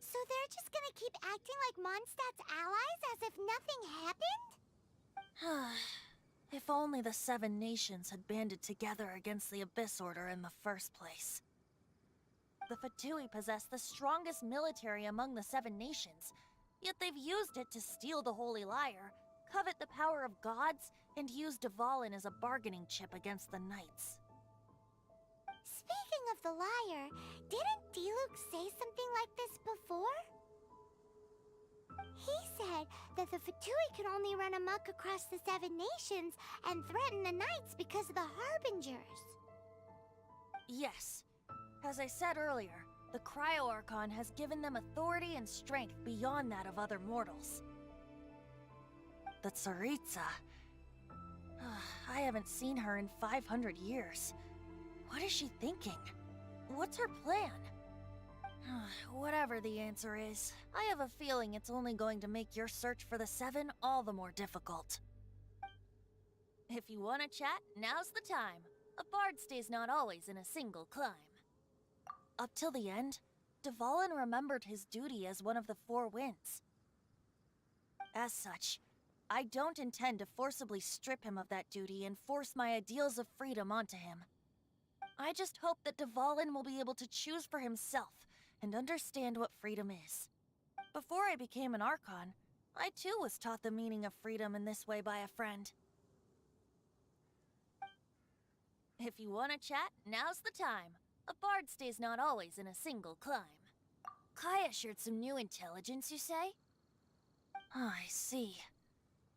So they're just gonna keep acting like Mondstadt's allies as if nothing happened? If only the 7 nations had banded together against the Abyss Order in the first place. The Fatui possess the strongest military among the 7 nations, yet they've used it to steal the Holy Lyre, covet the power of gods, and use Dvalin as a bargaining chip against the Knights. Speaking of the lyre, didn't Diluc say something like this before? He said that the Fatui could only run amok across the 7 nations and threaten the Knights because of the Harbingers. Yes. As I said earlier, the Cryo-Archon has given them authority and strength beyond that of other mortals. The Tsaritsa... I haven't seen her in 500 years. What is she thinking? What's her plan? Whatever the answer is, I have a feeling it's only going to make your search for the 7 all the more difficult. If you want to chat, now's the time. A bard stays not always in a single climb. Up till the end, Dvalin remembered his duty as one of the 4 winds. As such, I don't intend to forcibly strip him of that duty and force my ideals of freedom onto him. I just hope that Dvalin will be able to choose for himself and understand what freedom is. Before I became an Archon, I too was taught the meaning of freedom in this way by a friend. If you want to chat, now's the time. A bard stays not always in a single climb. Kaya shared some new intelligence, you say? I see.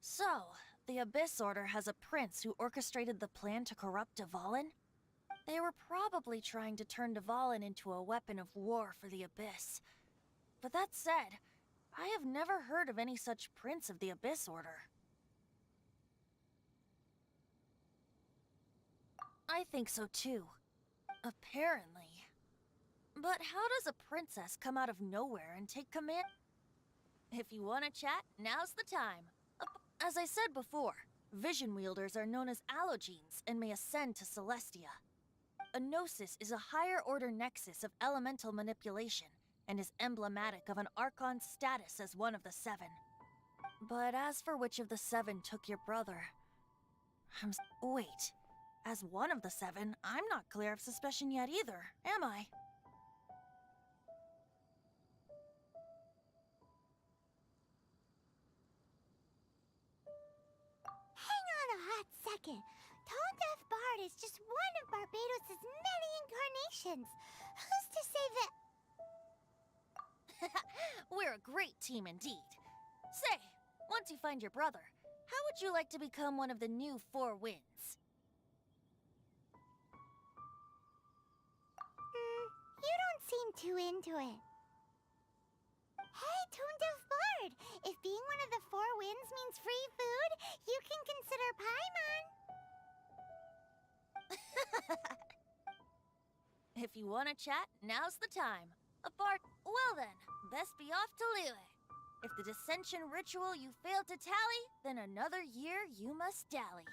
So, the Abyss Order has a prince who orchestrated the plan to corrupt Dvalin? They were probably trying to turn Dvalin into a weapon of war for the Abyss. But that said, I have never heard of any such prince of the Abyss Order. I think so too. Apparently. But how does a princess come out of nowhere and take command? If you want to chat, now's the time. As I said before, vision wielders are known as allogenes and may ascend to Celestia. A gnosis is a higher-order nexus of elemental manipulation and is emblematic of an Archon's status as one of the 7. But as for which of the 7 took your brother... Wait. As one of the 7, I'm not clear of suspicion yet either, am I? Hang on a hot second. Tone Deaf Bard is just one of Barbados' many incarnations. Who's to say that... We're a great team indeed. Say, once you find your brother, how would you like to become one of the new Four Winds? You don't seem too into it. Hey, Tone Deaf Bard! If being one of the Four Winds means free food, you can consider Paimon. If you want to chat, now's the time. Well then, best be off to Liyue. If the dissension ritual you failed to tally, then another year you must dally.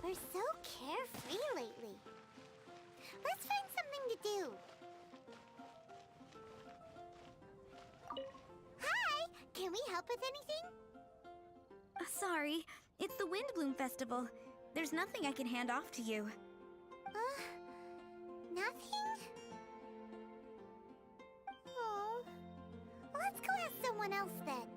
We're so carefree lately. Let's find something to do. Hi! Can we help with anything? Sorry, it's the Windbloom Festival. There's nothing I can hand off to you. Nothing? Oh. Let's go ask someone else then.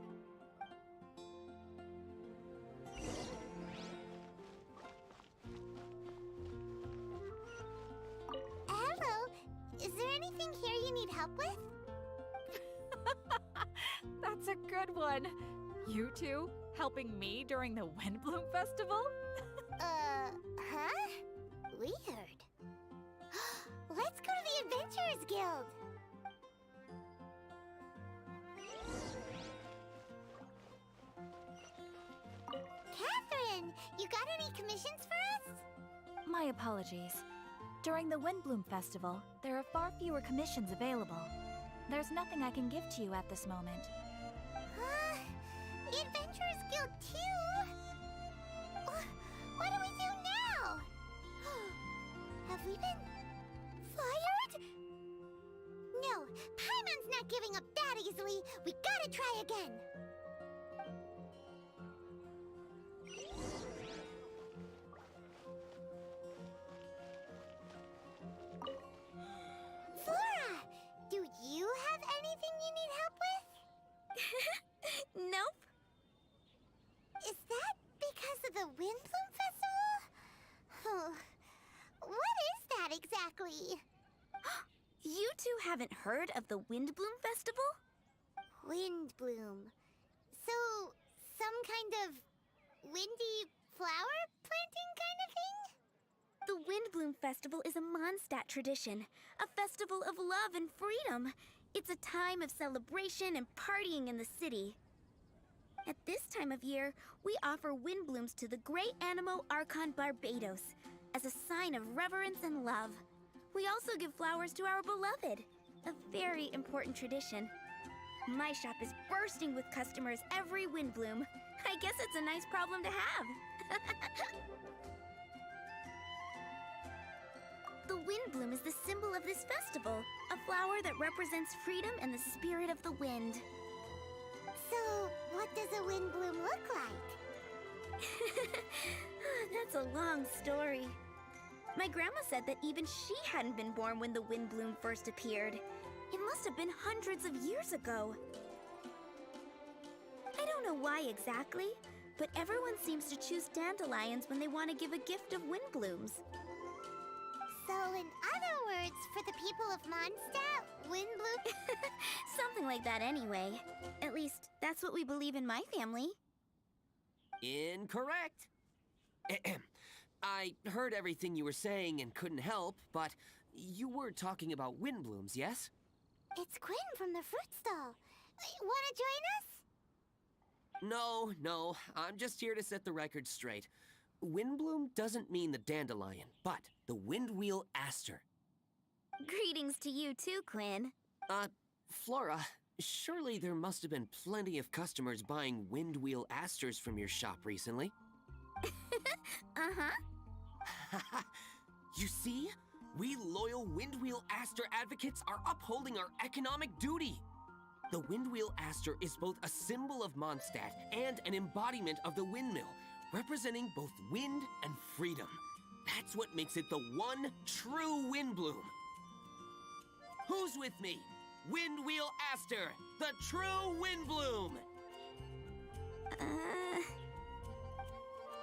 Hello. Is there anything here you need help with? That's a good one. You two helping me during the Windbloom Festival? Huh? Weird. Let's go to the Adventurers Guild. Catherine, you got any commissions for us? My apologies. During the Windbloom Festival, there are far fewer commissions available. There's nothing I can give to you at this moment. The Adventurers Guild too? What do we do now? Have we been fired? No, Paimon's not giving up that easily. We gotta try again. Flora, do you have anything you need help with? Nope. Is that because of the Windbloom Festival? What is that exactly? You two haven't heard of the Windbloom Festival? Windbloom. So, some kind of windy flower planting kind of thing? The Windbloom Festival is a Mondstadt tradition, a festival of love and freedom. It's a time of celebration and partying in the city. At this time of year, we offer windblooms to the Great Animo Archon Barbados as a sign of reverence and love. We also give flowers to our beloved, a very important tradition. My shop is bursting with customers every windbloom. I guess it's a nice problem to have. The windbloom is the symbol of this festival, a flower that represents freedom and the spirit of the wind. So, what does a windbloom look like? That's a long story. My grandma said that even she hadn't been born when the Windbloom first appeared. It must have been hundreds of years ago. I don't know why exactly, but everyone seems to choose dandelions when they want to give a gift of Windblooms. So, in other words, for the people of Mondstadt, Windbloom... Something like that anyway. At least, that's what we believe in my family. Incorrect. I heard everything you were saying and couldn't help, but you were talking about Windblooms, yes? It's Quinn from the fruit stall. Wanna join us? No, I'm just here to set the record straight. Windbloom doesn't mean the dandelion, but the windwheel aster. Greetings to you too, Quinn. Flora, surely there must have been plenty of customers buying windwheel asters from your shop recently. Uh-huh. You see? We loyal windwheel aster advocates are upholding our economic duty. The windwheel aster is both a symbol of Mondstadt and an embodiment of the windmill, representing both wind and freedom. That's what makes it the one true Windbloom. Who's with me? Windwheel Aster, the true Windbloom!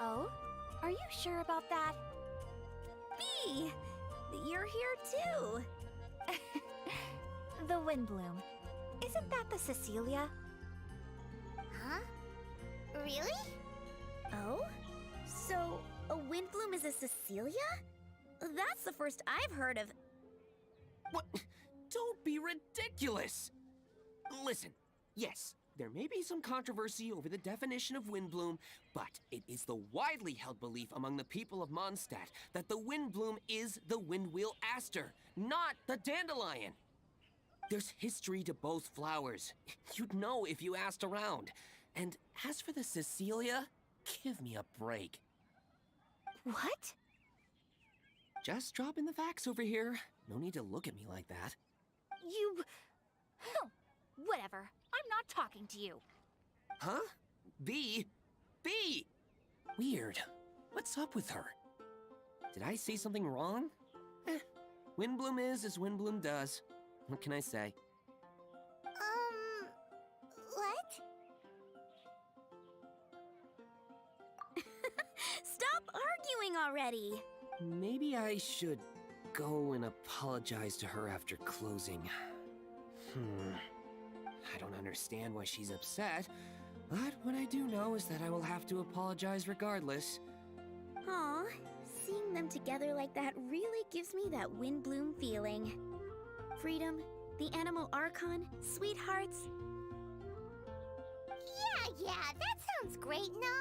Oh? Are you sure about that? Bee! You're here too! The Windbloom. Isn't that the Cecilia? Huh? Really? Oh? So, a Windbloom is a Cecilia? That's the first I've heard of... What? Don't be ridiculous! Listen, yes, there may be some controversy over the definition of Windbloom, but it is the widely held belief among the people of Mondstadt that the Windbloom is the windwheel aster, not the dandelion. There's history to both flowers. You'd know if you asked around. And as for the Cecilia, give me a break. What? Just dropping the facts over here. No need to look at me like that. You... Whatever. I'm not talking to you. Huh? Bee? Bee! Weird. What's up with her? Did I say something wrong? Windbloom is as Windbloom does. What can I say? What? Stop arguing already! Maybe I should go and apologize to her after closing. I don't understand why she's upset, but what I do know is that I will have to apologize regardless. Aw, seeing them together like that really gives me that Windbloom feeling. Freedom, the Animal Archon, sweethearts. Yeah, that sounds great, no?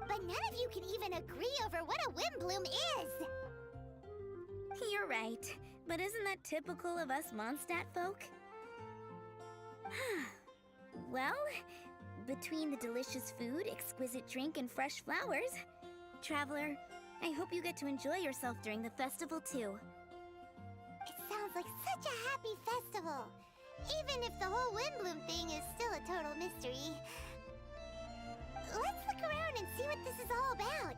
But none of you can even agree over what a Windbloom is! You're right, but isn't that typical of us Mondstadt folk? Well, between the delicious food, exquisite drink, and fresh flowers, Traveler, I hope you get to enjoy yourself during the festival too. It sounds like such a happy festival, even if the whole Windbloom thing is still a total mystery. Let's look around and see what this is all about.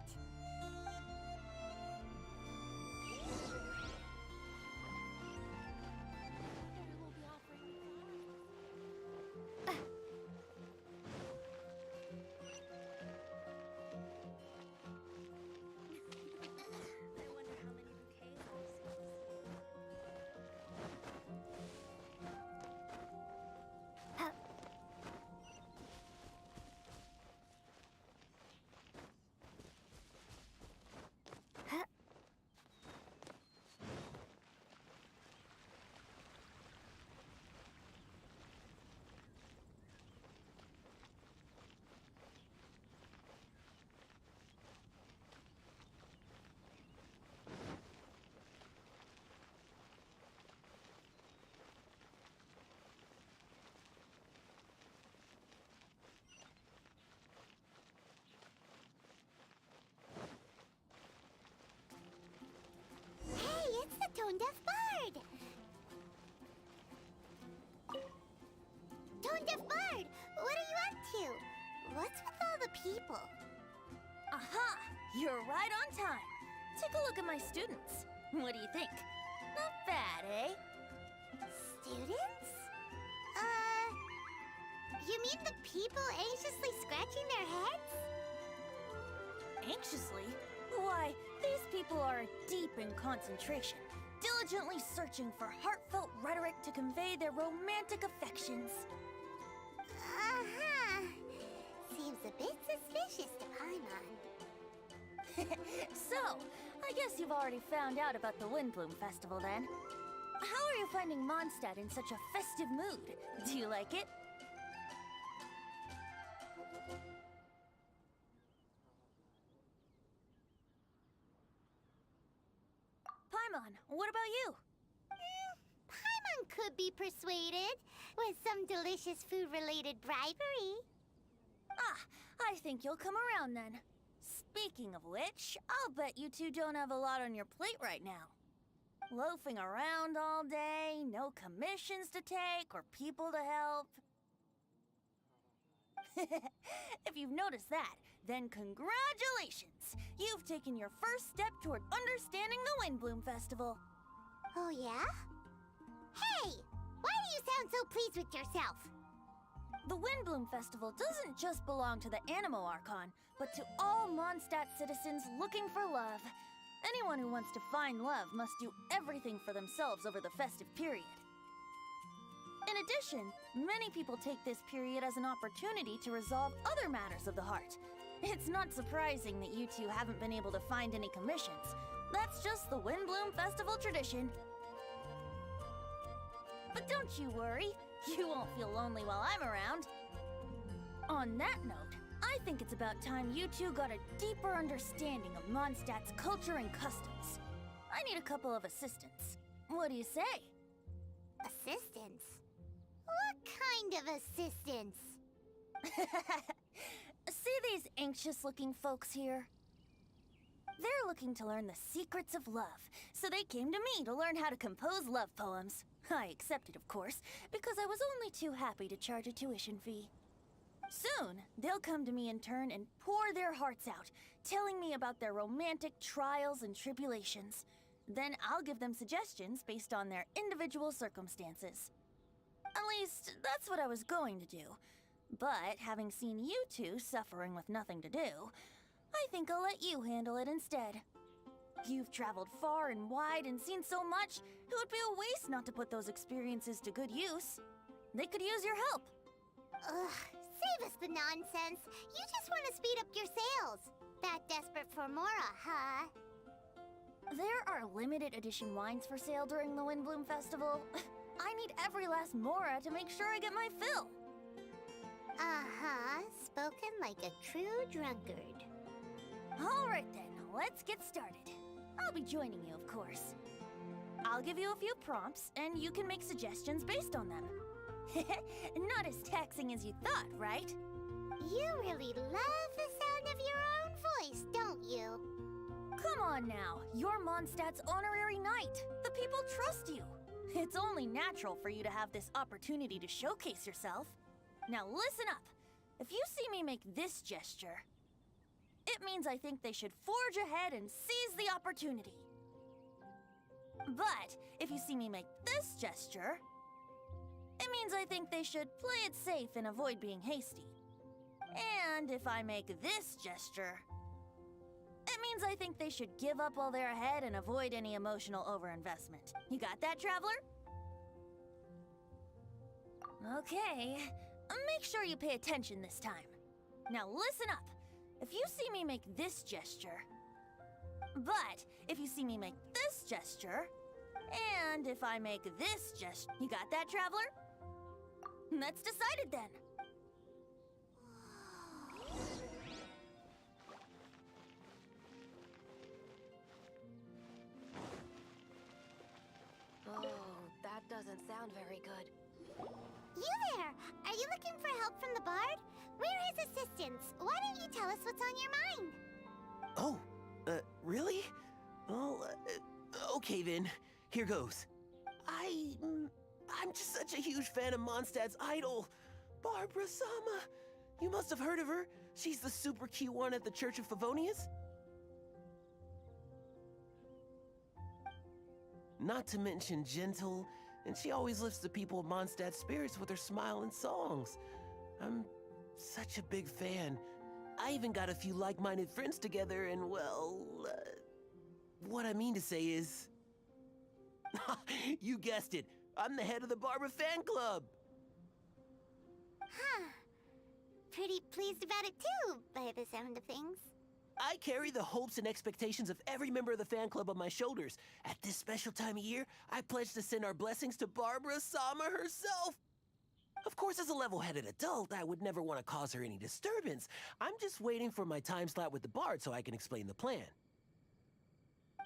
Tone-deaf Bard! Tone-deaf Bard! What are you up to? What's with all the people? Aha! You're right on time. Take a look at my students. What do you think? Not bad, eh? Students? You mean the people anxiously scratching their heads? Anxiously? Why, these people are deep in concentration, diligently searching for heartfelt rhetoric to convey their romantic affections. Uh-huh. Seems a bit suspicious to Paimon. So, I guess you've already found out about the Windbloom Festival then. How are you finding Mondstadt in such a festive mood? Do you like it? Paimon, what about you? Paimon could be persuaded with some delicious food-related bribery. Ah, I think you'll come around then. Speaking of which, I'll bet you two don't have a lot on your plate right now. Loafing around all day, no commissions to take or people to help. If you've noticed that, then congratulations! You've taken your first step toward understanding the Windbloom Festival. Oh, yeah? Hey! Why do you sound so pleased with yourself? The Windbloom Festival doesn't just belong to the Animo Archon, but to all Mondstadt citizens looking for love. Anyone who wants to find love must do everything for themselves over the festive period. In addition, many people take this period as an opportunity to resolve other matters of the heart. It's not surprising that you two haven't been able to find any commissions. That's just the Windbloom Festival tradition. But don't you worry, you won't feel lonely while I'm around. On that note, I think it's about time you two got a deeper understanding of Mondstadt's culture and customs. I need a couple of assistants. What do you say? Assistance? What kind of assistance? See these anxious-looking folks here? They're looking to learn the secrets of love, so they came to me to learn how to compose love poems. I accepted, of course, because I was only too happy to charge a tuition fee. Soon, they'll come to me in turn and pour their hearts out, telling me about their romantic trials and tribulations. Then I'll give them suggestions based on their individual circumstances. At least, that's what I was going to do. But having seen you two suffering with nothing to do, I think I'll let you handle it instead. You've traveled far and wide and seen so much, it would be a waste not to put those experiences to good use. They could use your help. Ugh, save us the nonsense. You just want to speed up your sales. That desperate for Mora, huh? There are limited edition wines for sale during the Windbloom Festival. I need every last Mora to make sure I get my fill. Uh-huh, spoken like a true drunkard. All right then, let's get started. I'll be joining you, of course. I'll give you a few prompts, and you can make suggestions based on them. Not as taxing as you thought, right? You really love the sound of your own voice, don't you? Come on now, you're Mondstadt's honorary knight. The people trust you. It's only natural for you to have this opportunity to showcase yourself. Now listen up. If you see me make this gesture, it means I think they should forge ahead and seize the opportunity. But if you see me make this gesture, it means I think they should play it safe and avoid being hasty. And if I make this gesture, it means I think they should give up while they're ahead and avoid any emotional overinvestment. You got that, traveler? Okay, make sure you pay attention this time. Now listen up. If you see me make this gesture, but if you see me make this gesture, and if I make this gesture, you got that, traveler? That's decided then. Oh, that doesn't sound very good. You there! Are you looking for help from the bard? We're his assistants. Why don't you tell us what's on your mind? Oh, really? Well, okay then. Here goes. I'm just such a huge fan of Mondstadt's idol, Barbara Sama. You must have heard of her. She's the super cute one at the Church of Favonius. Not to mention gentle, and she always lifts the people of Mondstadt's spirits with her smile and songs. I'm such a big fan. I even got a few like-minded friends together, and well, what I mean to say is... You guessed it, I'm the head of the Barbara fan club! Huh. Pretty pleased about it too, by the sound of things. I carry the hopes and expectations of every member of the fan club on my shoulders. At this special time of year, I pledge to send our blessings to Barbara Sama herself. Of course, as a level-headed adult, I would never want to cause her any disturbance. I'm just waiting for my time slot with the Bard so I can explain the plan.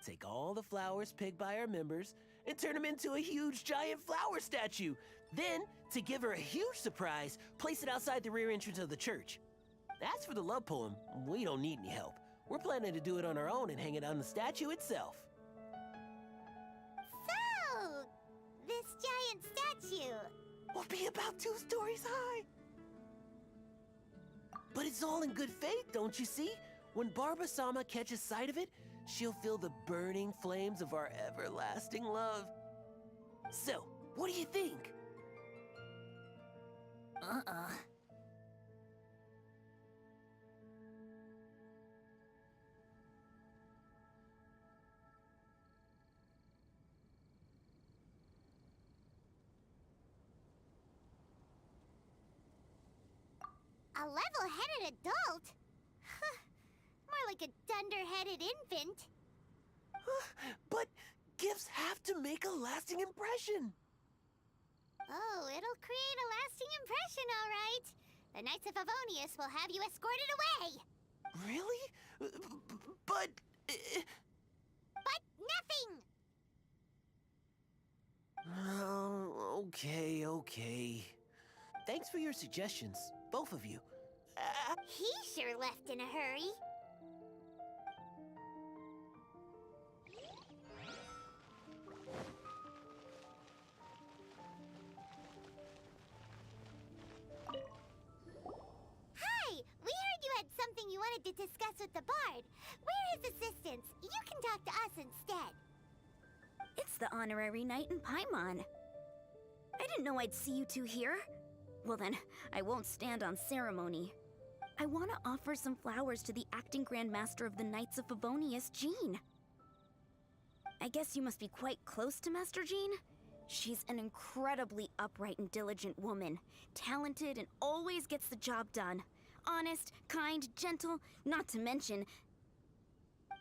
Take all the flowers picked by our members and turn them into a huge giant flower statue. Then, to give her a huge surprise, place it outside the rear entrance of the church. As for the love poem, we don't need any help. We're planning to do it on our own and hang it on the statue itself. So, this giant statue will be about 2 stories high. But it's all in good faith, don't you see? When Barbara Sama catches sight of it, she'll feel the burning flames of our everlasting love. So, what do you think? A level-headed adult? More like a dunder-headed infant. But gifts have to make a lasting impression. Oh, it'll create a lasting impression, all right. The Knights of Favonius will have you escorted away. Really? But... But nothing! Oh, okay. Thanks for your suggestions, both of you. He sure left in a hurry. Hi! We heard you had something you wanted to discuss with the Bard. We're his assistants. You can talk to us instead. It's the honorary knight in Paimon. I didn't know I'd see you two here. Well then, I won't stand on ceremony. I want to offer some flowers to the acting Grand Master of the Knights of Favonius, Jean. I guess you must be quite close to Master Jean? She's an incredibly upright and diligent woman, talented and always gets the job done. Honest, kind, gentle, not to mention...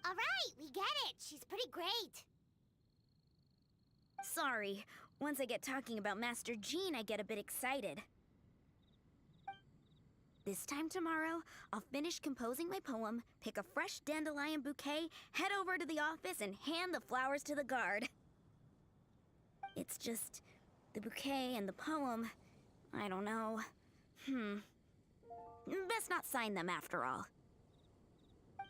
All right, we get it. She's pretty great. Sorry, once I get talking about Master Jean, I get a bit excited. This time tomorrow, I'll finish composing my poem, pick a fresh dandelion bouquet, head over to the office, and hand the flowers to the guard. It's just... the bouquet and the poem... I don't know. Best not sign them after all.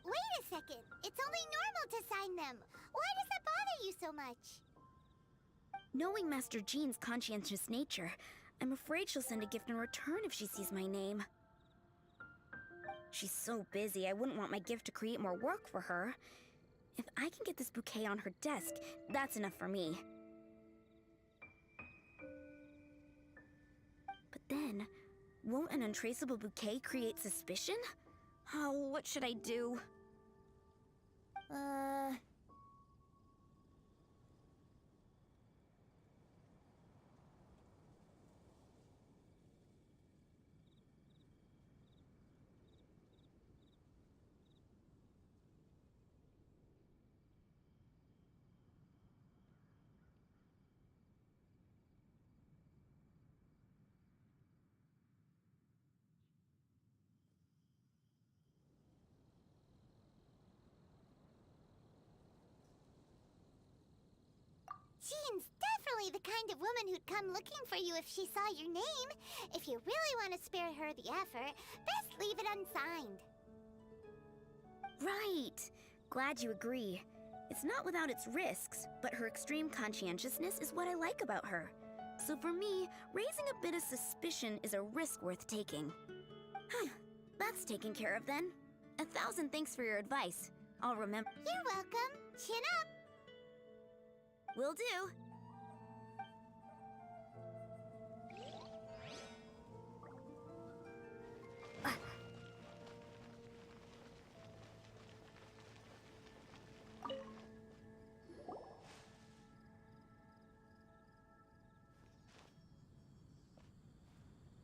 Wait a second. It's only normal to sign them. Why does that bother you so much? Knowing Master Jean's conscientious nature, I'm afraid she'll send a gift in return if she sees my name. She's so busy, I wouldn't want my gift to create more work for her. If I can get this bouquet on her desk, that's enough for me. But then, won't an untraceable bouquet create suspicion? Oh, what should I do? Jean's definitely the kind of woman who'd come looking for you if she saw your name. If you really want to spare her the effort, best leave it unsigned. Right! Glad you agree. It's not without its risks, but her extreme conscientiousness is what I like about her. So for me, raising a bit of suspicion is a risk worth taking. That's taken care of then. 1,000 thanks for your advice. I'll remember. You're welcome. Chin up. Will do.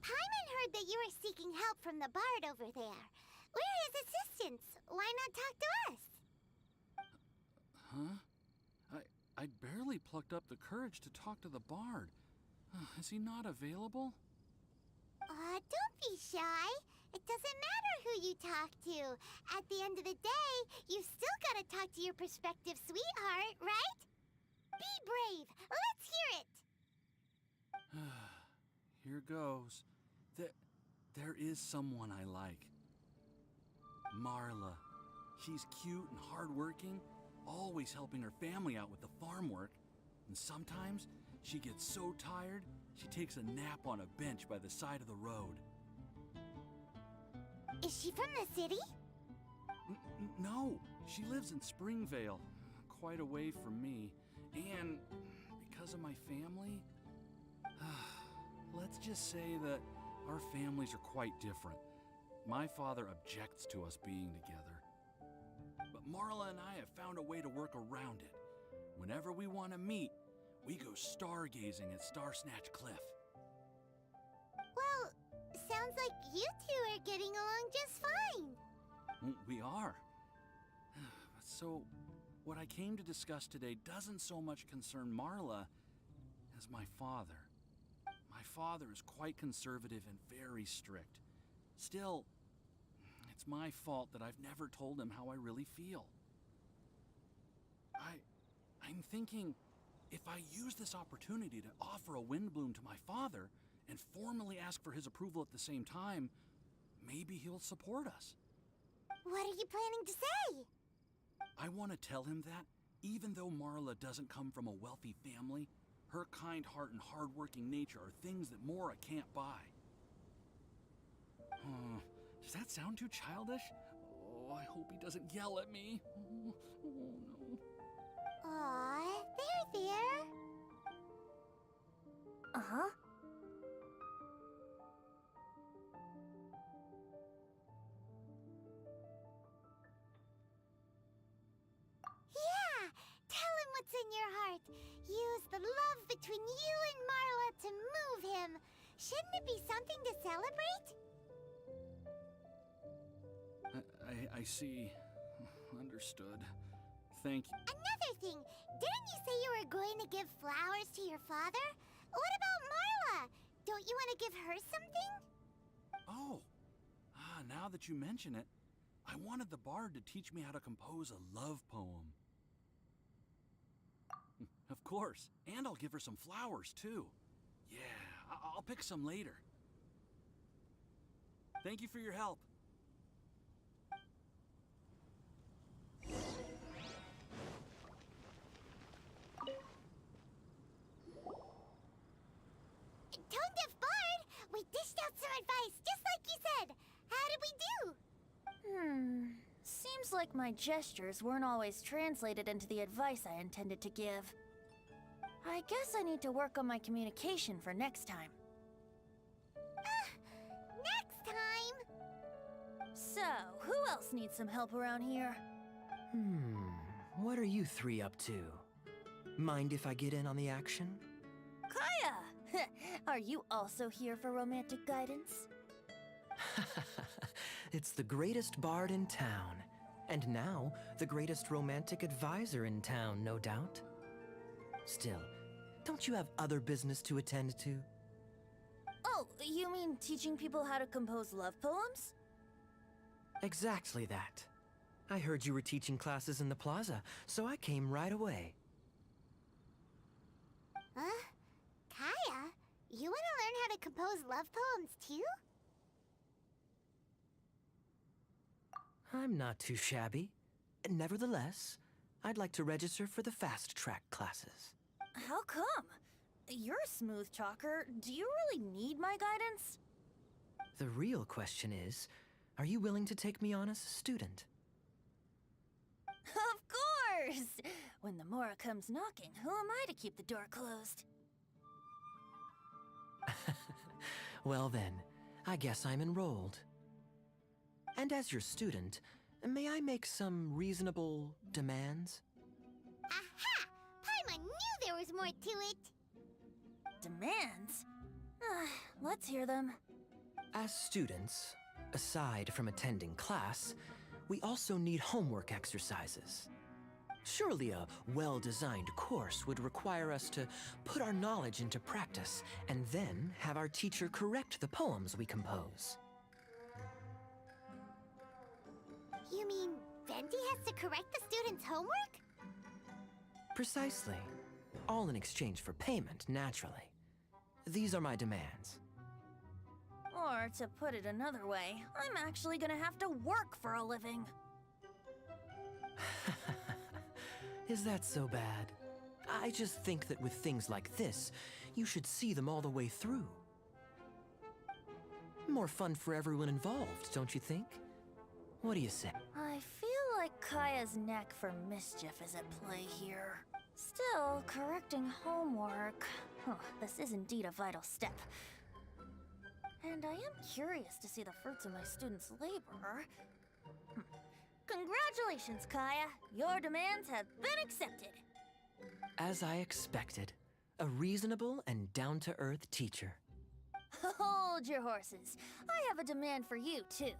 Paimon heard that you were seeking help from the bard over there. We're his assistants. Why not talk to us? Huh? I barely plucked up the courage to talk to the bard. Is he not available? Don't be shy. It doesn't matter who you talk to. At the end of the day, you've still gotta talk to your prospective sweetheart, right? Be brave. Let's hear it. Here goes. There is someone I like. Marla. She's cute and hardworking, always helping her family out with the farm work. And sometimes she gets so tired, she takes a nap on a bench by the side of the road. Is she from the city? No, she lives in Springvale, quite away from me. And because of my family, let's just say that our families are quite different. My father objects to us being together. But Marla and I have found a way to work around it. Whenever we want to meet, we go stargazing at Star Snatch Cliff. Well, sounds like you two are getting along just fine. We are. So, what I came to discuss today doesn't so much concern Marla as my father. My father is quite conservative and very strict. Still, it's my fault that I've never told him how I really feel. I'm thinking, if I use this opportunity to offer a Windbloom to my father and formally ask for his approval at the same time, maybe he'll support us. What are you planning to say? I want to tell him that, even though Marla doesn't come from a wealthy family, her kind heart and hardworking nature are things that Mora can't buy. Does that sound too childish? Oh, I hope he doesn't yell at me. Oh, no. Aw, there. Uh-huh. Yeah! Tell him what's in your heart. Use the love between you and Marla to move him. Shouldn't it be something to celebrate? I see. Understood. Thank you. Another thing, didn't you say you were going to give flowers to your father? What about Marla? Don't you want to give her something? Oh, now that you mention it, I wanted the bard to teach me how to compose a love poem. Of course, and I'll give her some flowers too. Yeah, I'll pick some later. Thank you for your help. Tone Deaf Bard! We dished out some advice, just like you said. How did we do? Seems like my gestures weren't always translated into the advice I intended to give. I guess I need to work on my communication for next time. Next time! So, who else needs some help around here? What are you three up to? Mind if I get in on the action? Kaya! Are you also here for romantic guidance? It's the greatest bard in town. And now, the greatest romantic advisor in town, no doubt. Still, don't you have other business to attend to? Oh, you mean teaching people how to compose love poems? Exactly that. I heard you were teaching classes in the plaza, so I came right away. Huh? Kaya, you want to learn how to compose love poems too? I'm not too shabby. Nevertheless, I'd like to register for the fast track classes. How come? You're a smooth talker. Do you really need my guidance? The real question is, are you willing to take me on as a student? Of course! When the Mora comes knocking, who am I to keep the door closed? Well then, I guess I'm enrolled. And as your student, may I make some reasonable demands? Aha! Paimon knew there was more to it! Demands? Let's hear them. As students, aside from attending class, we also need homework exercises. Surely a well-designed course would require us to put our knowledge into practice and then have our teacher correct the poems we compose. You mean Venti has to correct the students' homework? Precisely. All in exchange for payment, naturally. These are my demands. Or, to put it another way, I'm actually gonna have to work for a living. Is that so bad? I just think that with things like this, you should see them all the way through. More fun for everyone involved, don't you think? What do you say? I feel like Kaya's knack for mischief is at play here. Still, correcting homework... this is indeed a vital step. And I am curious to see the fruits of my students' labor. Congratulations, Kaya! Your demands have been accepted! As I expected, a reasonable and down-to-earth teacher. Hold your horses. I have a demand for you, too.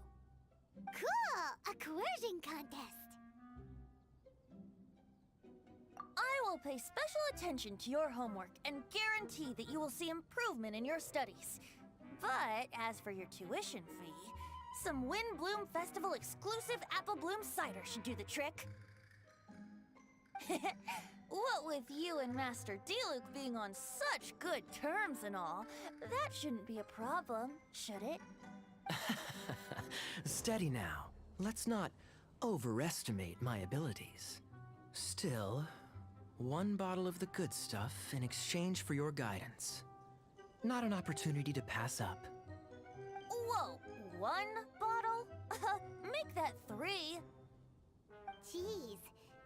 Cool! A coercion contest! I will pay special attention to your homework and guarantee that you will see improvement in your studies. But as for your tuition fee, some Wind Bloom Festival exclusive Apple Bloom cider should do the trick. What with you and Master Diluc being on such good terms and all, that shouldn't be a problem, should it? Steady now. Let's not overestimate my abilities. Still, one bottle of the good stuff in exchange for your guidance. Not an opportunity to pass up. Whoa, one bottle? Make that 3. Jeez,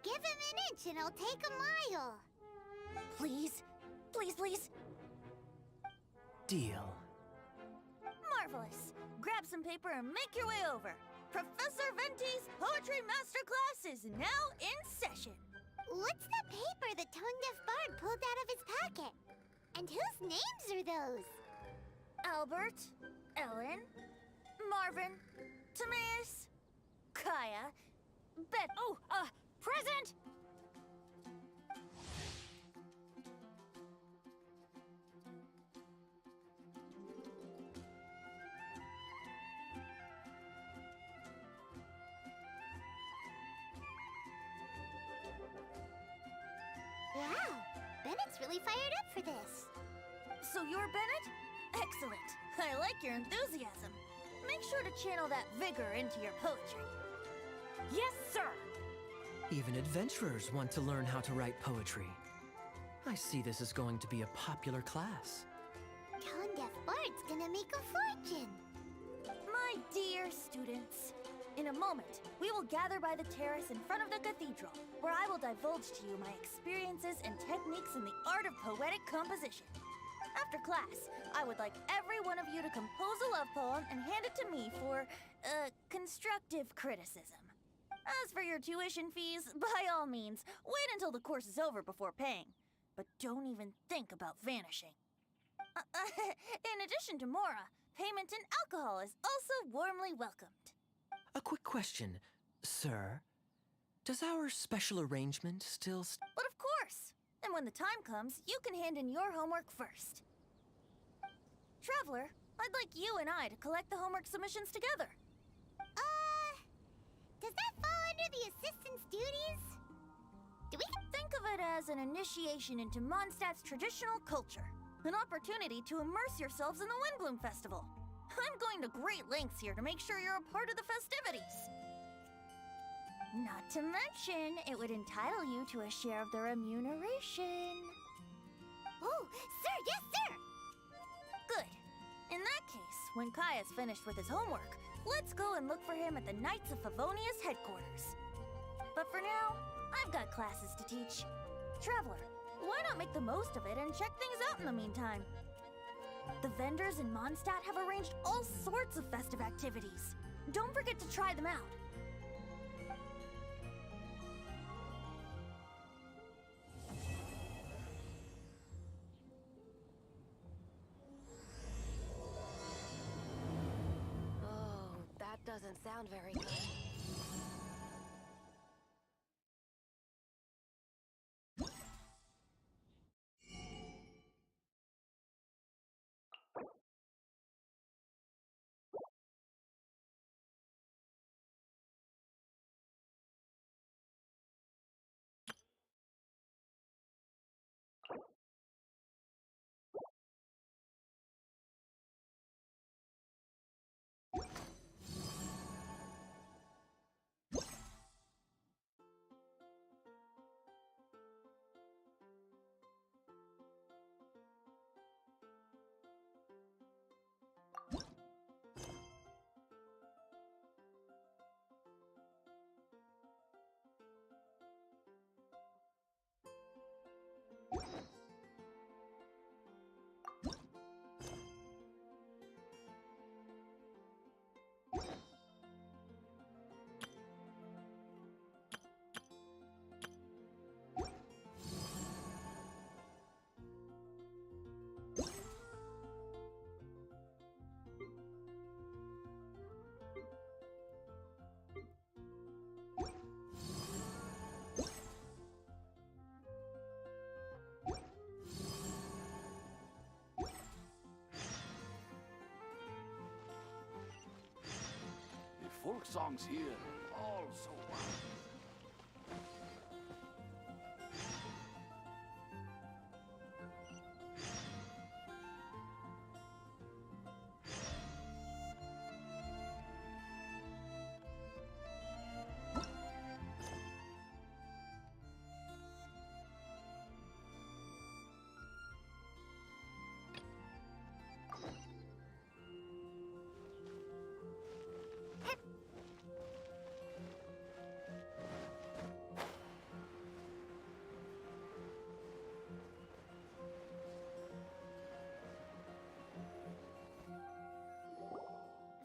give him an inch and I'll take a mile. Please, please, please. Deal. Marvelous. Grab some paper and make your way over. Professor Venti's Poetry Masterclass is now in session. What's the paper the tone-deaf bard pulled out of his pocket? And whose names are those? Albert, Ellen, Marvin, Timaeus, Kaya, Bet. Oh, present! Wow, Bennett's really fired up for this. So you're Bennett? Excellent. I like your enthusiasm. Make sure to channel that vigor into your poetry. Yes, sir! Even adventurers want to learn how to write poetry. I see this is going to be a popular class. Tone-deaf bard's gonna make a fortune. My dear students, in a moment, we will gather by the terrace in front of the cathedral, where I will divulge to you my experiences and techniques in the art of poetic composition. After class, I would like every one of you to compose a love poem and hand it to me for, constructive criticism. As for your tuition fees, by all means, wait until the course is over before paying. But don't even think about vanishing. In addition to Mora, payment in alcohol is also warmly welcomed. A quick question, sir. Does our special arrangement still But of course! And when the time comes, you can hand in your homework first. Traveler, I'd like you and I to collect the homework submissions together. Does that fall under the assistant's duties? Do we think of it as an initiation into Mondstadt's traditional culture? An opportunity to immerse yourselves in the Windbloom Festival. I'm going to great lengths here to make sure you're a part of the festivities. Not to mention, it would entitle you to a share of the remuneration. Oh, sir, yes, sir! Good. In that case, when Kaya's finished with his homework, let's go and look for him at the Knights of Favonia's headquarters. But for now, I've got classes to teach. Traveler, why not make the most of it and check things out in the meantime? The vendors in Mondstadt have arranged all sorts of festive activities. Don't forget to try them out. Oh, that doesn't sound very good. The folk songs here are all so wild.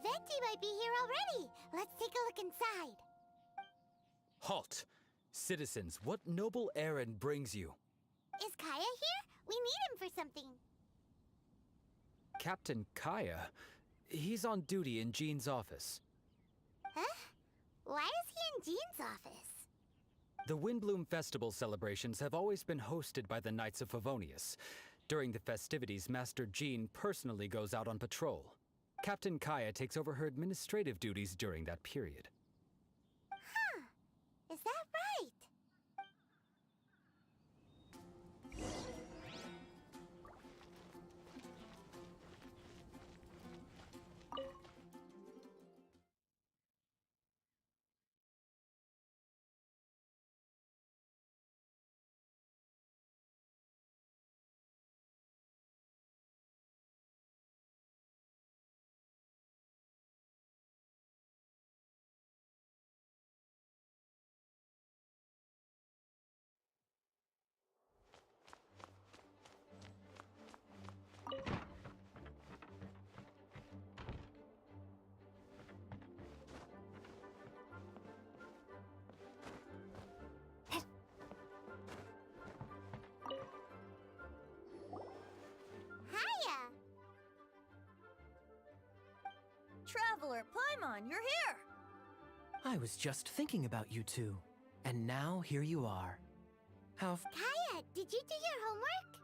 Venti might be here already. Let's take a look inside. Halt! Citizens, what noble errand brings you? Is Kaya here? We need him for something. Captain Kaya? He's on duty in Jean's office. Huh? Why is he in Jean's office? The Windbloom Festival celebrations have always been hosted by the Knights of Favonius. During the festivities, Master Jean personally goes out on patrol. Captain Kaya takes over her administrative duties during that period. Huh. Is that right? Traveler, Paimon, you're here! I was just thinking about you two. And now here you are. Kaya, did you do your homework?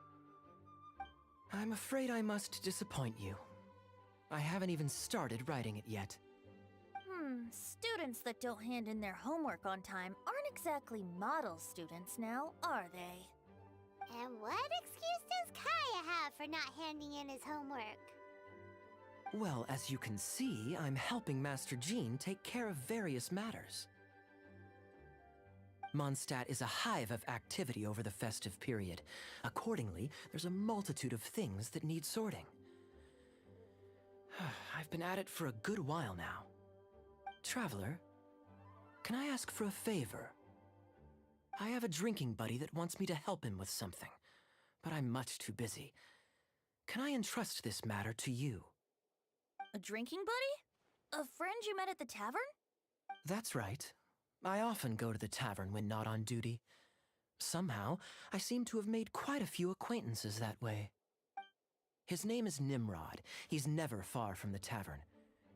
I'm afraid I must disappoint you. I haven't even started writing it yet. Students that don't hand in their homework on time aren't exactly model students now, are they? And what excuse does Kaya have for not handing in his homework? Well, as you can see, I'm helping Master Jean take care of various matters. Mondstadt is a hive of activity over the festive period. Accordingly, there's a multitude of things that need sorting. I've been at it for a good while now. Traveler, can I ask for a favor? I have a drinking buddy that wants me to help him with something, but I'm much too busy. Can I entrust this matter to you? A drinking buddy? A friend you met at the tavern? That's right. I often go to the tavern when not on duty. Somehow, I seem to have made quite a few acquaintances that way. His name is Nimrod. He's never far from the tavern.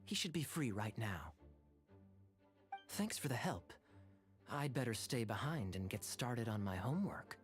He should be free right now. Thanks for the help. I'd better stay behind and get started on my homework.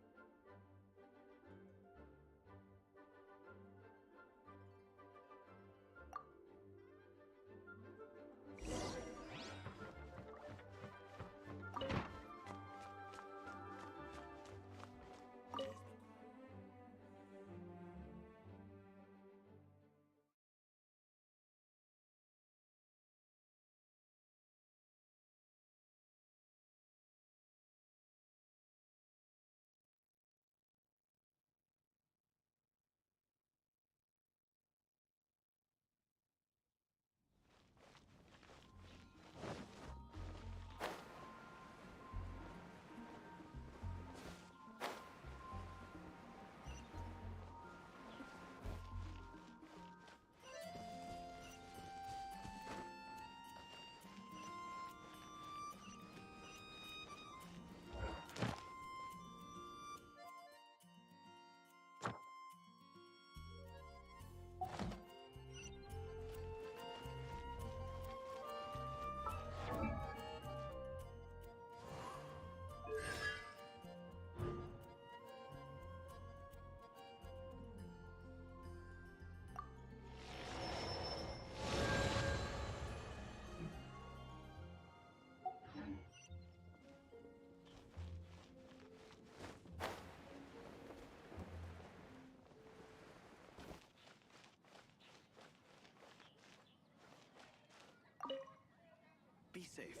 Be safe.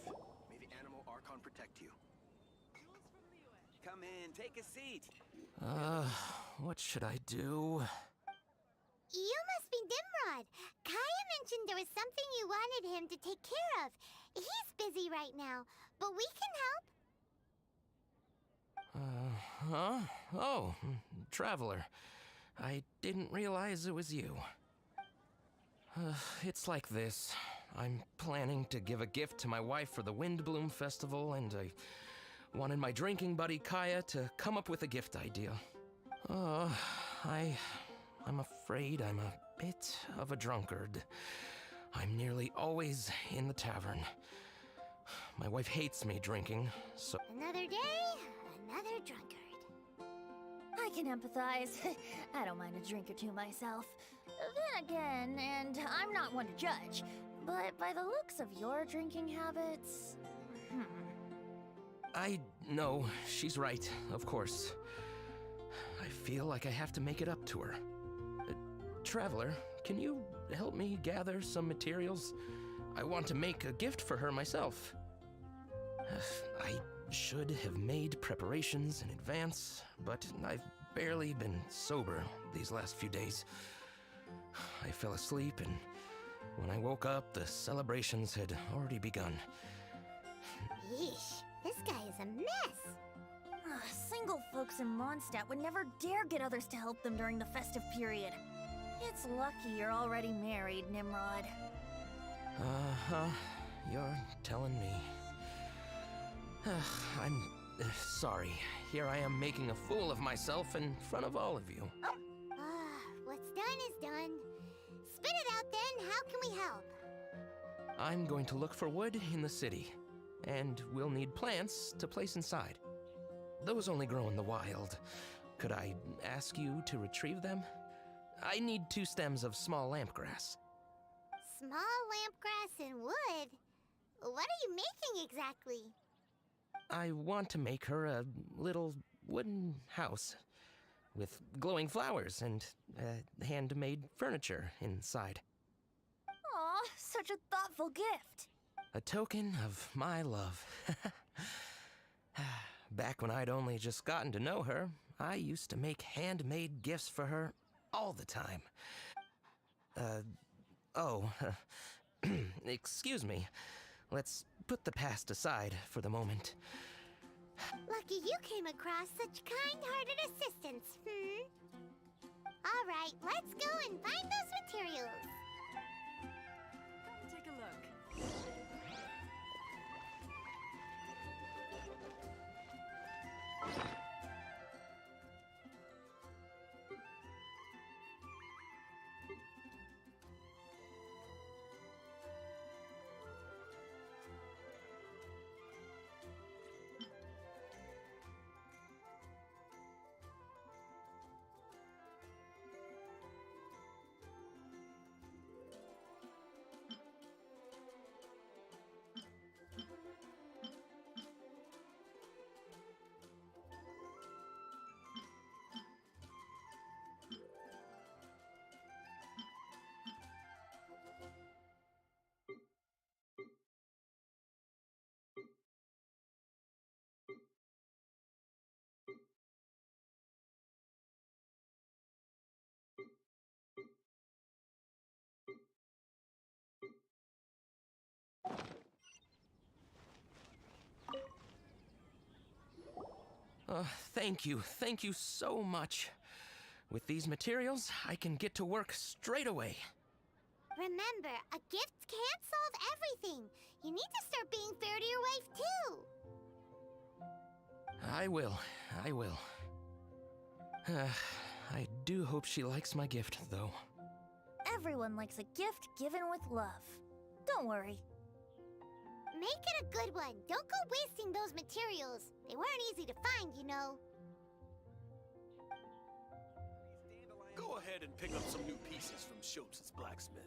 May the animal Archon protect you. Come in, take a seat. What should I do? You must be Nimrod. Kaya mentioned there was something you wanted him to take care of. He's busy right now, but we can help. Huh? Oh, Traveler. I didn't realize it was you. It's like this. I'm planning to give a gift to my wife for the Windbloom Festival, and I wanted my drinking buddy Kaya to come up with a gift idea. I'm afraid I'm a bit of a drunkard. I'm nearly always in the tavern. My wife hates me drinking, so... Another day, another drunkard. I can empathize. I don't mind a drink or two myself. Then again, and I'm not one to judge, but by the looks of your drinking habits... I know, she's right, of course. I feel like I have to make it up to her. Traveler, can you help me gather some materials? I want to make a gift for her myself. I should have made preparations in advance, but I've barely been sober these last few days. I fell asleep, and when I woke up, the celebrations had already begun. Yeesh, this guy is a mess. Single folks in Mondstadt would never dare get others to help them during the festive period. It's lucky you're already married, Nimrod. Uh-huh. You're telling me. I'm sorry. Here I am making a fool of myself in front of all of you. What's done is done. Spit it out then, how can we help? I'm going to look for wood in the city, and we'll need plants to place inside. Those only grow in the wild. Could I ask you to retrieve them? I need 2 stems of small lampgrass. Small lampgrass and wood? What are you making exactly? I want to make her a little wooden house with glowing flowers and handmade furniture inside. Aw, such a thoughtful gift. A token of my love. Back when I'd only just gotten to know her, I used to make handmade gifts for her all the time. Excuse me. Let's put the past aside for the moment. Lucky you came across such kind-hearted assistance, All right, let's go and find those materials. Come take a look. Thank you. Thank you so much. With these materials, I can get to work straight away. Remember, a gift can't solve everything. You need to start being fair to your wife, too. I will. I will. I do hope she likes my gift, though. Everyone likes a gift given with love. Don't worry. Make it a good one. Don't go wasting those materials. They weren't easy to find, you know. Go ahead and pick up some new pieces from Shopes' blacksmith.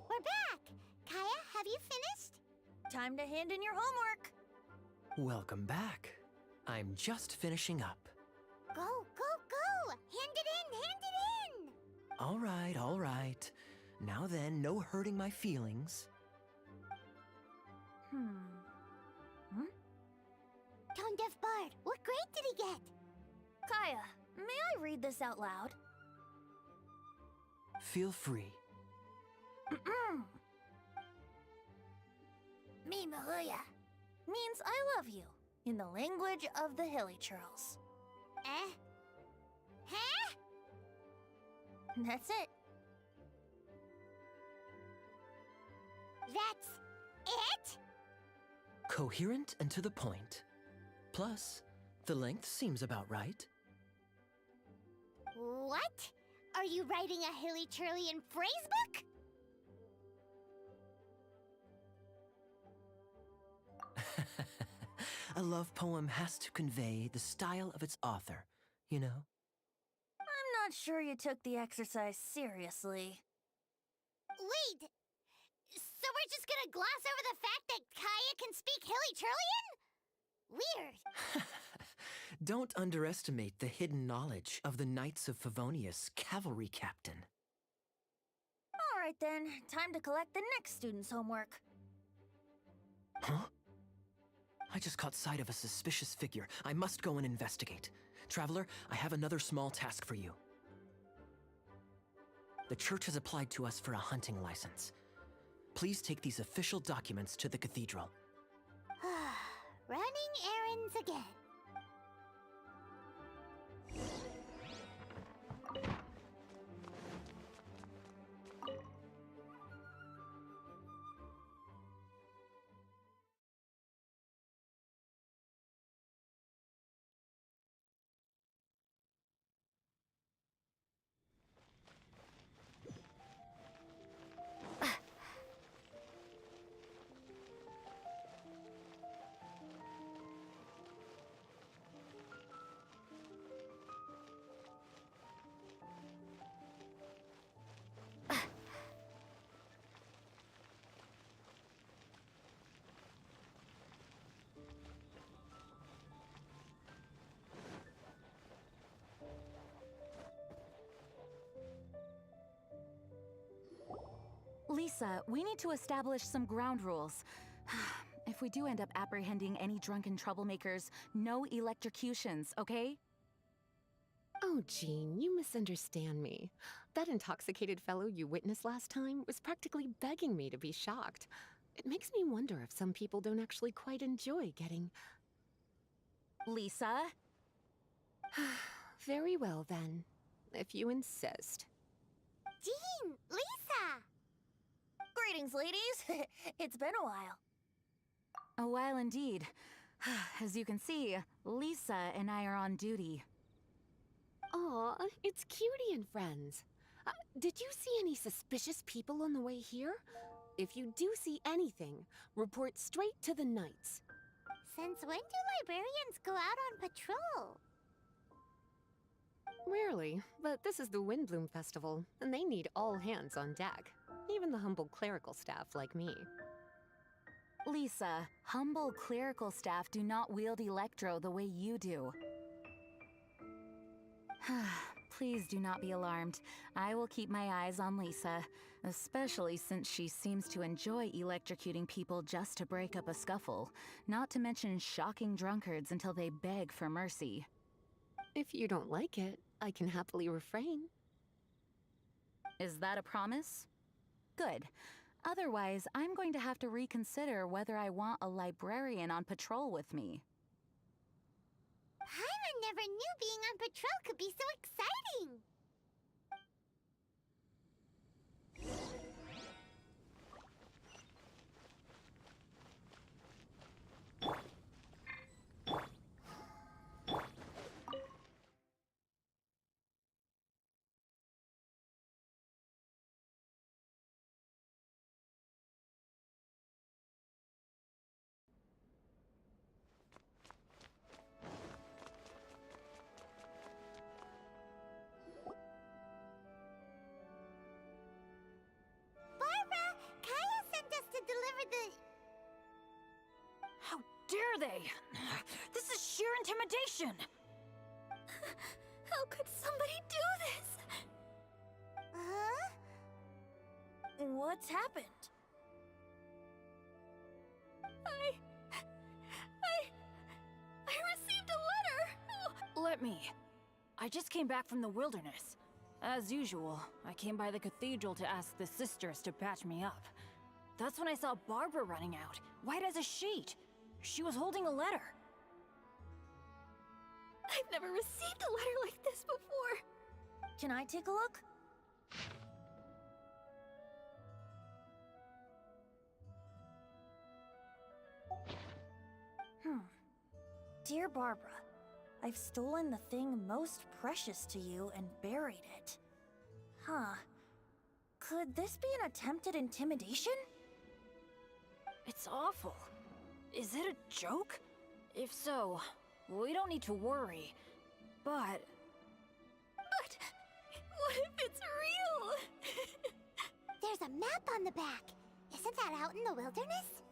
We're back! Kaya, have you finished? Time to hand in your homework. Welcome back. I'm just finishing up. Go, go, go! Hand it in, hand it in! All right. Now then, no hurting my feelings. Tone Deaf Bard, what grade did he get? Kaya, may I read this out loud? Feel free. Me Mahuya means I love you in the language of the Hilly Churls. Huh? That's it. That's it? Coherent and to the point. Plus, the length seems about right. What? Are you writing a Hilly Churlian phrase book? A love poem has to convey the style of its author, you know? I'm not sure you took the exercise seriously. Wait! So we're just gonna gloss over the fact that Kaya can speak Hilly Churlian? Weird. Don't underestimate the hidden knowledge of the Knights of Favonius cavalry captain. All right then, time to collect the next student's homework. Huh? I just caught sight of a suspicious figure. I must go and investigate. Traveler, I have another small task for you. The church has applied to us for a hunting license. Please take these official documents to the cathedral. Running errands again. Lisa, we need to establish some ground rules. If we do end up apprehending any drunken troublemakers, no electrocutions, okay? Oh, Jean, you misunderstand me. That intoxicated fellow you witnessed last time was practically begging me to be shocked. It makes me wonder if some people don't actually quite enjoy getting... Lisa? Very well, then. If you insist. Jean! Lisa! Greetings, ladies. It's been a while. A while indeed. As you can see, Lisa and I are on duty. Aw, it's Cutie and friends. Did you see any suspicious people on the way here? If you do see anything, report straight to the Knights. Since when do librarians go out on patrol? Rarely, but this is the Windbloom Festival, and they need all hands on deck. Even the humble clerical staff like me. Lisa, humble clerical staff do not wield Electro the way you do. Please do not be alarmed. I will keep my eyes on Lisa, especially since she seems to enjoy electrocuting people just to break up a scuffle, not to mention shocking drunkards until they beg for mercy. If you don't like it, I can happily refrain. Is that a promise? Good. Otherwise, I'm going to have to reconsider whether I want a librarian on patrol with me. Paimon never knew being on patrol could be so exciting! How dare they? This is sheer intimidation! How could somebody do this? Huh? What's happened? I received a letter! Oh. Let me. I just came back from the wilderness. As usual, I came by the cathedral to ask the sisters to patch me up. That's when I saw Barbara running out, white as a sheet. She was holding a letter. I've never received a letter like this before. Can I take a look? Dear Barbara, I've stolen the thing most precious to you and buried it. Huh. Could this be an attempted intimidation? It's awful. Is it a joke? If so, we don't need to worry. But what if it's real? There's a map on the back. Isn't that out in the wilderness?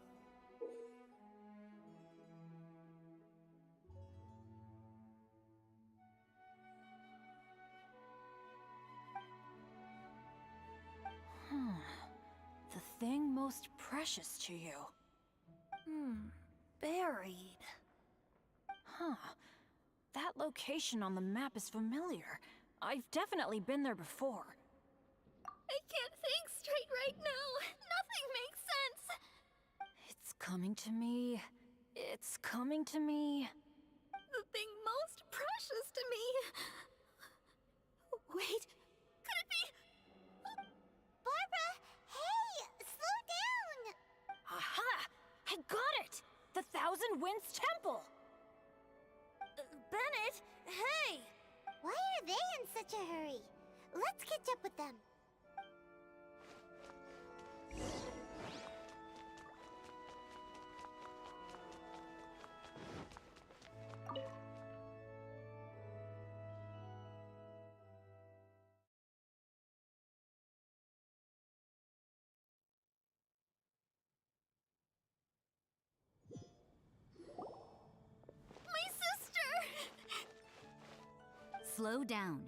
The thing most precious to you. Buried. Huh. That location on the map is familiar. I've definitely been there before. I can't think straight right now. Nothing makes sense. It's coming to me. It's coming to me. The thing most precious to me. Wait, could it be? Barbara, hey, slow down! Aha! I got it! The Thousand Winds Temple! Bennett, hey! Why are they in such a hurry? Let's catch up with them. Slow down.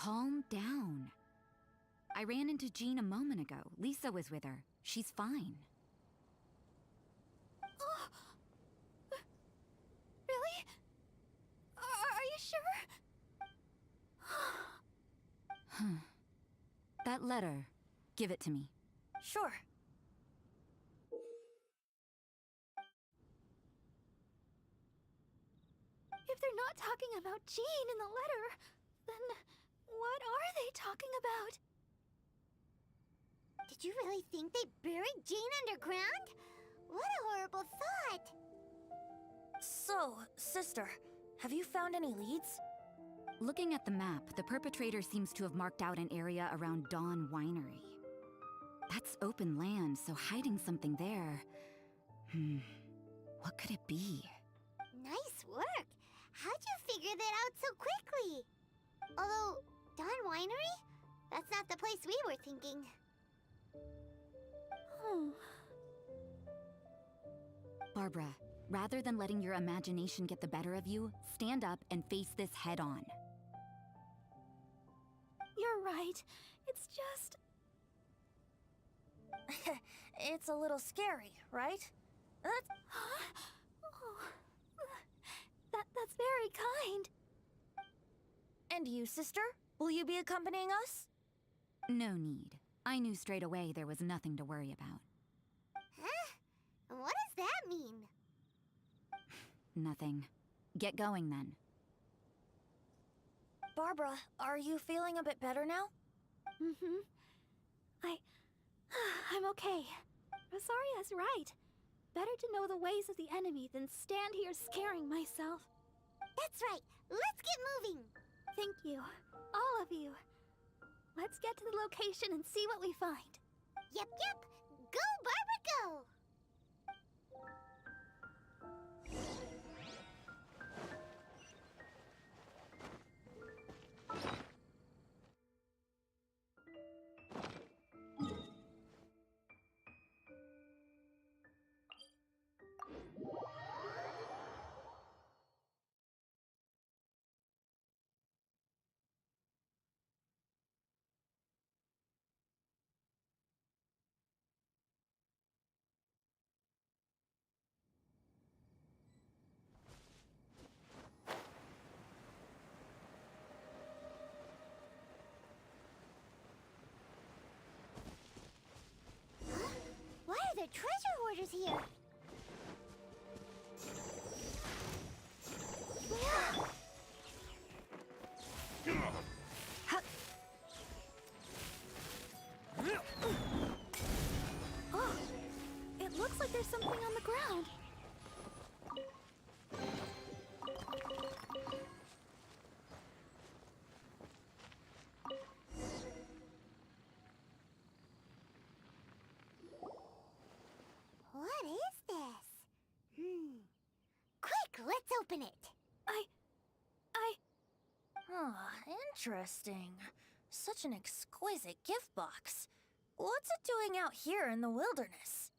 Calm down. I ran into Jean a moment ago. Lisa was with her. She's fine. Oh. Really? Are you sure? That letter. Give it to me. Sure. If they're not talking about Jean in the letter, then what are they talking about? Did you really think they buried Jean underground? What a horrible thought! So, sister, have you found any leads? Looking at the map, the perpetrator seems to have marked out an area around Dawn Winery. That's open land, so hiding something there... What could it be? Nice work! How'd you figure that out so quickly? Although, Dawn Winery? That's not the place we were thinking. Barbara, rather than letting your imagination get the better of you, stand up and face this head-on. You're right. It's just... It's a little scary, right? That's very kind. And you, sister? Will you be accompanying us? No need. I knew straight away there was nothing to worry about. Huh? What does that mean? Nothing. Get going then. Barbara, are you feeling a bit better now? I'm okay. Rosaria's right. Better to know the ways of the enemy than stand here scaring myself. That's right. Let's get moving. Thank you. All of you. Let's get to the location and see what we find. Yep. Go, Barbara, go! Why are there treasure hoarders here? Oh, it looks like there's something on the ground. What is this? Quick, let's open it. Interesting. Such an exquisite gift box. What's it doing out here in the wilderness?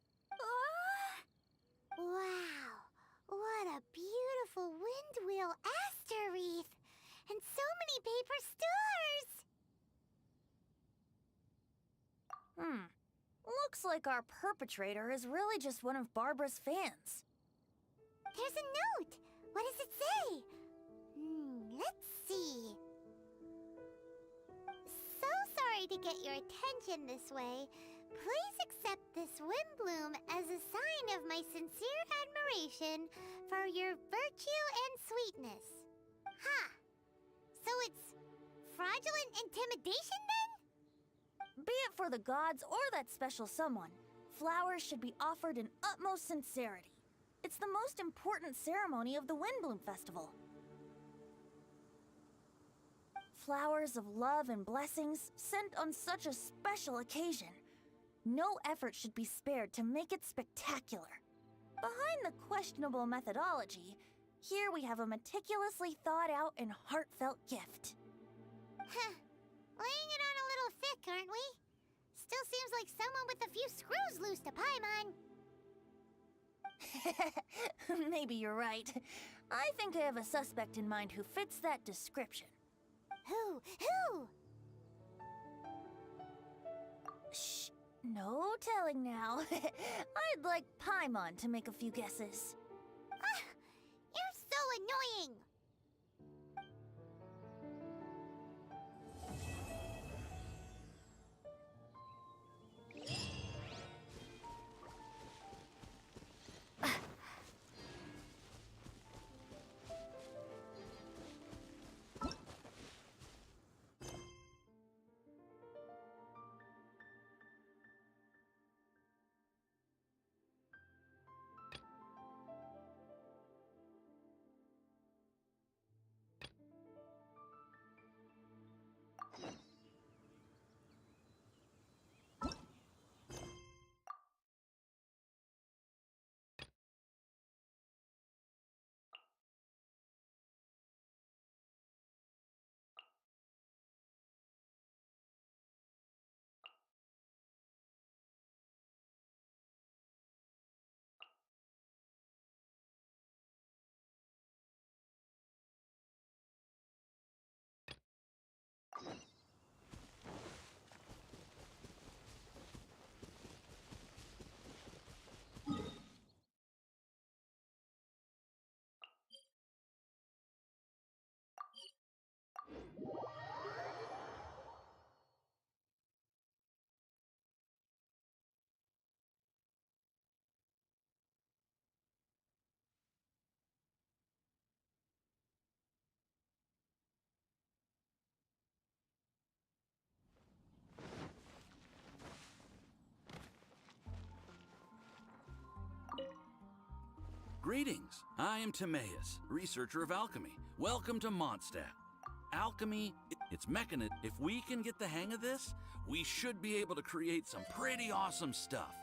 Wow, what a beautiful windwheel aster wreath. And so many paper stars. Looks like our perpetrator is really just one of Barbara's fans. There's a note. What does it say? Let's see. So sorry to get your attention this way. Please accept this windbloom as a sign of my sincere admiration for your virtue and sweetness. So it's fraudulent intimidation then? Be it for the gods or that special someone, flowers should be offered in utmost sincerity. It's the most important ceremony of the Windbloom Festival. Flowers of love and blessings sent on such a special occasion. No effort should be spared to make it spectacular. Behind the questionable methodology, here we have a meticulously thought out and heartfelt gift. Laying it on a little thick, aren't we? Still seems like someone with a few screws loose to Paimon. Maybe you're right. I think I have a suspect in mind who fits that description. Who? Shh, no telling now. I'd like Paimon to make a few guesses. Ah, you're so annoying! Greetings. I am Timaeus, researcher of alchemy. Welcome to Mondstadt. Alchemy, it's mechanist. If we can get the hang of this, we should be able to create some pretty awesome stuff.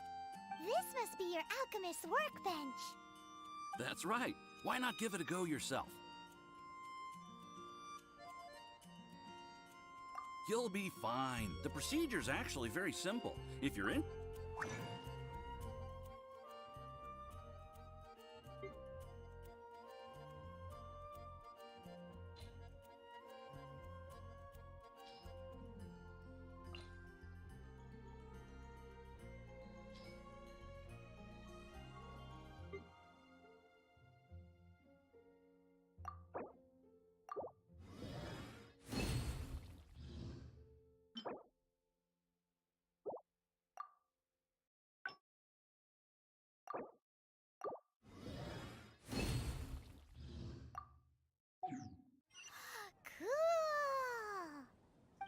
This must be your alchemist's workbench. That's right. Why not give it a go yourself? You'll be fine. The procedure's actually very simple. If you're in...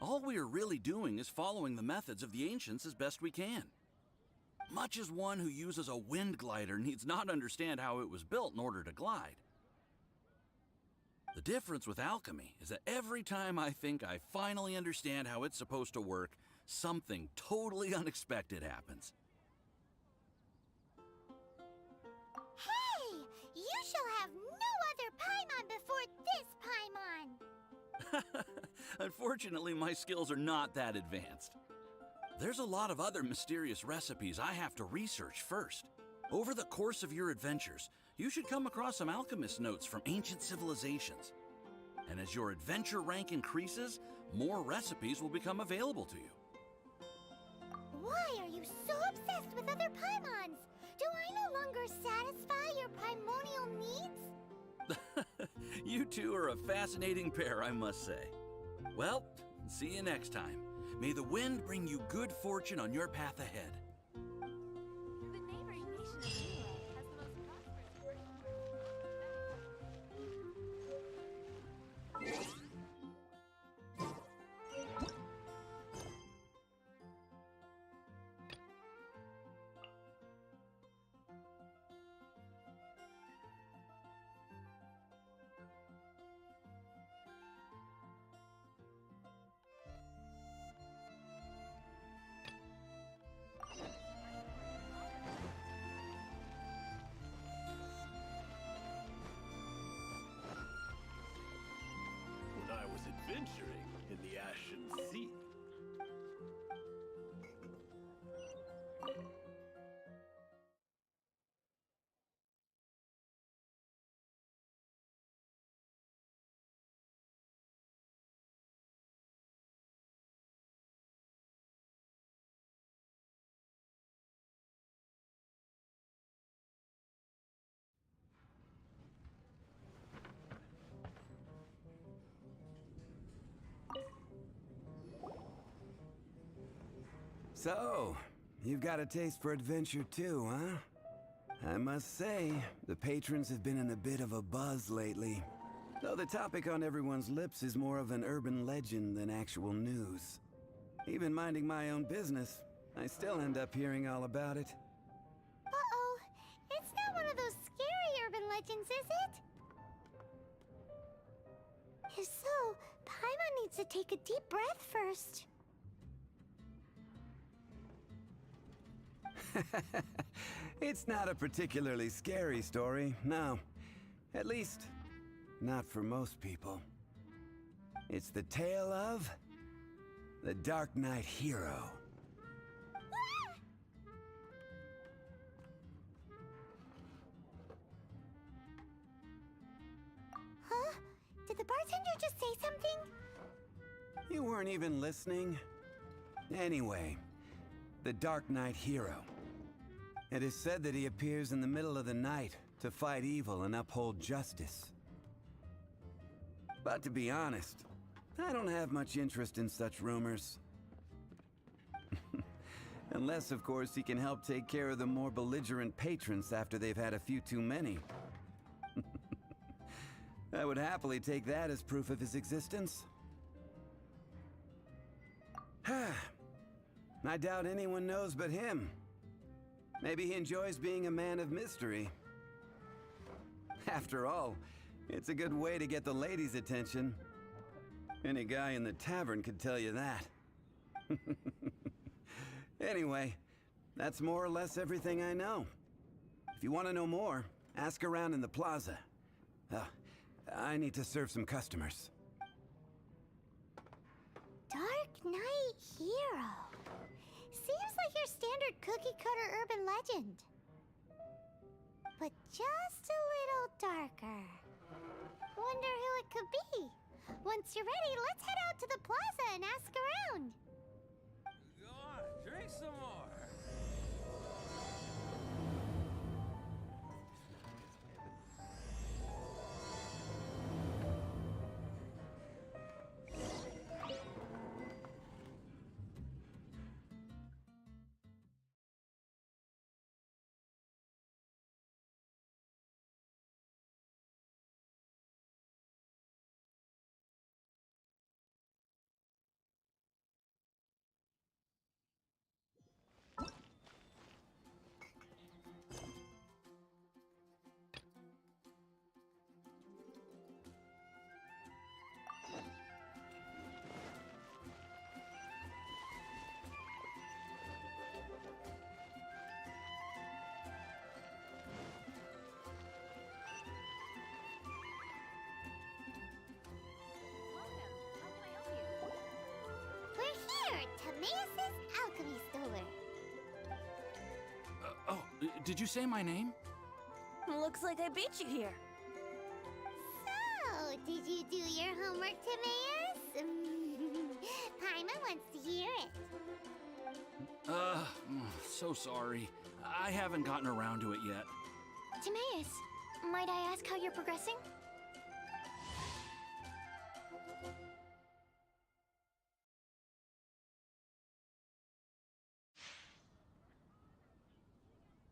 All we are really doing is following the methods of the ancients as best we can. Much as one who uses a wind glider needs not understand how it was built in order to glide. The difference with alchemy is that every time I think I finally understand how it's supposed to work, something totally unexpected happens. Hey! You shall have no other Paimon before this Paimon! Unfortunately, my skills are not that advanced. There's a lot of other mysterious recipes I have to research first. Over the course of your adventures, you should come across some alchemist notes from ancient civilizations. And as your adventure rank increases, more recipes will become available to you. Why are you so obsessed with other Paimons? Do I no longer satisfy your primordial needs? You two are a fascinating pair, I must say. Well, see you next time. May the wind bring you good fortune on your path ahead. The neighboring nation of Newland has the most prosperous when I was adventuring in the Ashen Sea. So, you've got a taste for adventure too, huh? I must say, the patrons have been in a bit of a buzz lately. Though the topic on everyone's lips is more of an urban legend than actual news. Even minding my own business, I still end up hearing all about it. Uh-oh. It's not one of those scary urban legends, is it? If so, Paimon needs to take a deep breath first. It's not a particularly scary story, no. At least, not for most people. It's the tale of the Dark Knight hero. Huh? Did the bartender just say something? You weren't even listening? Anyway, the Dark Knight hero. It is said that he appears in the middle of the night to fight evil and uphold justice. But to be honest, I don't have much interest in such rumors. Unless, of course, he can help take care of the more belligerent patrons after they've had a few too many. I would happily take that as proof of his existence. I doubt anyone knows but him. Maybe he enjoys being a man of mystery. After all, it's a good way to get the ladies' attention. Any guy in the tavern could tell you that. Anyway, that's more or less everything I know. If you want to know more, ask around in the plaza. I need to serve some customers. Dark Knight hero. Seems like your standard cookie-cutter urban legend. But just a little darker. Wonder who it could be. Once you're ready, let's head out to the plaza and ask around. Go on, drink some more. Timaeus' alchemy store. Did you say my name? Looks like I beat you here. So, did you do your homework, Timaeus? Paimon wants to hear it. So sorry. I haven't gotten around to it yet. Timaeus, might I ask how you're progressing?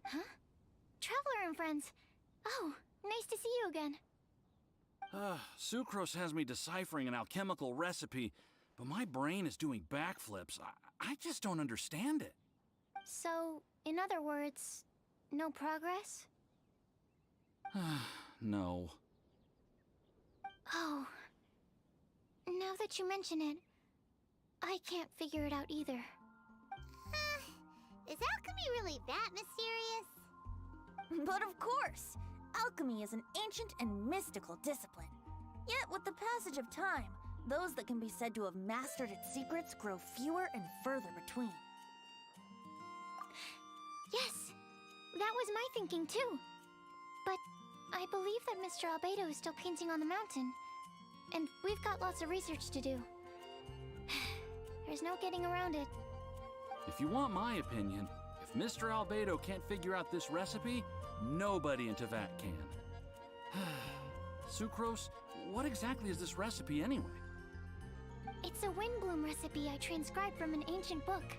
Huh? Traveler and friends. Oh, nice to see you again. Sucrose has me deciphering an alchemical recipe, but my brain is doing backflips. I just don't understand it. So, in other words, no progress? No. Oh. Now that you mention it, I can't figure it out either. Is alchemy really that mysterious? But of course! Alchemy is an ancient and mystical discipline. Yet, with the passage of time, those that can be said to have mastered its secrets grow fewer and further between. Yes, that was my thinking too. But I believe that Mr. Albedo is still painting on the mountain. And we've got lots of research to do. There's no getting around it. If you want my opinion, if Mr. Albedo can't figure out this recipe, nobody in Tevat can. Sucrose, what exactly is this recipe anyway? It's a windbloom recipe I transcribed from an ancient book.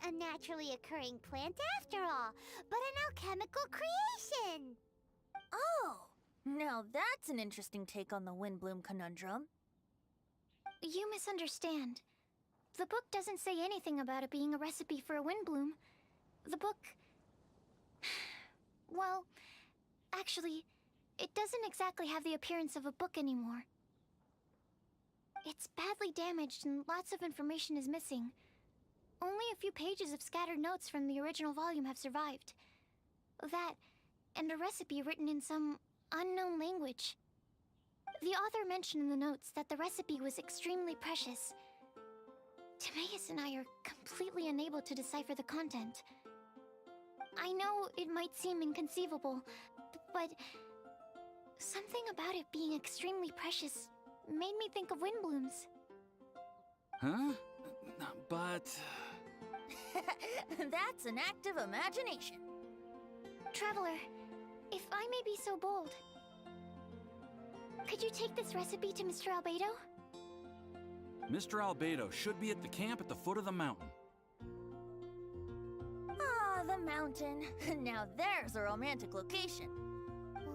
a naturally occurring plant after all, but an alchemical creation. Oh, now that's an interesting take on the Windbloom conundrum. You misunderstand. The book doesn't say anything about it being a recipe for a Windbloom. The book... Well, actually, it doesn't exactly have the appearance of a book anymore. It's badly damaged and lots of information is missing. Only a few pages of scattered notes from the original volume have survived. That, and a recipe written in some unknown language. The author mentioned in the notes that the recipe was extremely precious. Timaeus and I are completely unable to decipher the content. I know it might seem inconceivable, but something about it being extremely precious made me think of Windblooms. Huh? But... That's an act of imagination. Traveler, if I may be so bold, could you take this recipe to Mr. Albedo? Mr. Albedo should be at the camp at the foot of the mountain. Ah, the mountain. Now there's a romantic location.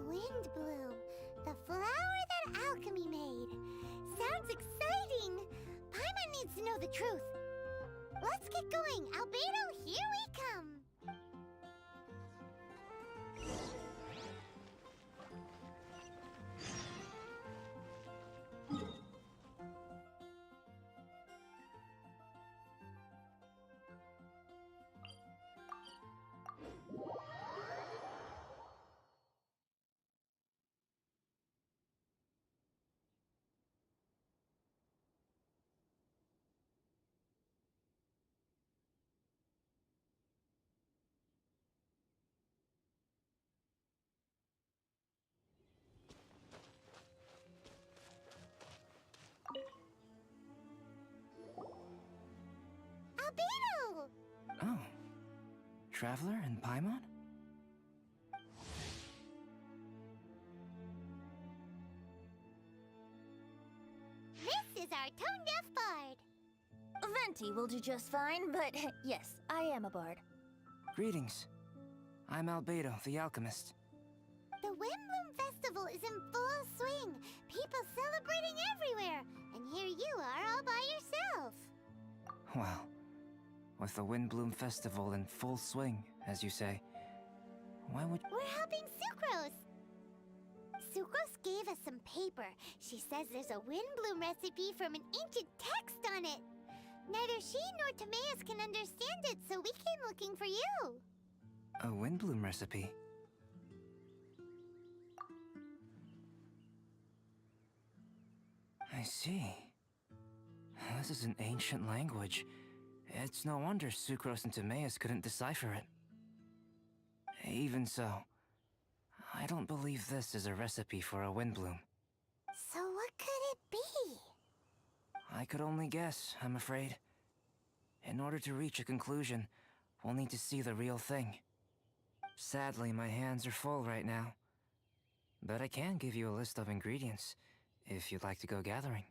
Windbloom, the flower that alchemy made. Sounds exciting. Paimon needs to know the truth. Let's get going. Albedo, here we come. Albedo! Oh. Traveler and Paimon? This is our tone-deaf bard. Venti will do just fine, but yes, I am a bard. Greetings. I'm Albedo, the alchemist. The Windbloom Festival is in full swing. People celebrating everywhere. And here you are all by yourself. Well, with the Windbloom Festival in full swing, as you say, why would... We're helping Sucrose. Sucrose gave us some paper. She says there's a Windbloom recipe from an ancient text on it. Neither she nor Timaeus can understand it, so we came looking for you. A Windbloom recipe? I see. This is an ancient language. It's no wonder Sucrose and Timaeus couldn't decipher it. Even so, I don't believe this is a recipe for a Windbloom. So what could it be? I could only guess, I'm afraid. In order to reach a conclusion, we'll need to see the real thing. Sadly, my hands are full right now. But I can give you a list of ingredients, if you'd like to go gathering.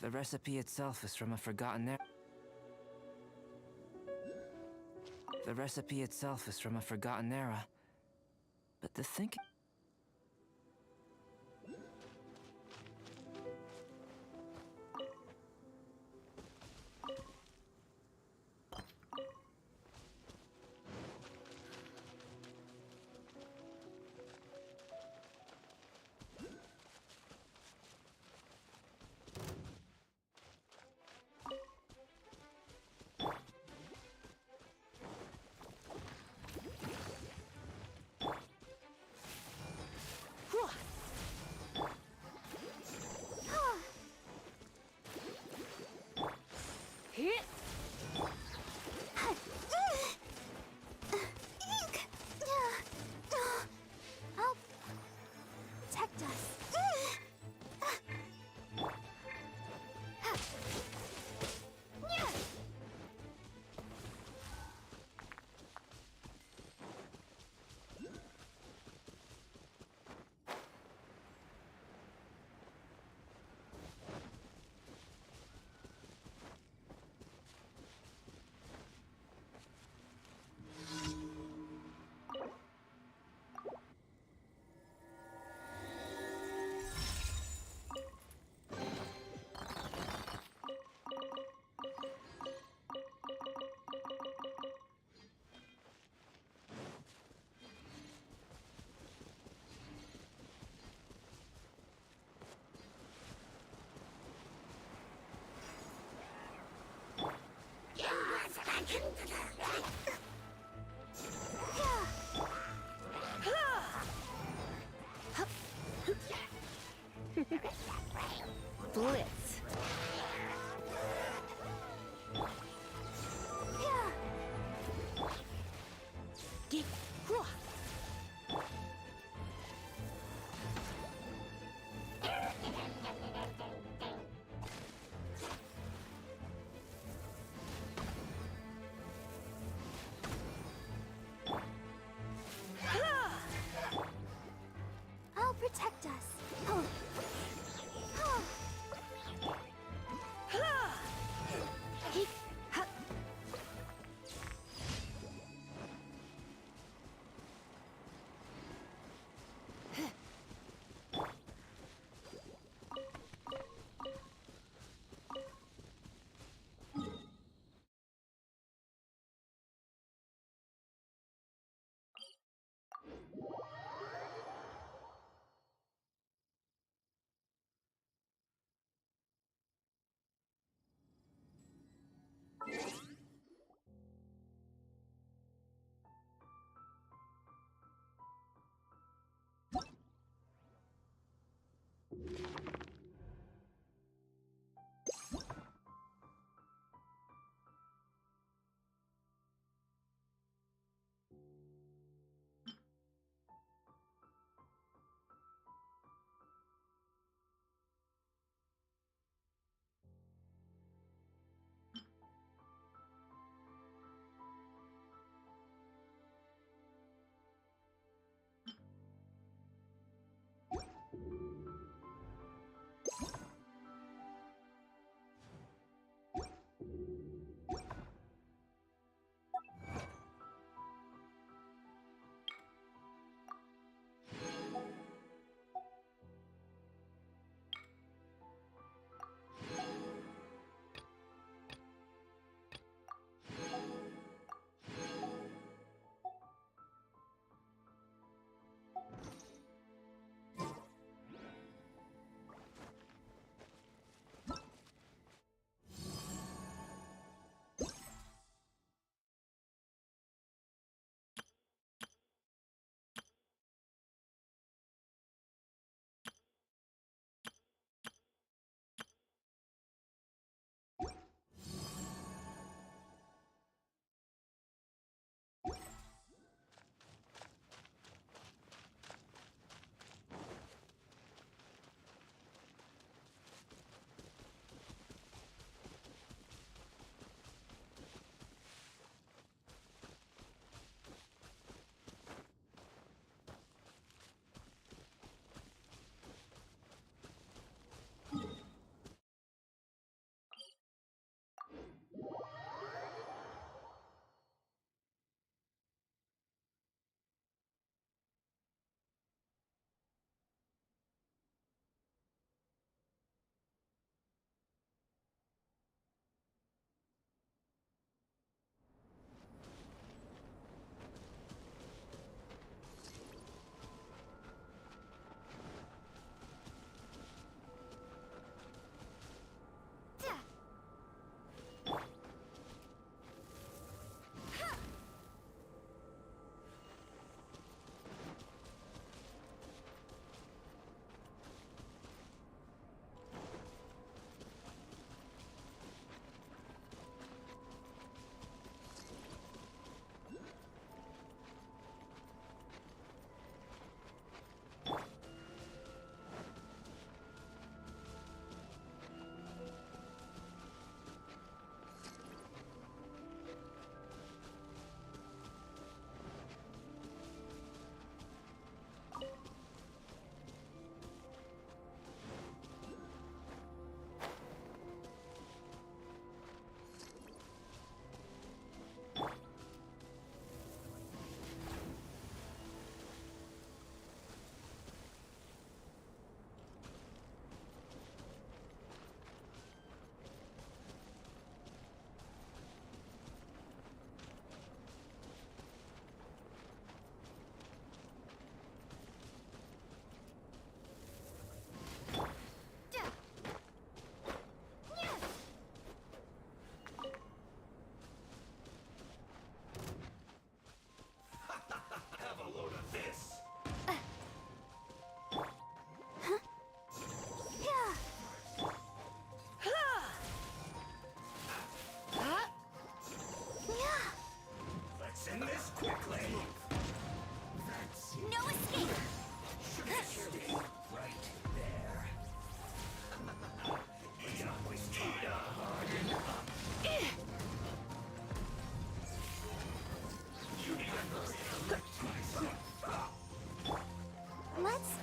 The recipe itself is from a forgotten era. The recipe itself is from a forgotten era. But the thinking... Help! Protect us. Blitz. Get I'll protect us. Oh.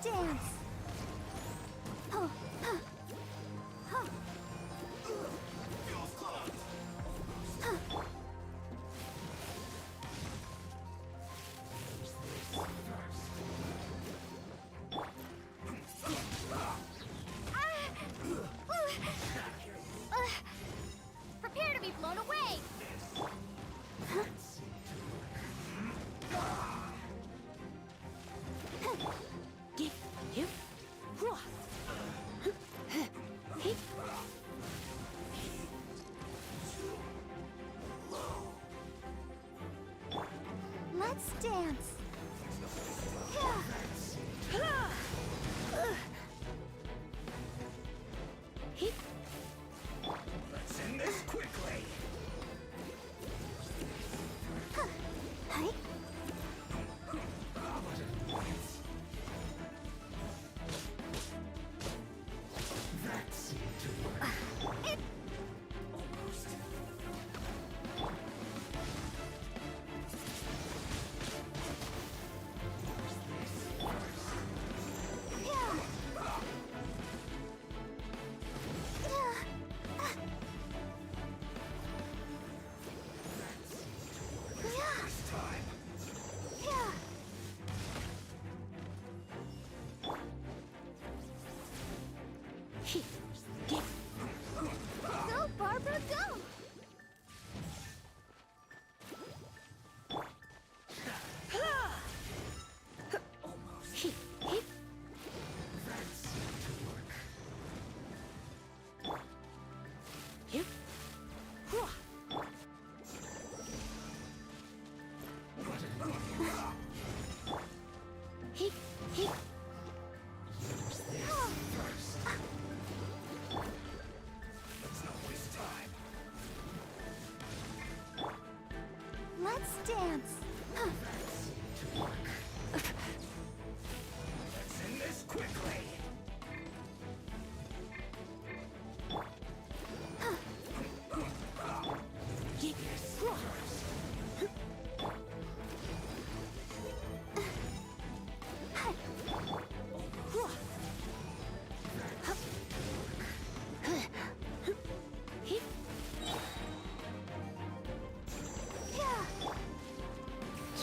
dance! Oh, huh. Huh. Huh. Prepare to be blown away! Let's dance! Let's end this quickly. Hi. That seemed to work. Almost. This time. Go, Barbara, go! That seemed to work. What an annoyance. Use this first. Let's not waste time. Let's dance! Huh. That seemed to work. Let's end this quickly. This first.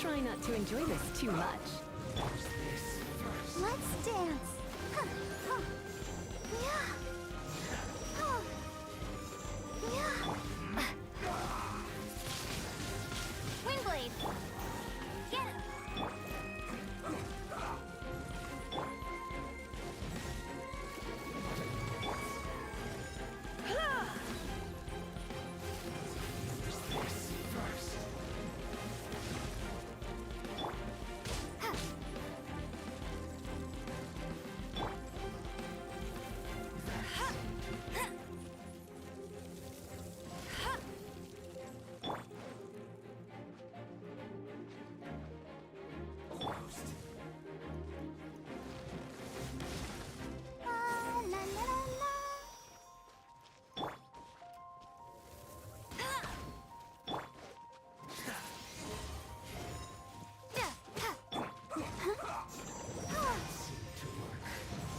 Try not to enjoy this too much. Use this first. Let's dance! Huh. Huh. Yeah! Huh. Yeah! Windblade! Get him! Use this first. Almost. La la la la.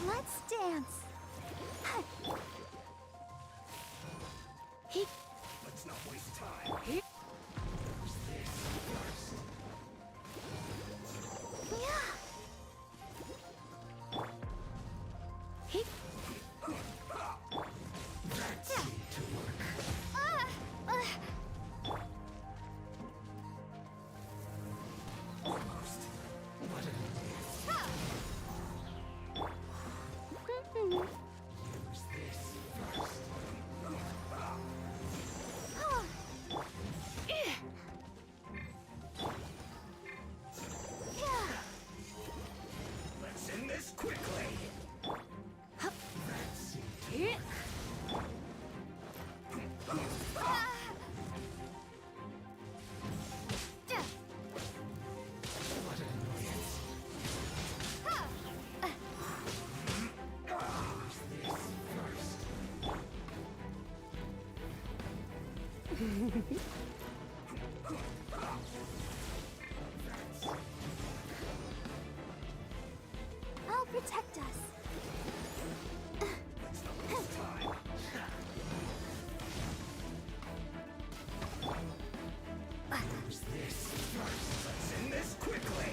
Let's dance. Let's not waste time. Use this first. Yeah. That seemed to work. Almost. What an annoyance. Use this first. Let's end this quickly. That seemed to work. What an annoyance. Use this first. I'll protect us. Who's this? Let's end this quickly!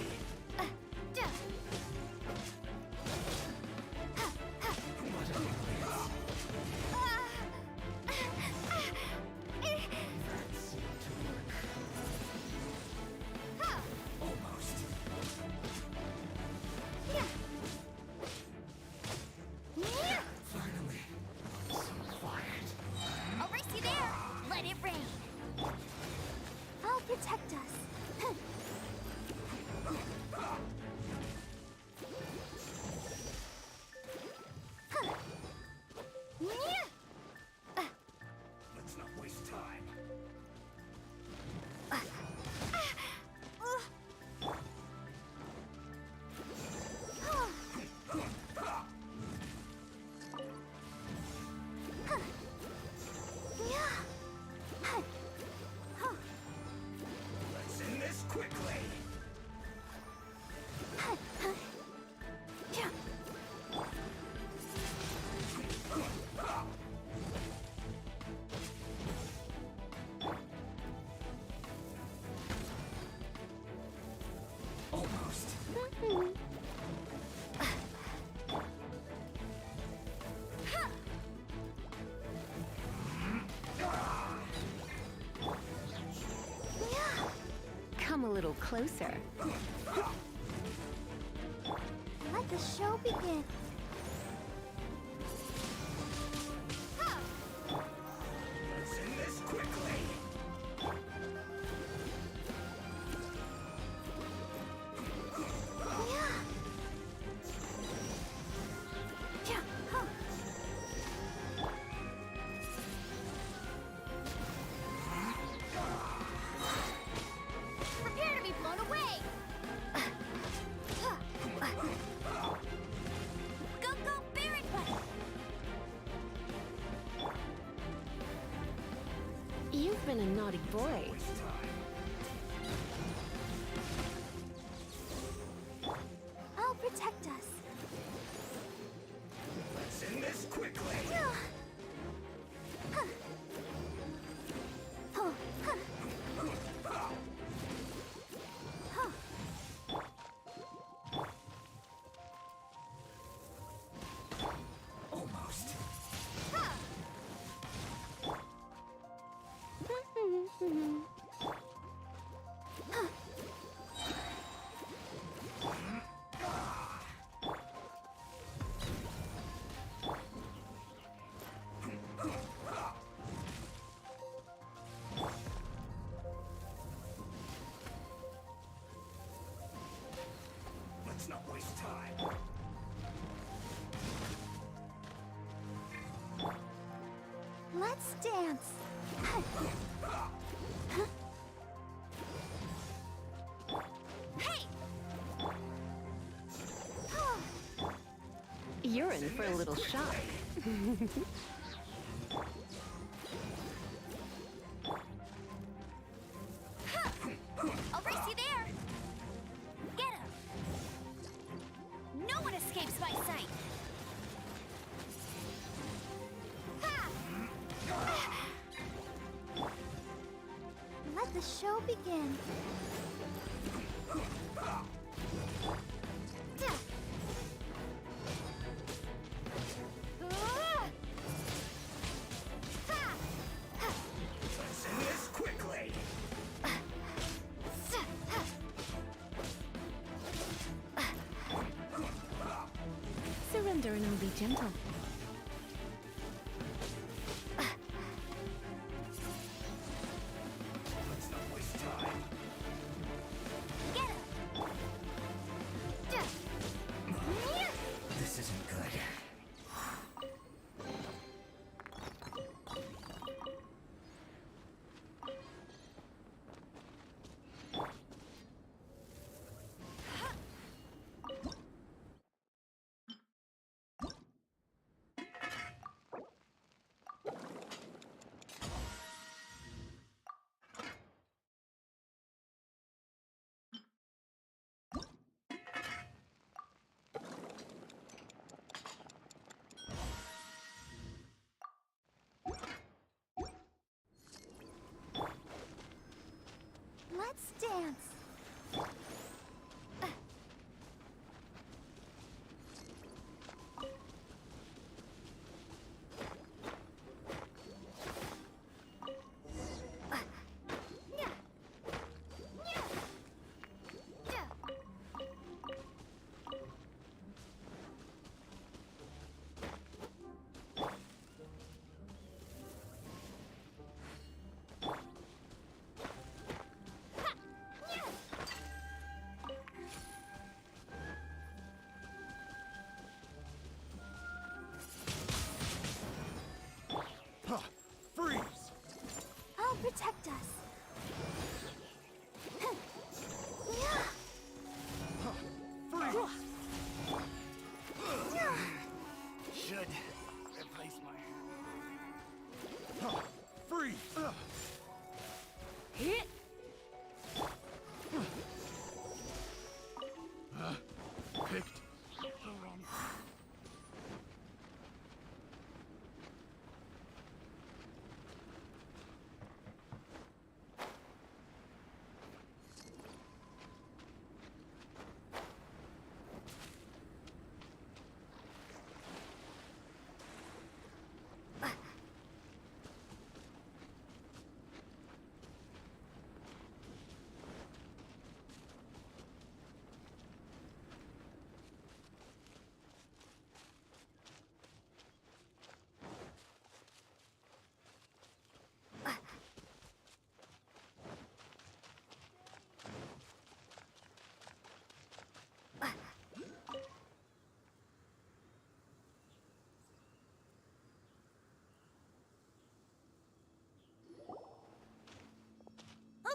I'll race you there. Let it rain. I'll protect us. Let's not waste time. Let's end this quickly. Almost. Come a little closer. Let the show begin. Let's end this quickly. Prepare to be blown away. Go, go, Baron Button. You've been a naughty boy. I'll protect us. Let's end this quickly. Almost. Let's not waste time. Let's dance. Hey! You're in for a little shock. I'll race you there. Get him. No one escapes my sight. Let the show begin. Let's end this quickly. Surrender and I'll be gentle. Let's not waste time. Get him. This isn't good.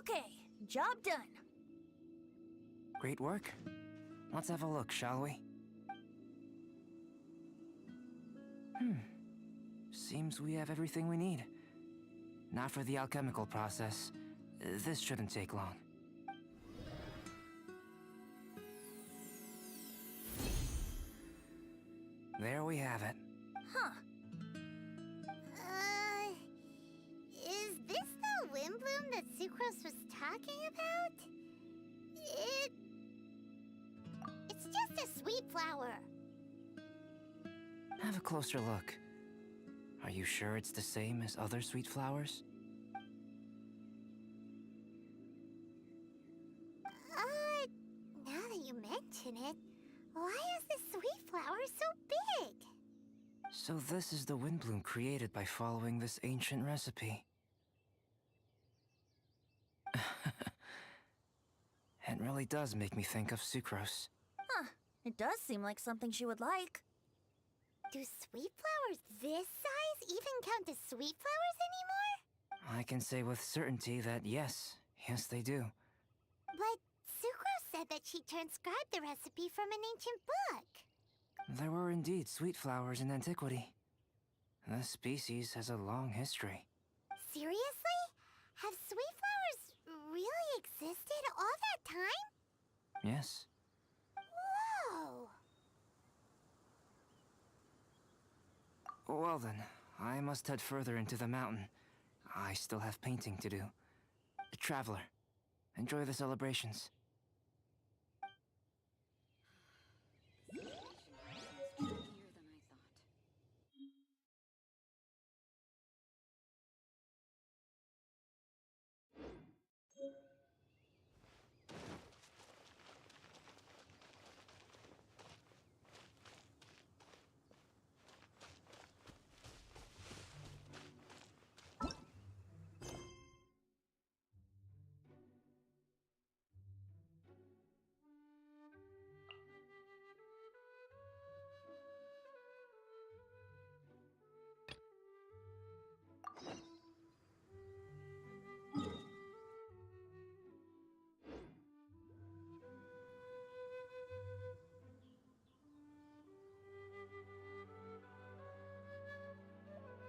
Okay, job done. Great work. Let's have a look, shall we? Seems we have everything we need. Now for the alchemical process. This shouldn't take long. There we have it. Huh. Is this the wind bloom that Sucrose was talking about? It's just a sweet flower. Have a closer look. Are you sure it's the same as other sweet flowers? Now that you mention it, why is this sweet flower so big? So this is the wind bloom created by following this ancient recipe. It really does make me think of Sucrose. Huh. It does seem like something she would like. Do sweet flowers this size even count as sweet flowers anymore? I can say with certainty that yes, they do. But Sucrose said that she transcribed the recipe from an ancient book. There were indeed sweet flowers in antiquity. This species has a long history. Seriously? Have sweet flowers really existed all that time? Yes. Whoa! Well then, I must head further into the mountain. I still have painting to do. Traveler, enjoy the celebrations.